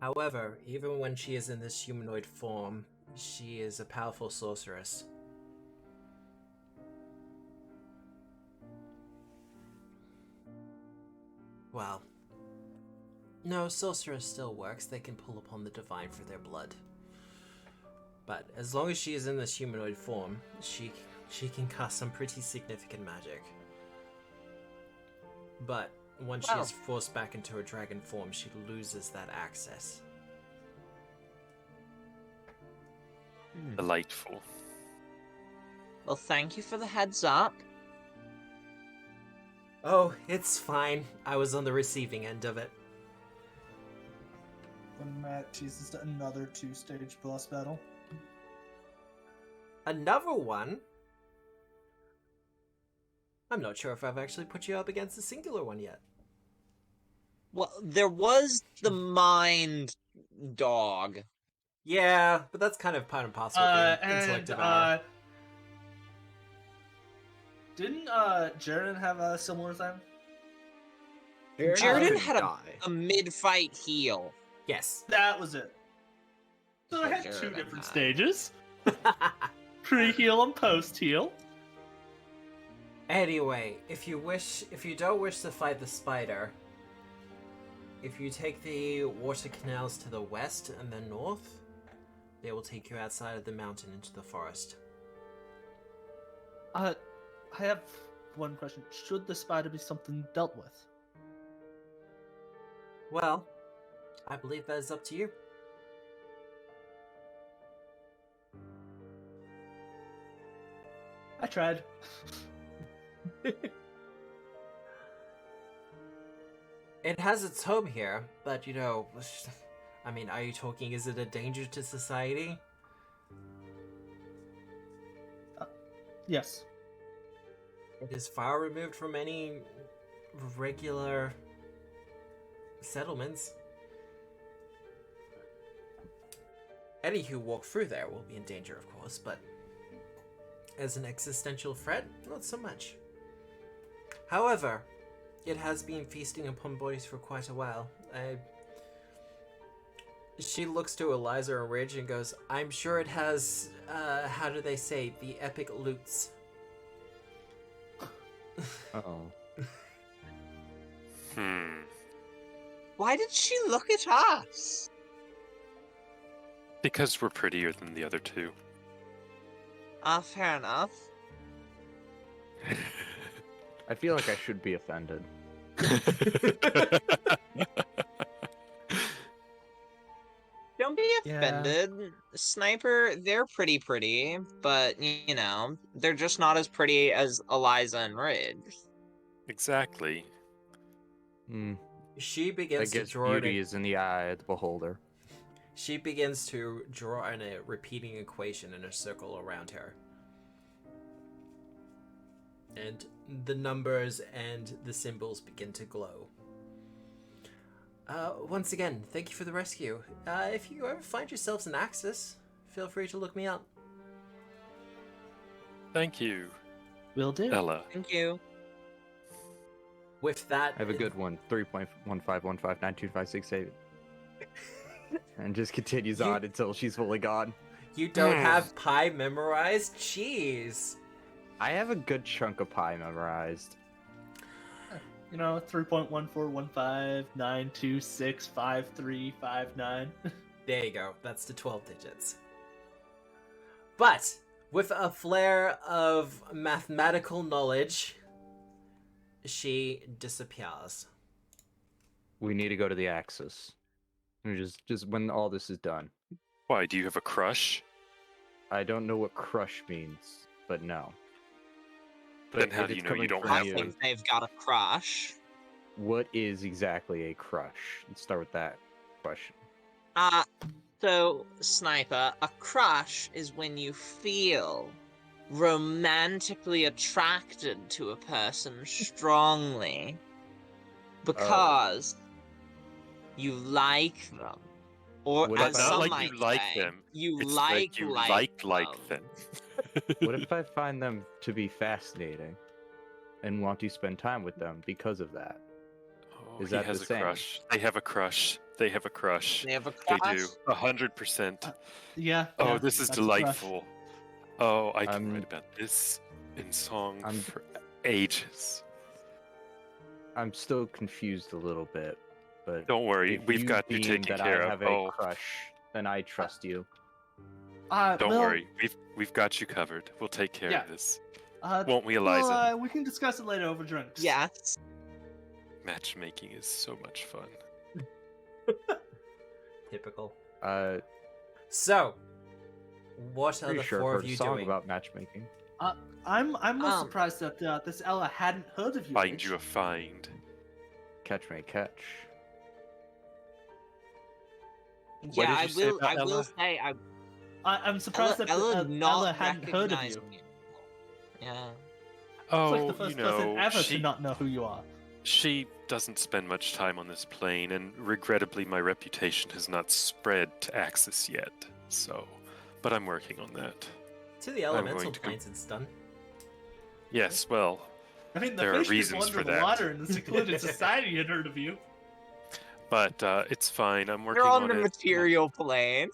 However, even when she is in this humanoid form, she is a powerful sorceress. Well, no, sorceress still works. They can pull upon the divine for their blood. But as long as she is in this humanoid form, she can cast some pretty significant magic. But once she is forced back into her dragon form, she loses that access. Delightful. Well, thank you for the heads up. Oh, it's fine. I was on the receiving end of it. When Matt chooses to another 2-stage boss battle. Another one? I'm not sure if I've actually put you up against a singular one yet. Well, there was the mind dog. Yeah, but that's kind of part and parcel of the intellect devour. Didn't Jaren have a similar thing? Jordan had die. a mid-fight heal. Yes. That was it. So I had Jaren two had. different stages. Pre-heal and post-heal. Anyway, if you don't wish to fight the spider, if you take the water canals to the west and then north, they will take you outside of the mountain into the forest. I have one question. Should the spider be something dealt with? Well, I believe that is up to you. I tried. It has its home here, but you know, I mean, are you talking, is it a danger to society? Yes. It is far removed from any regular settlements. Any who walk through there will be in danger, of course, but as an existential threat, not so much. However, it has been feasting upon bodies for quite a while. She looks to Eliza and Ridge and goes, I'm sure it has, how do they say, the epic loots. Uh-oh. Why did she look at us? Because we're prettier than the other two. Fair enough. I feel like I should be offended. Don't be Yeah. offended. Sniper, they're pretty, but, you know, they're just not as pretty as Eliza and Ridge. Exactly. She I begins to guess draw beauty is in the eye of the beholder. She begins to draw in a repeating equation in a circle around her. And the numbers and the symbols begin to glow. Once again, thank you for the rescue. If you ever find yourselves in Axis, feel free to look me up. Thank you. Will do. Ella. Thank you. With that, I have a good one. 3.15159256 and just continues You- on until she's fully gone. You don't have pi memorized? Jeez. I have a good chunk of pi memorized. 3.14159265359. There you go. That's the 12 digits. But with a flair of mathematical knowledge, she disappears. We need to go to the Axis. Just when all this is done. Why, do you have a crush? I don't know what crush means, but no. Then But how if do you it's know you coming don't from have I you, one? think they've got a crush. what is exactly a crush? Let's start with that question. So, Sniper, a crush is when you feel romantically attracted to a person strongly because you like them. Or What But if as I- not some like might you like say, them. you It's like you like like them. them. What if I find them to be fascinating and want to spend time with them because of that? Oh, Is he that has the a same? crush. They have a crush. They have a crush. They have a They crush? do. 100%. Yeah. Oh, yeah, this is that's a crush. delightful. Oh, I can I'm- write about this in song I'm- for ages. I'm still confused a little bit, but Don't worry, if we've you got you deem taken that care I of. have a crush, then I trust you. Don't Will, worry, we've got you covered. We'll take care Yeah. of this. Well, Won't we, Eliza? we can discuss it later over drinks. Yes. Matchmaking is so much fun. Typical. Uh, So, what are pretty the sure four I've of heard a you song doing? about matchmaking. I'm most Um, surprised that this Ella hadn't heard of you. Find Rich. you a find. Catch may catch. Yeah, did I you say will. about I will Ella? say I'm surprised that Ella not Ella hadn't heard of you. recognizing you. Yeah. It's Oh, like the first person ever she to not know who you are. she doesn't spend much time on this plane, and regrettably, my reputation has not spread to Axis yet. So, but I'm working on that. To the I'm elemental going to planes, it's done. Yes, well, I mean, the There are fish people reasons under for the that. water in the secluded society had heard of you. but it's fine. I'm working You're on on the it. material plane.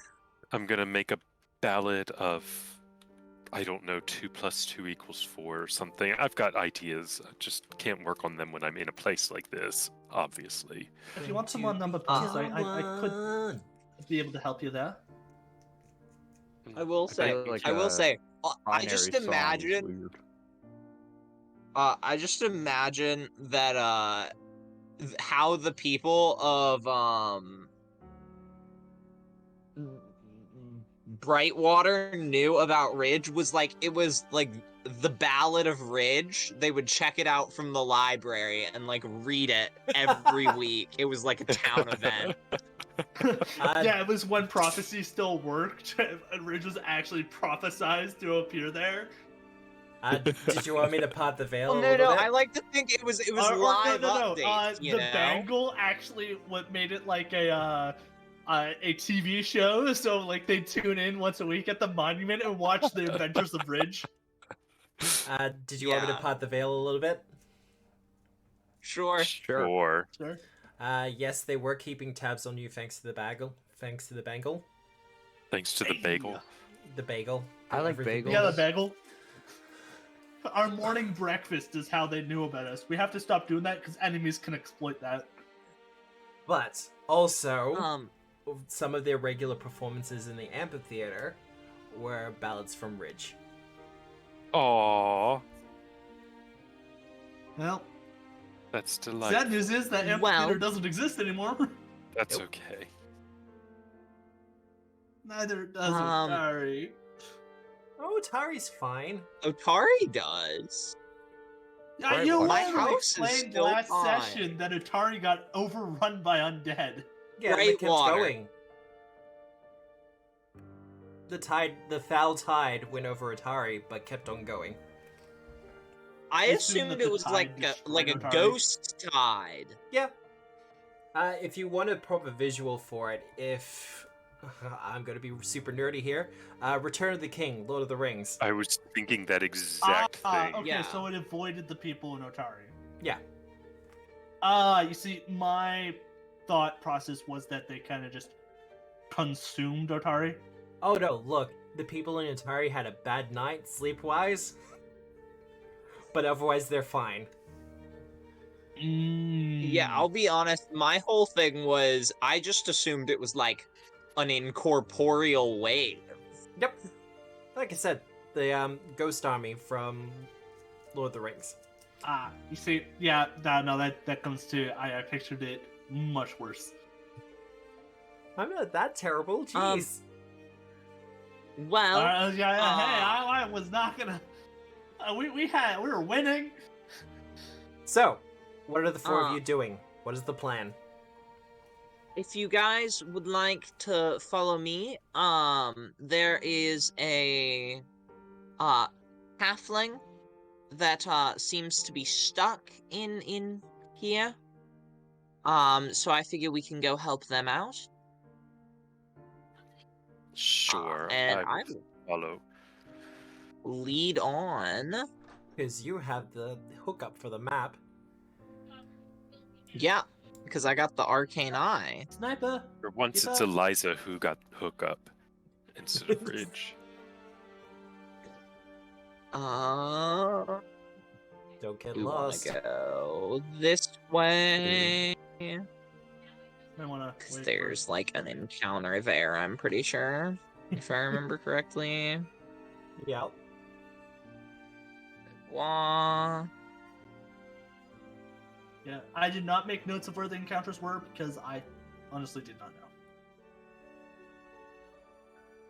I'm gonna make a ballad of, I don't know, 2 + 2 = 4 or something. I've got ideas. I just can't work on them when I'm in a place like this, obviously. If you want some more number pieces, I could be able to help you there. I will say. feel like, I will say. I Binary just song is imagine. weird. I just imagine that how the people of Brightwater knew about Ridge was like it was like the Ballad of Ridge. They would check it out from the library and like read it every week. It was like a town event. Yeah, it was when prophecy still worked, and Ridge was actually prophesized to appear there. Did you want me to pot the veil Well, a no, little no. bit? I like to think it was live updates. You the know? bangle actually what made it like a TV show. So like they tune in once a week at the monument and watch the Adventures of Ridge. Did you want me to Yeah. pot the veil a little bit? Sure. Sure. Sure. Yes, they were keeping tabs on you thanks to the bagel. Thanks to the bangle. Thanks to the bagel. The bagel. I like Everything bagels. Yeah, the bagel. Our morning breakfast is how they knew about us. We have to stop doing that because enemies can exploit that. But also, Um. some of their regular performances in the amphitheater were ballads from Ridge. Aww, Well, that's sad delightful. news is that amphitheater Well- doesn't exist anymore. That's Nope. okay. Neither does Um, Otari. Oh, Tari's fine. Otari does. Yeah, you My literally house is explained still last fine. session that Otari got overrun by undead. Yeah, and it kept Brightwater. going. The foul tide went over Otari, but kept on going. I assume assumed that it the was tide like destroyed a Otari. ghost tide. Yeah. If you want a proper visual for it, if I'm going to be super nerdy here. Return of the King, Lord of the Rings. I was thinking that exact thing. Okay, Yeah. so it avoided the people in Otari. Yeah. You see, my thought process was that they kind of just consumed Otari. Oh no, look, the people in Otari had a bad night sleep-wise, but otherwise they're fine. Yeah, I'll be honest. My whole thing was I just assumed it was like an incorporeal wave. Yep. Like I said, the ghost army from Lord of the Rings. You see, yeah, that comes to. I pictured it much worse. I'm not that terrible, jeez. Well, Hey, I was not gonna. We were winning. So, what are the four of you doing? What is the plan? if you guys would like to follow me, there is a halfling that seems to be stuck in here. So I figure we can go help them out. Sure, And I I will follow. will lead on. Because you have the hookup for the map. Yeah, because I got the arcane eye. Sniper. For once, Keep it's up. Eliza who got hook up instead of Ridge. Don't get We want lost. to go this way. I wanna. 'Cause there's like an encounter there, I'm pretty sure. If I remember correctly. Yeah. Wah. Yeah, I did not make notes of where the encounters were because I honestly did not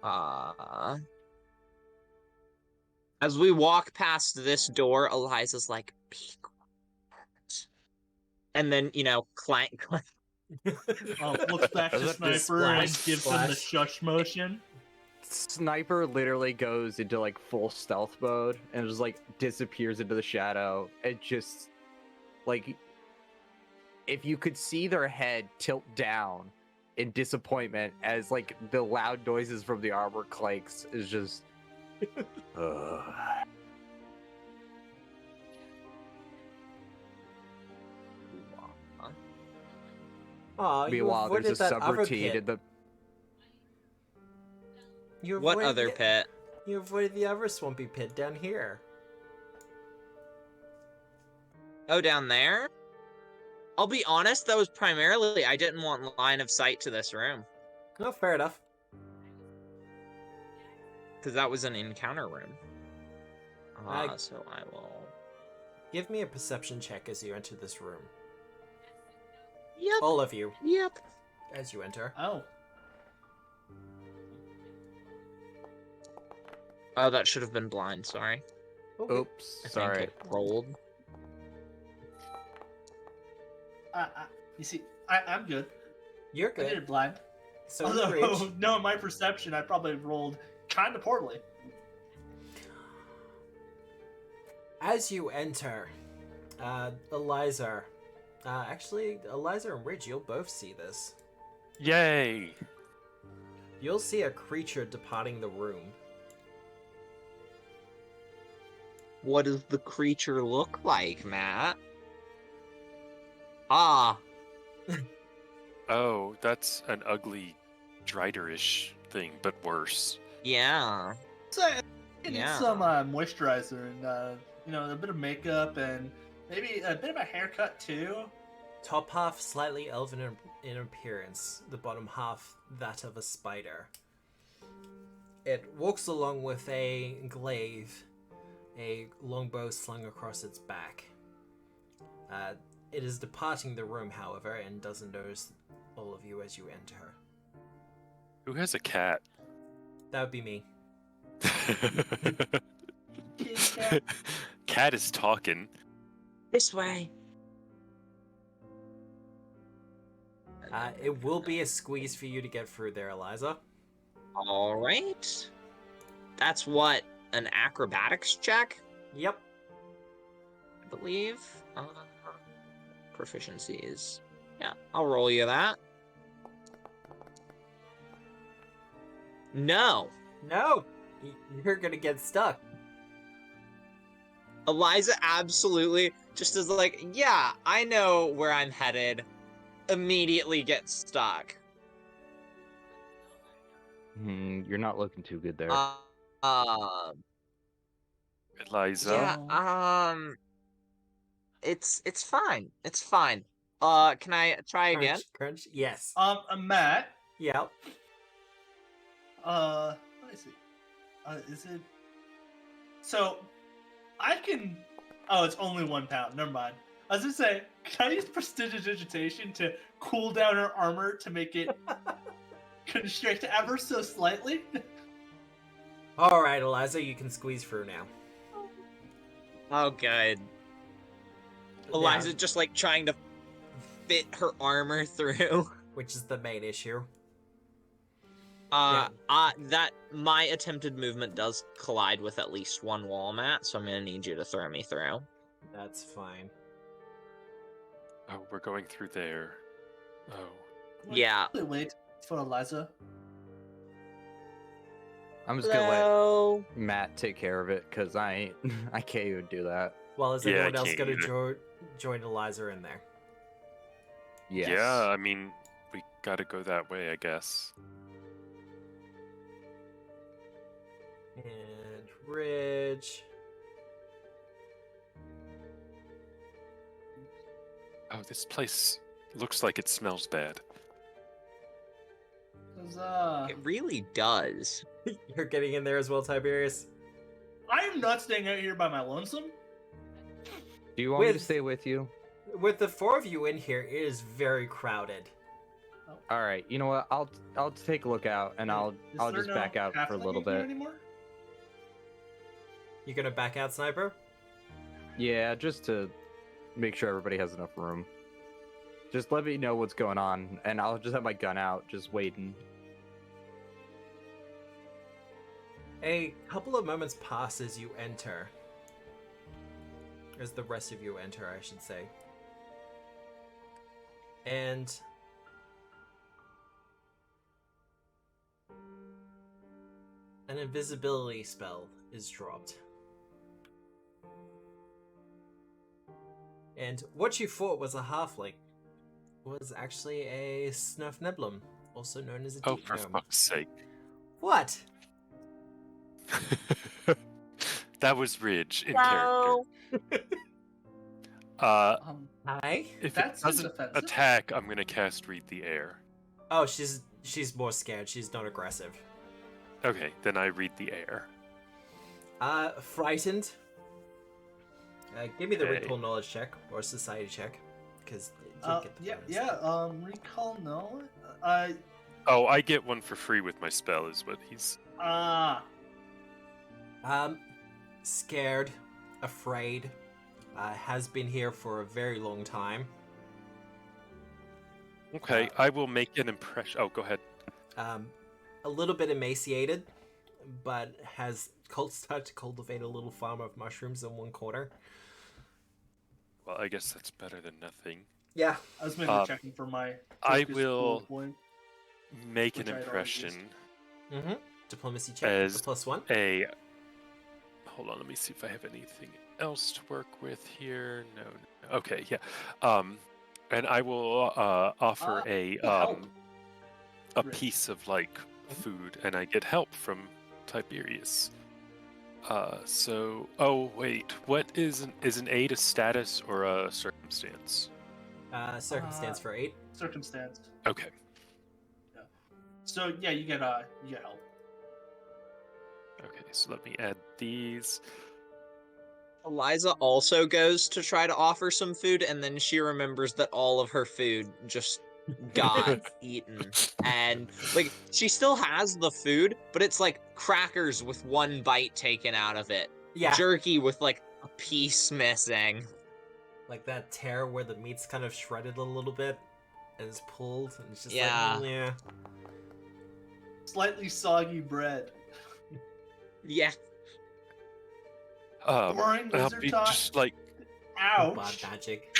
know. As we walk past this door, Eliza's like, "Be quiet." And then, clank, clank. Looks back to Look, Sniper and splash, gives him the splash. shush motion. Sniper literally goes into like full stealth mode and just like disappears into the shadow. It just like if you could see their head tilt down in disappointment as like the loud noises from the armor clanks is just Aw, you Meanwhile, there's avoided a that other subroutine pit. in the You What avoided other the- pit? You avoided the other swampy pit down here. Oh, down there? I'll be honest, that was primarily I didn't want line of sight to this room. Oh, fair enough. Because that was an encounter room. I- So I will... Give me a perception check as you enter this room. Yep, All of you, yep. as you enter. Oh, Oh, that should have been blind, sorry. Okay. oops, I think sorry. it rolled. you see, I'm good. You're I did good. it blind. So Although, Ridge, no, in my perception, I probably rolled kind of poorly. as you enter, Eliza, actually, Eliza and Ridge, you'll both see this. Yay! You'll see a creature departing the room. What does the creature look like, Matt? Ah, Oh, that's an ugly Driderish thing, but worse. yeah. So, I need Yeah. some moisturizer and a bit of makeup and maybe a bit of a haircut too. Top half slightly elven in appearance, the bottom half that of a spider. It walks along with a glaive, a longbow slung across its back. It is departing the room, however, and doesn't notice all of you as you enter. Who has a cat? That would be me. Kitty cat. Cat is talking. This way. It will be a squeeze for you to get through there, Eliza. Alright. That's what, an acrobatics check, Yep. I believe? Proficiency is... Yeah, I'll roll you that. No. No, you're gonna get stuck. Eliza absolutely just is like, yeah, I know where I'm headed. Immediately gets stuck. You're not looking too good there. Um, Eliza. yeah, it's fine. It's fine. Can I try again? Crunch, crunch. Yes. Matt. Yep. Let me see. Is it? So, I can. Oh, it's only 1 pound. Never mind. I was gonna say, can I use prestidigitation to cool down her armor to make it constrict ever so slightly? All right, Eliza, you can squeeze through now. Oh, good. Eliza just like trying to fit her armor through. Which is the main issue. That my attempted movement does collide with at least one wall, Matt, so I'm gonna need you to throw me through. That's fine. Oh, we're going through there. Oh. Yeah. Wait for Eliza. I'm just gonna Hello. let Matt take care of it because I can't even do that. Well, is Yeah, I anyone else can't gonna either. join Eliza in there? Yes. Yeah, I mean, we gotta go that way, I guess. And Ridge. Oh, this place looks like it smells bad. 'Cause, It really does. You're getting in there as well, Tiberius. I am not staying out here by my lonesome. Do you want me to With- stay with you? With the 4 of you in here, it is very crowded. All right. You know what? I'll take a look out and I'll Is I'll there just no back out for a halfling little in here bit. anymore? You gonna back out, Sniper? Yeah, just to make sure everybody has enough room. Just let me know what's going on, and I'll just have my gun out, just waiting. A couple of moments pass as you enter. As the rest of you enter, I should say. And an invisibility spell is dropped. And what you thought was a halfling was actually a Snufneblum, also known as a Oh, deep for gnome. fuck's sake. What? That was Ridge in No. character. Hi? If That it seems doesn't offensive. attack, I'm gonna cast Read the Air. Oh, she's more scared. She's not aggressive. Okay, then I read the air. Frightened. Give me the Okay. recall knowledge check or society check, because Recall knowledge. Oh, I get one for free with my spell, is what he's. Scared, afraid, has been here for a very long time. Okay, I will make an impression. Oh, go ahead. A little bit emaciated, but has started to cultivate a little farm of mushrooms in one corner. Well, I guess that's better than nothing. Yeah. I was mainly checking for my. I focus will pool point. make Which an I'd already used. impression Mm-hmm. Diplomacy check. As The +1. a. Hold on, let me see if I have anything else to work with here. No. Okay, yeah. And I will offer help. a Great. piece of like food, and I get help from Tiberius. Oh wait, what is an aid a status or a circumstance? Circumstance for 8. Circumstance. Okay. So yeah, you get help. Okay, so let me add these. Eliza also goes to try to offer some food, and then she remembers that all of her food just got eaten. And, like, she still has the food, but it's like crackers with one bite taken out of it. Yeah. Jerky with, like, a piece missing. Like that tear where the meat's kind of shredded a little bit and is pulled, and it's just Yeah. like, yeah. Slightly soggy bread. Yeah. Boring I'll lizard be talk. just like. Bad Ouch. magic.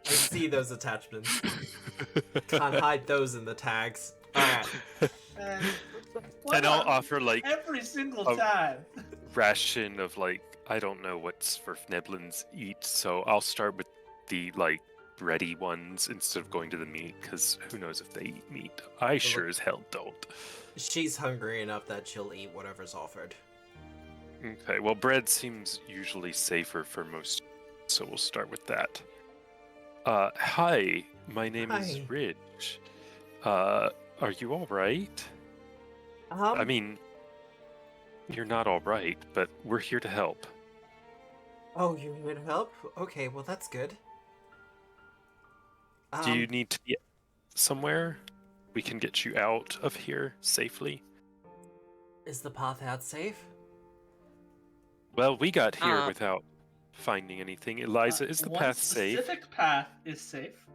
I see those attachments. Can't hide those in the tags. Alright. And why And I'll not? offer like Every single a- time. Why and I'll not? offer like Every single a- time. ration of like I don't know what Sverfneblins eat, so I'll start with the like ready ones instead of going to the meat, because who knows if they eat meat. I sure as hell don't. She's hungry enough that she'll eat whatever's offered. Okay, well bread seems usually safer for most, so we'll start with that. Hi, my name is Hi. Ridge. Are you alright? I mean, you're not alright, but we're here to help. Oh, you need help? Okay, well that's good. Do you need to be somewhere? We can get you out of here safely. Is the path out safe? Well, we got here without finding anything. Eliza, is the One path safe? specific path is safe.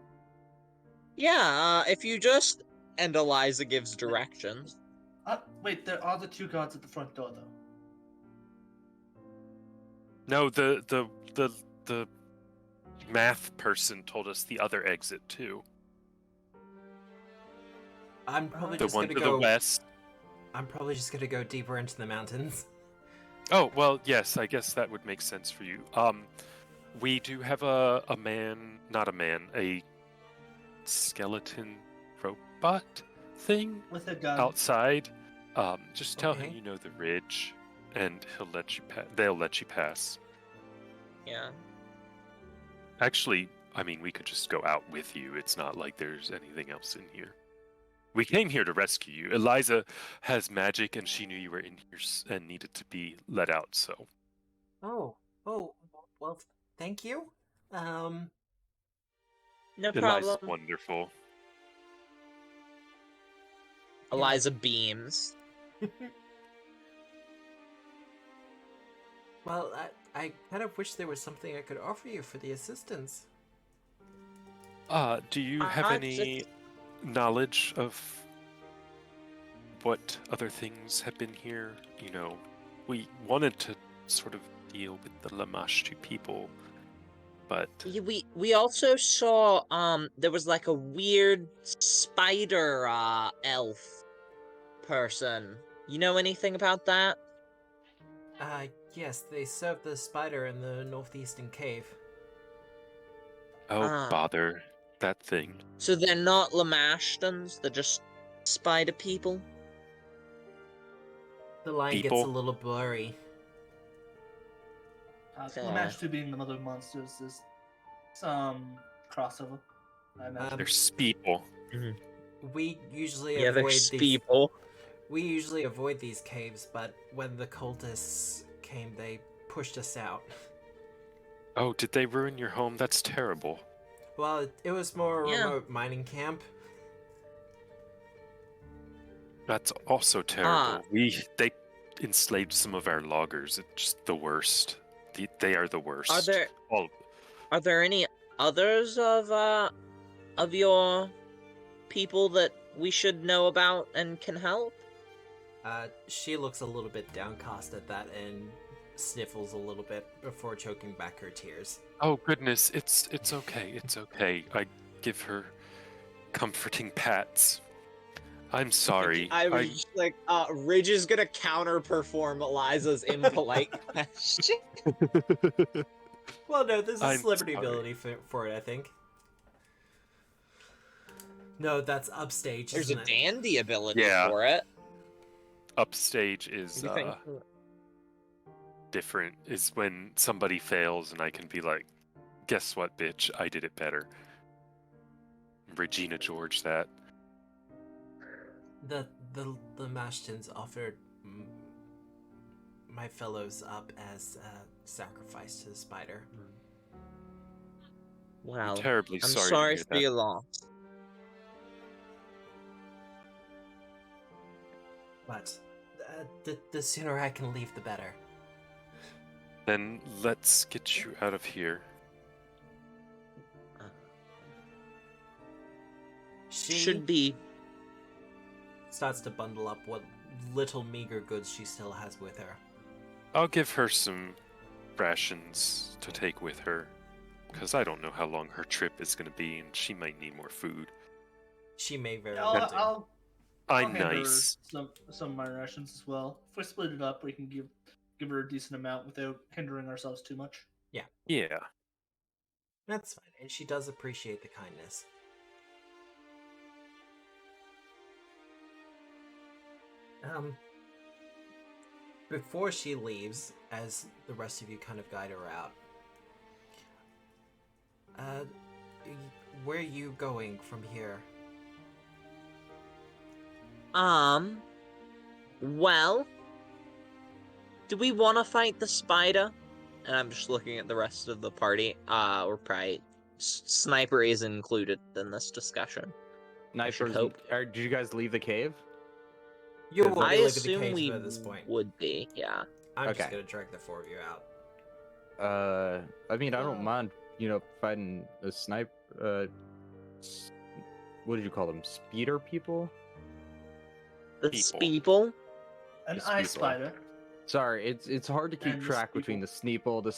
Yeah, if you just... And Eliza gives directions. Wait, there are the two guards at the front door, though. No, the math person told us the other exit too. I'm probably The just one gonna to go. the west. I'm probably just gonna go deeper into the mountains. Oh, well, yes, I guess that would make sense for you. We do have a man, not a man, a skeleton robot thing With a gun. outside. Just tell him Okay. you know the ridge, and he'll let you they'll let you pass. Yeah. Actually, I mean, we could just go out with you. It's not like there's anything else in here. We came here to rescue you. Eliza has magic, and she knew you were in here and needed to be let out, so. Oh, well, thank you. No Eliza's problem. wonderful. Eliza beams. Well, I kind of wish there was something I could offer you for the assistance. Do you have any knowledge of what other things have been here? You know, we wanted to sort of deal with the Lamashtu people, but We also saw there was like a weird spider elf person. You know anything about that? Yes, they served the spider in the northeastern cave. oh Ah. bother, that thing. So they're not Lamashtons, they're just spider people? The line gets People? a little blurry. Fair. Lamashtu being the mother of monsters is some crossover. I imagine. There's people. We usually Yeah, avoid there's these. people. We usually avoid these caves, but when the cultists came, they pushed us out. Oh, did they ruin your home? That's terrible. Well, it was more a Yeah. remote mining camp. That's also terrible. They enslaved some of our loggers. It's just the worst. They are the worst. Are there any others of your people that we should know about and can help? She looks a little bit downcast at that and sniffles a little bit before choking back her tears. Oh goodness, it's okay. It's okay. I give her comforting pats. I'm sorry. I was just like, Ridge is gonna counter-perform Eliza's impolite question. Well, no, there's a I'm celebrity sorry. ability for it, I think. No, that's upstage, There's a isn't it? dandy ability Yeah. for it. Upstage is You think- different. Is when somebody fails and I can be like, guess what, bitch? I did it better. Regina George that. The Mashtons offered my fellows up as a sacrifice to the spider. Wow. Terribly I'm sorry. sorry to hear for that. your loss. But the sooner I can leave, the better. Then let's get you out of here. She Should be. starts to bundle up what little meager goods she still has with her. I'll give her some rations to take with her, because I don't know how long her trip is going to be, and she might need more food. She may very I'll, well do. I'll I'm hand her nice. some of my rations as well. If we split it up, we can give her a decent amount without hindering ourselves too much. Yeah. That's fine, and she does appreciate the kindness. Before she leaves, as the rest of you kind of guide her out, where are you going from here? Well, do we want to fight the spider? And I'm just looking at the rest of the party. We're probably sniper is included in this discussion. should Snipers. hope. Did you guys leave the cave? You Is will it- be I leaving the assume cage we at this point. would be, yeah. I'm just Okay. gonna drag the four of you out. I mean, I don't mind, fighting a what did you call them? Speeder people? The People. Speeple? An The eye Speeple. spider. Sorry, it's hard to keep And the track between the Sneeple, the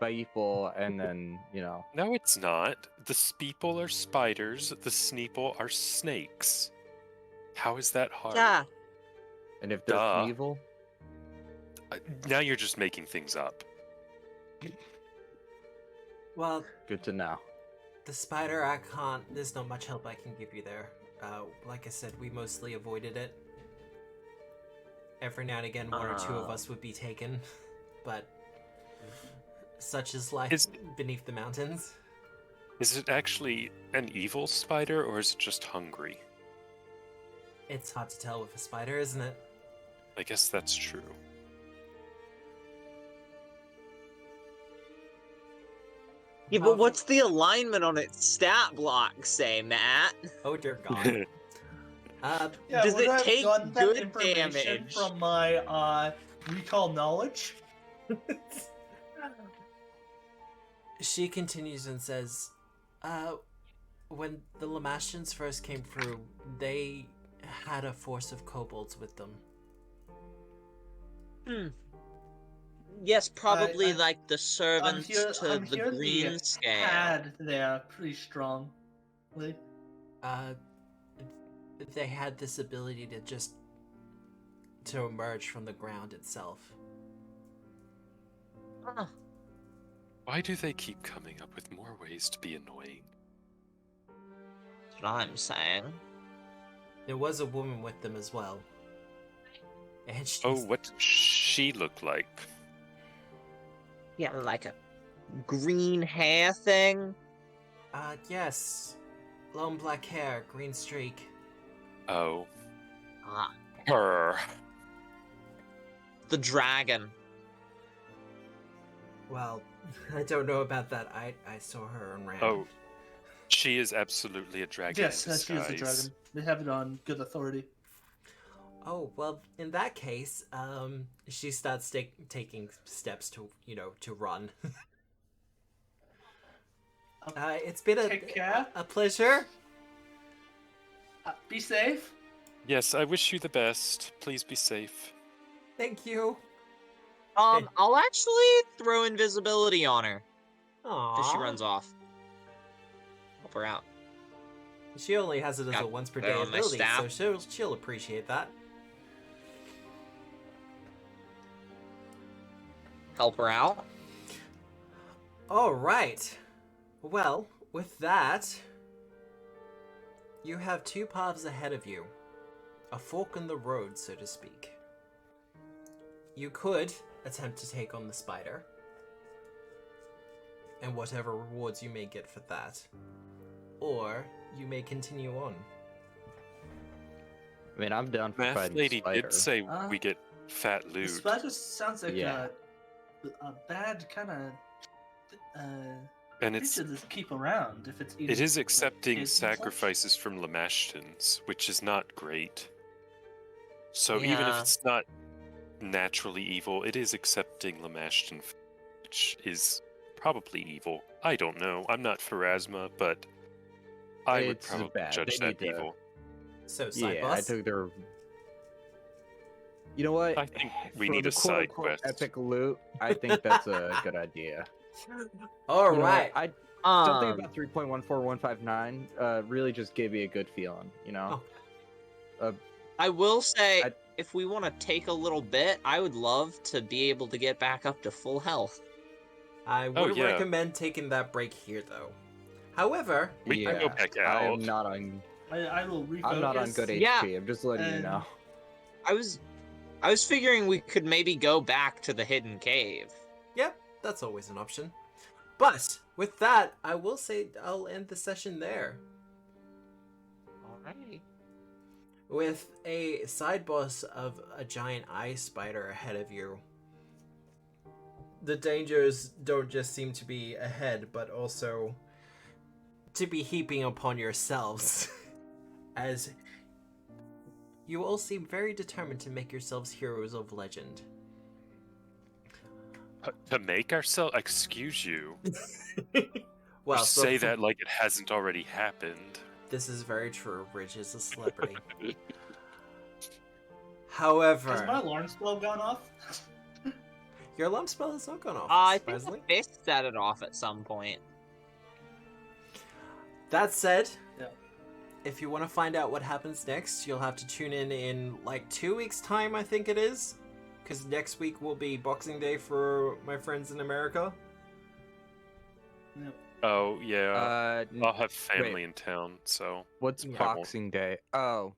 Speeple, and then, No, it's not. The Speeple are spiders, the Sneeple are snakes. How is that hard? Yeah. and if they're Duh. Knievel, Now you're just making things up. Well, good to know. the spider, I can't. There's not much help I can give you there. Like I said, we mostly avoided it. Every now and again, one or two of us would be taken, but such is life Is- beneath the mountains. Is it actually an evil spider, or is it just hungry? It's hard to tell with a spider, isn't it? I guess that's true. Yeah, but what's the alignment on its stat block say, Matt? Oh dear God. Yeah, Does would it I have take gotten that good information damage? from my recall knowledge? She continues and says, when the Lamashtians first came through, they had a force of kobolds with them. Yes, probably I- like the servants to I'm the here green scale. had there pretty strongly. They had this ability to emerge from the ground itself. Huh. Why do they keep coming up with more ways to be annoying? That's what I'm saying. There was a woman with them as well. And she's, Oh, what did she look like? Yeah, like a green hair thing. Yes. Long black hair, green streak. Oh. Ah, Her. the dragon. Well, I don't know about that. I saw her around. Oh. She is absolutely a dragon. Yes, in she is a disguise. dragon. They have it on good authority. Oh, well, in that case, she starts taking steps to run. It's been Take care. a pleasure. Be safe. Yes, I wish you the best. Please be safe. Thank you. I'll actually throw invisibility on her Aww. if she runs off. Help her out. She only has it as a Got once per that day on my ability, so staff. she'll appreciate that. Help her out. All right. Well, with that, you have two paths ahead of you. A fork in the road, so to speak. You could attempt to take on the spider, and whatever rewards you may get for that. Or you may continue on. I mean, I'm down for Math fighting lady spider. did say Uh, we get fat The loot. spider sounds like Yeah. a bad kind of And it's creature to keep around if it's. it eating, is like, accepting kids and such. sacrifices from Lamashtans, which is not great. So even if Yeah. it's not naturally evil, it is accepting Lamashtan, which is probably evil. I don't know. I'm not Pharasma, but I would It's probably bad. judge They that need to- evil. So, side Yeah, boss. I took their. You know what? I think we For need the a side quote-unquote quest. epic loot, I think that's a good idea. All You know what? right. Something Um, about 3.14159 really just gave me a good feeling. I will say, I- if we want to take a little bit, I would love to be able to get back up to full health. I Oh, would yeah. recommend taking that break here, though. However, We can go back I out. am not on. I will refocus. I'm not on good HP. Yeah. I'm just letting you And- know. I was figuring we could maybe go back to the hidden cave. yep, that's always an option. But with that, I will say I'll end the session there. Alright. With a side boss of a giant eye spider ahead of you. The dangers don't just seem to be ahead, but also to be heaping upon yourselves. As you all seem very determined to make yourselves heroes of legend. To make ourselves? Excuse you. Well, You so say that like it hasn't already happened. This is very true. Rich is a celebrity. Has However, my alarm spell gone off? your alarm spell has not gone off. I think the surprisingly. fist set it off at some point. That said, Yeah. if you want to find out what happens next, you'll have to tune in like 2 weeks' time, I think it is. Because next week will be Boxing Day for my friends in America. Oh, yeah. I'll have family wait. in town, so. What's Yeah. Boxing Day? Oh,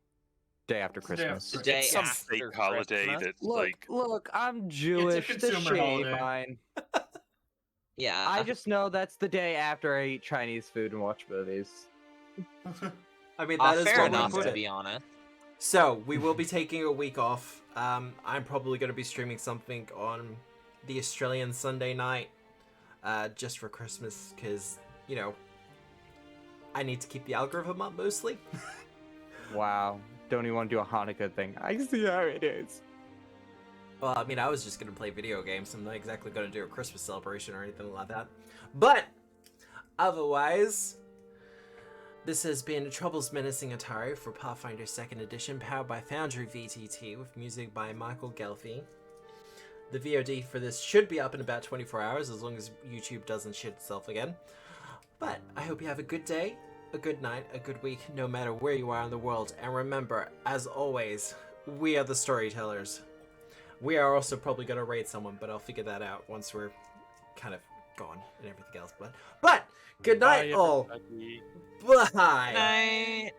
day after It's the day Christmas. after The day It's some after fake holiday Christmas. that, Look, like. look, I'm Jewish. The consumer shade holiday. mine. Yeah. I just know that's the day after I eat Chinese food and watch movies. I mean, that is fair what we enough, put to it. be honest. So, we will be taking a week off. I'm probably going to be streaming something on the Australian Sunday night, just for Christmas, because, you know, I need to keep the algorithm up mostly. Wow. Don't even want to do a Hanukkah thing. I see how it is. Well, I mean, I was just going to play video games. I'm not exactly going to do a Christmas celebration or anything like that. But, otherwise, this has been Troubles Menacing Otari for Pathfinder 2nd Edition, powered by Foundry VTT, with music by Michael Gelfi. The VOD for this should be up in about 24 hours, as long as YouTube doesn't shit itself again. But I hope you have a good day, a good night, a good week, no matter where you are in the world. And remember, as always, we are the storytellers. We are also probably going to raid someone, but I'll figure that out once we're kind of gone and everything else. But good night, Bye, all. everybody. Bye. Night.